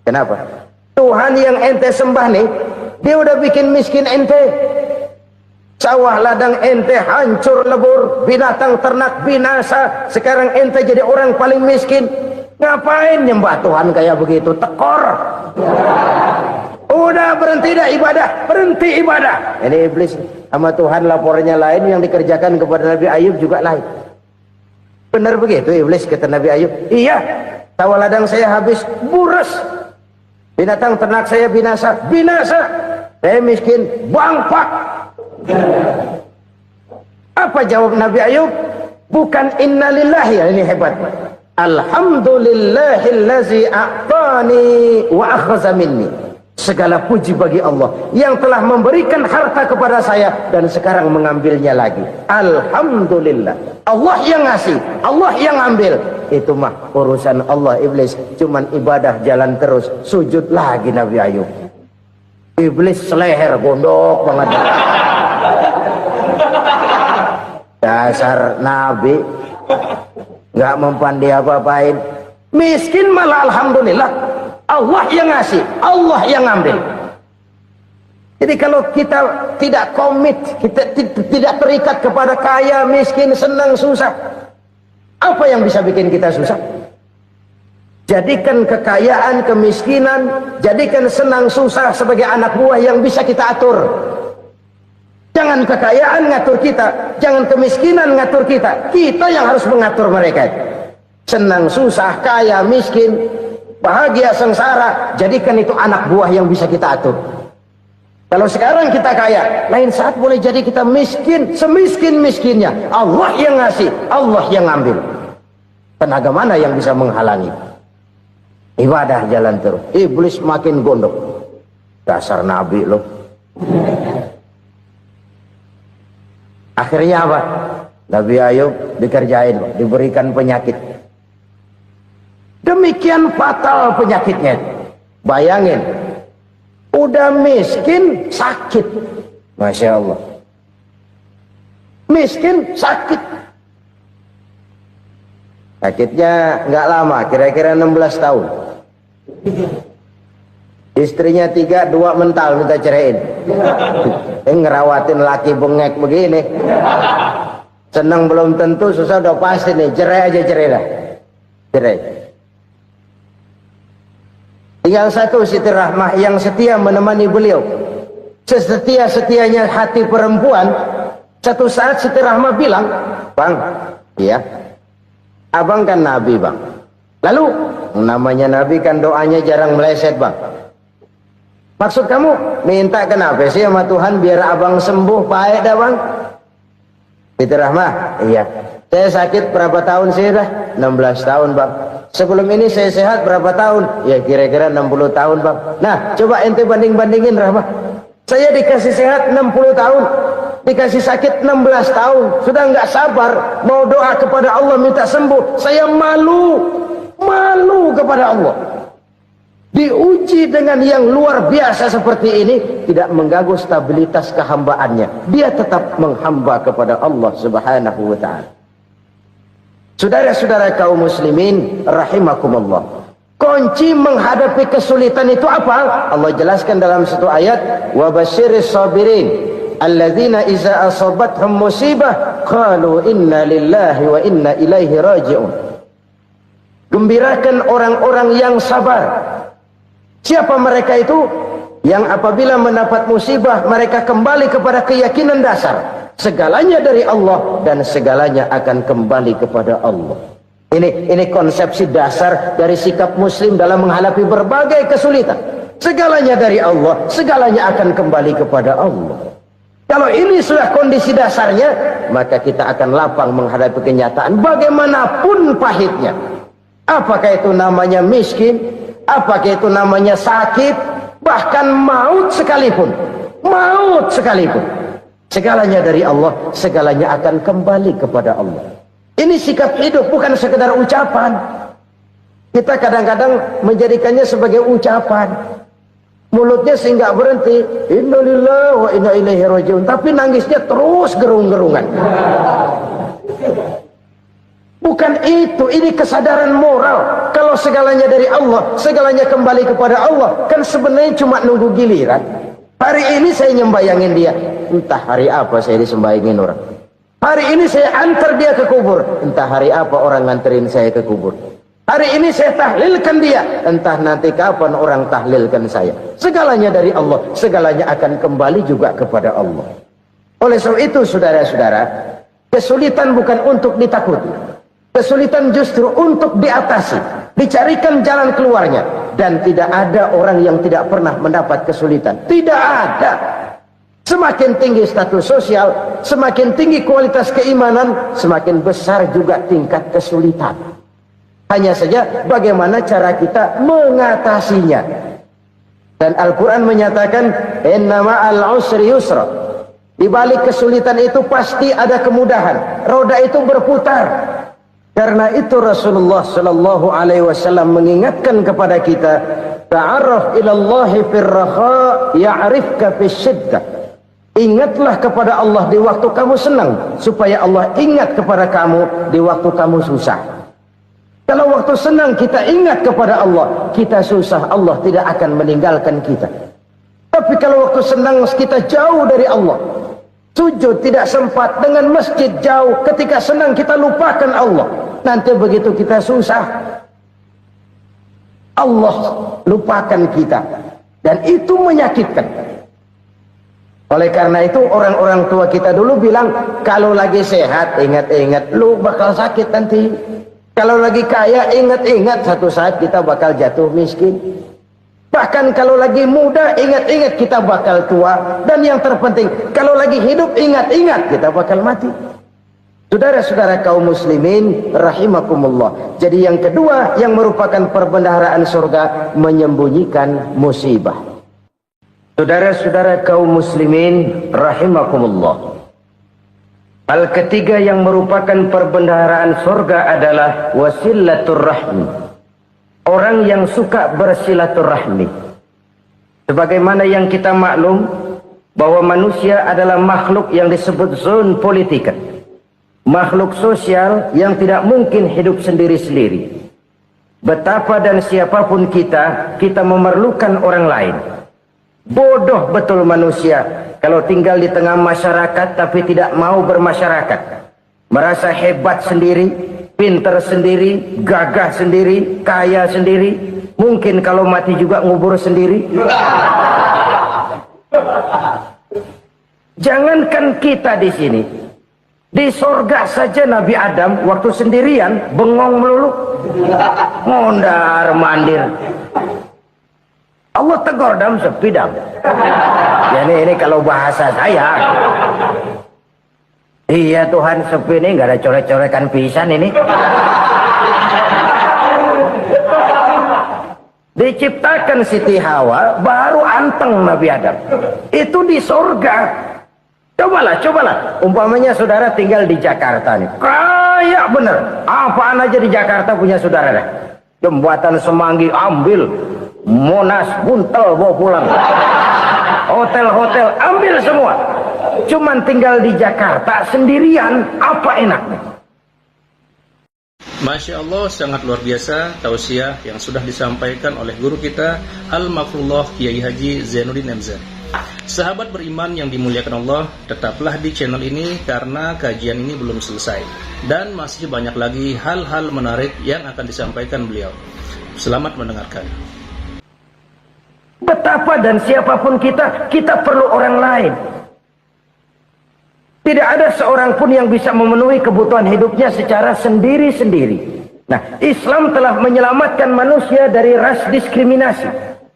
[SPEAKER 3] Kenapa? Tuhan yang ente sembah nih, dia udah bikin miskin ente. Sawah ladang ente hancur lebur, binatang ternak binasa. Sekarang ente jadi orang paling miskin. Ngapain nyembah Tuhan kayak begitu? Tekor. Udah berhenti dah ibadah, berhenti ibadah. Ini iblis sama Tuhan laporannya lain, yang dikerjakan kepada Nabi Ayub juga lain. Benar begitu iblis, kata Nabi Ayub. Iya, sawah ladang saya habis, buras. Binatang ternak saya binasa, binasa. Saya miskin, bangpak. Apa jawab Nabi Ayub? Bukan innalillahi, ini hebat. Alhamdulillahillazi a'tani wa akhadha minni. Segala puji bagi Allah yang telah memberikan harta kepada saya dan sekarang mengambilnya lagi. Alhamdulillah. Allah yang ngasih, Allah yang ambil. Itu mah urusan Allah. Iblis cuman ibadah jalan terus, sujud lagi Nabi Ayub. Iblis seleher gondok banget. Dasar Nabi nggak mempan dia apa-apain. Miskin malah alhamdulillah. Allah yang ngasih, Allah yang ambil. Jadi kalau kita tidak komit, kita tidak terikat kepada kaya, miskin, senang, susah, apa yang bisa bikin kita susah? Jadikan kekayaan, kemiskinan, jadikan senang, susah sebagai anak buah yang bisa kita atur. Jangan kekayaan ngatur kita, jangan kemiskinan ngatur kita. Kita yang harus mengatur mereka. Senang, susah, kaya, miskin, bahagia, sengsara, jadikan itu anak buah yang bisa kita atur. Kalau sekarang kita kaya, lain saat boleh jadi kita miskin, semiskin-miskinnya. Allah yang ngasih, Allah yang ngambil. Tenaga mana yang bisa menghalangi? Ibadah jalan terus. Iblis makin gondok. Dasar Nabi loh. Akhirnya apa? Nabi Ayub dikerjain, diberikan penyakit. Demikian fatal penyakitnya. Bayangin, udah miskin sakit. Masya Allah. Miskin sakit. Sakitnya nggak lama, kira-kira 16 tahun. Istrinya 3, 2 mental minta ceraiin. Ngerawatin laki bengek begini. Senang belum tentu, susah udah pasti nih. Cerai aja, cerai dah. Cerai. Tinggal satu Siti Rahmah yang setia menemani beliau. Sesetia-setianya hati perempuan. Satu saat Siti Rahmah bilang, "Bang, iya, abang kan Nabi, Bang. Lalu, namanya Nabi kan doanya jarang meleset, Bang. Maksud kamu minta kenapa sih sama Tuhan biar abang sembuh, baik dah, Bang?" Siti Rahmah, iya. Saya sakit berapa tahun sih dah? 16 tahun, Bang. Sebelum ini saya sehat berapa tahun? Ya kira-kira 60 tahun, Bang. Nah, coba ente banding-bandingin, Rahmah. Saya dikasih sehat 60 tahun, dikasih sakit 16 tahun. Sudah nggak sabar mau doa kepada Allah minta sembuh. Saya malu kepada Allah. Diuji dengan yang luar biasa seperti ini, tidak mengganggu stabilitas kehambaannya. Dia tetap menghamba kepada Allah Subhanahu wa ta'ala. Saudara-saudara kaum muslimin rahimakumullah. Kunci menghadapi kesulitan itu apa? Allah jelaskan dalam satu ayat, wa basyiris sabirin alladzina iza asabathum musibah qalu inna lillahi wa inna ilaihi raji'un. Gembirakan orang-orang yang sabar. Siapa mereka itu? Yang apabila mendapat musibah mereka kembali kepada keyakinan dasar. Segalanya dari Allah dan segalanya akan kembali kepada Allah. Ini konsepsi dasar dari sikap muslim dalam menghadapi berbagai kesulitan. Segalanya dari Allah, segalanya akan kembali kepada Allah. Kalau ini sudah kondisi dasarnya, maka kita akan lapang menghadapi kenyataan bagaimanapun pahitnya. Apakah itu namanya miskin, apakah itu namanya sakit, bahkan maut sekalipun. Maut sekalipun. Segalanya dari Allah, segalanya akan kembali kepada Allah. Ini sikap hidup, bukan sekedar ucapan. Kita kadang-kadang menjadikannya sebagai ucapan. Mulutnya sehingga berhenti, innalillahi wa inna ilaihi rajiun, tapi nangisnya terus gerung-gerungan. Bukan itu, ini kesadaran moral. Kalau segalanya dari Allah, segalanya kembali kepada Allah, kan sebenarnya cuma nunggu giliran. Hari ini saya nyembayangin dia, entah hari apa saya disembayangin orang. Hari ini saya antar dia ke kubur, entah hari apa orang nganterin saya ke kubur. Hari ini saya tahlilkan dia, entah nanti kapan orang tahlilkan saya. Segalanya dari Allah, segalanya akan kembali juga kepada Allah. Oleh sebab itu saudara-saudara, kesulitan bukan untuk ditakuti, kesulitan justru untuk diatasi, dicarikan jalan keluarnya. Dan tidak ada orang yang tidak pernah mendapat kesulitan, tidak ada. Semakin tinggi status sosial, semakin tinggi kualitas keimanan, semakin besar juga tingkat kesulitan. Hanya saja bagaimana cara kita mengatasinya. Dan Al-Quran menyatakan, inna ma'al usri yusra. Di balik kesulitan itu pasti ada kemudahan. Roda itu berputar. Karena itu Rasulullah sallallahu alaihi wasallam mengingatkan kepada kita, ta'arraf ilallahi fir raha ya'rifka fis syiddah. Ingatlah kepada Allah di waktu kamu senang, supaya Allah ingat kepada kamu di waktu kamu susah. Kalau waktu senang kita ingat kepada Allah, kita susah, Allah tidak akan meninggalkan kita. Tapi kalau waktu senang kita jauh dari Allah, sujud tidak sempat, dengan masjid jauh, ketika senang kita lupakan Allah, nanti begitu kita susah, Allah lupakan kita, dan itu menyakitkan. Oleh karena itu orang-orang tua kita dulu bilang, kalau lagi sehat ingat-ingat lu bakal sakit nanti. Kalau lagi kaya ingat-ingat satu saat kita bakal jatuh miskin. Bahkan kalau lagi muda ingat-ingat kita bakal tua. Dan yang terpenting, kalau lagi hidup ingat-ingat kita bakal mati. Saudara-saudara kaum muslimin rahimakumullah. Jadi yang kedua yang merupakan perbendaharaan surga, menyembunyikan musibah. Saudara-saudara kaum muslimin rahimakumullah. Hal ketiga yang merupakan perbendaharaan surga adalah wasilatur rahmi. Orang yang suka bersilaturahmi. Sebagaimana yang kita maklum bahwa manusia adalah makhluk yang disebut zon politika. Makhluk sosial yang tidak mungkin hidup sendiri-sendiri. Betapa dan siapapun kita memerlukan orang lain. Bodoh betul manusia kalau tinggal di tengah masyarakat tapi tidak mau bermasyarakat. Merasa hebat sendiri, pinter sendiri, gagah sendiri, kaya sendiri. Mungkin kalau mati juga ngubur sendiri. Jangankan kita di sini, di sorga saja Nabi Adam waktu sendirian bengong melulu, mondar mandir. Allah tegur dam sepi dam. Ya ini kalau bahasa saya. Iya Tuhan, sepi ini nggak ada coret-corekan pisan ini. Diciptakan Siti Hawa baru anteng Nabi Adam. Itu di surga. Cobalah. Umpamanya saudara tinggal di Jakarta nih. Kaya bener. Apaan aja di Jakarta punya saudara dah. Jembatan Semanggi ambil. Monas buntel bawa pulang. Hotel-hotel ambil semua. Cuman tinggal di Jakarta sendirian, apa enaknya?
[SPEAKER 1] Masya Allah, sangat luar biasa tausiah yang sudah disampaikan oleh guru kita Al-Mafrullah Kiai Haji Zainuddin MZ. Sahabat beriman yang dimuliakan Allah, tetaplah di channel ini karena kajian ini belum selesai dan masih banyak lagi hal-hal menarik yang akan disampaikan beliau. Selamat mendengarkan.
[SPEAKER 3] Betapa dan siapapun kita perlu orang lain. Tidak ada seorang pun yang bisa memenuhi kebutuhan hidupnya secara sendiri-sendiri. Nah, Islam telah menyelamatkan manusia dari ras diskriminasi,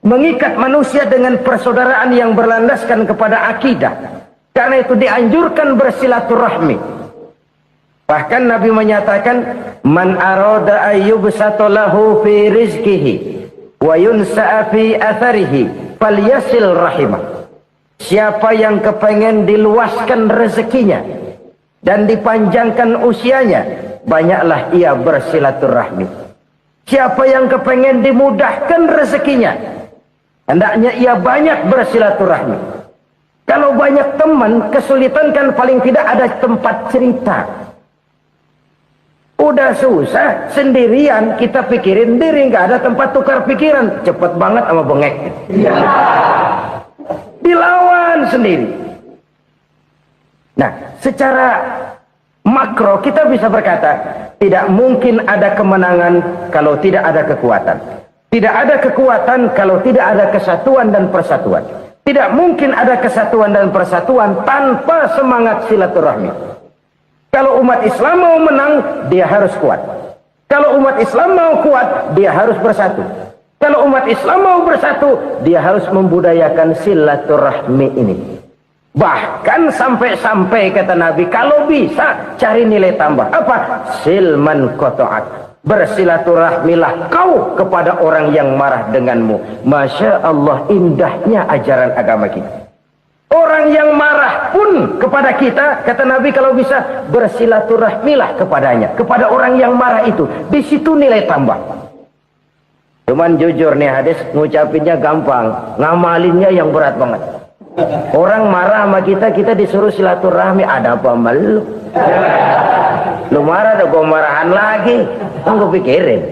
[SPEAKER 3] mengikat manusia dengan persaudaraan yang berlandaskan kepada akidah. Karena itu dianjurkan bersilaturahmi. Bahkan Nabi menyatakan, man arada ayyubsata lahu fi rizqihi wa yunsa'a fi atharihi falyasil rahimah. Siapa yang kepengen diluaskan rezekinya dan dipanjangkan usianya banyaklah ia bersilaturahmi. Siapa yang kepengen dimudahkan rezekinya, hendaknya ia banyak bersilaturahmi. Kalau banyak teman, kesulitan kan paling tidak ada tempat cerita. Udah susah, sendirian kita pikirin diri, nggak ada tempat tukar pikiran. Cepet banget sama bengek. Dilawan sendiri. Nah, secara makro kita bisa berkata, tidak mungkin ada kemenangan kalau tidak ada kekuatan. Tidak ada kekuatan kalau tidak ada kesatuan dan persatuan. Tidak mungkin ada kesatuan dan persatuan tanpa semangat silaturahmi. Kalau umat Islam mau menang, dia harus kuat. Kalau umat Islam mau kuat, dia harus bersatu. Kalau umat Islam mau bersatu, dia harus membudayakan silaturahmi ini. Bahkan sampai-sampai kata Nabi, kalau bisa cari nilai tambah. Apa? Silman qata'at. Bersilaturahmilah kau kepada orang yang marah denganmu. Masya Allah, indahnya ajaran agama kita. Orang yang marah pun kepada kita, kata Nabi, kalau bisa bersilaturahmilah kepadanya, kepada orang yang marah itu. Di situ nilai tambah. Cuman jujur nih hadis, ngucapinnya gampang, ngamalinnya yang berat banget. Orang marah sama kita, kita disuruh silaturahmi. Ada apa sama lu? Lu marah, ada gua marahan lagi. Tunggu pikirin.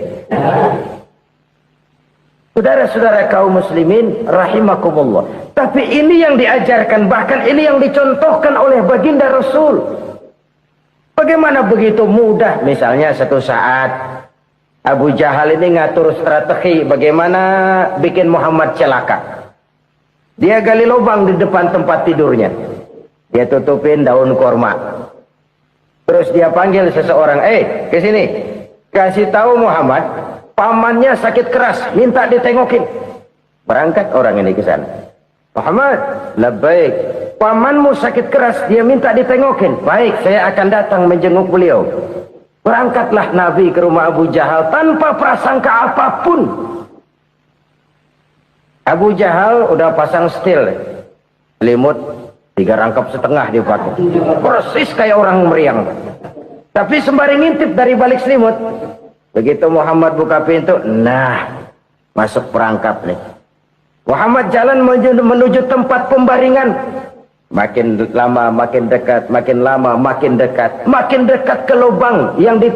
[SPEAKER 3] Saudara-saudara kaum muslimin rahimakumullah. Tapi ini yang diajarkan, bahkan ini yang dicontohkan oleh baginda Rasul. Bagaimana begitu mudah? Misalnya satu saat Abu Jahal ini ngatur strategi bagaimana bikin Muhammad celaka. Dia gali lubang di depan tempat tidurnya. Dia tutupin daun korma. Terus dia panggil seseorang, ke sini. Kasih tahu Muhammad, pamannya sakit keras, minta ditengokin. Berangkat orang ini ke sana. Muhammad, labbaik. Pamanmu sakit keras, dia minta ditengokin. Baik, saya akan datang menjenguk beliau. Berangkatlah Nabi ke rumah Abu Jahal tanpa prasangka apapun. Abu Jahal udah pasang setil, selimut 3 rangkap setengah dipakai, persis kayak orang meriang. Tapi sembari ngintip dari balik selimut, begitu Muhammad buka pintu, nah masuk perangkap nih. Muhammad jalan menuju tempat pembaringan. Makin lama makin dekat, makin lama makin dekat, makin dekat ke lubang yang di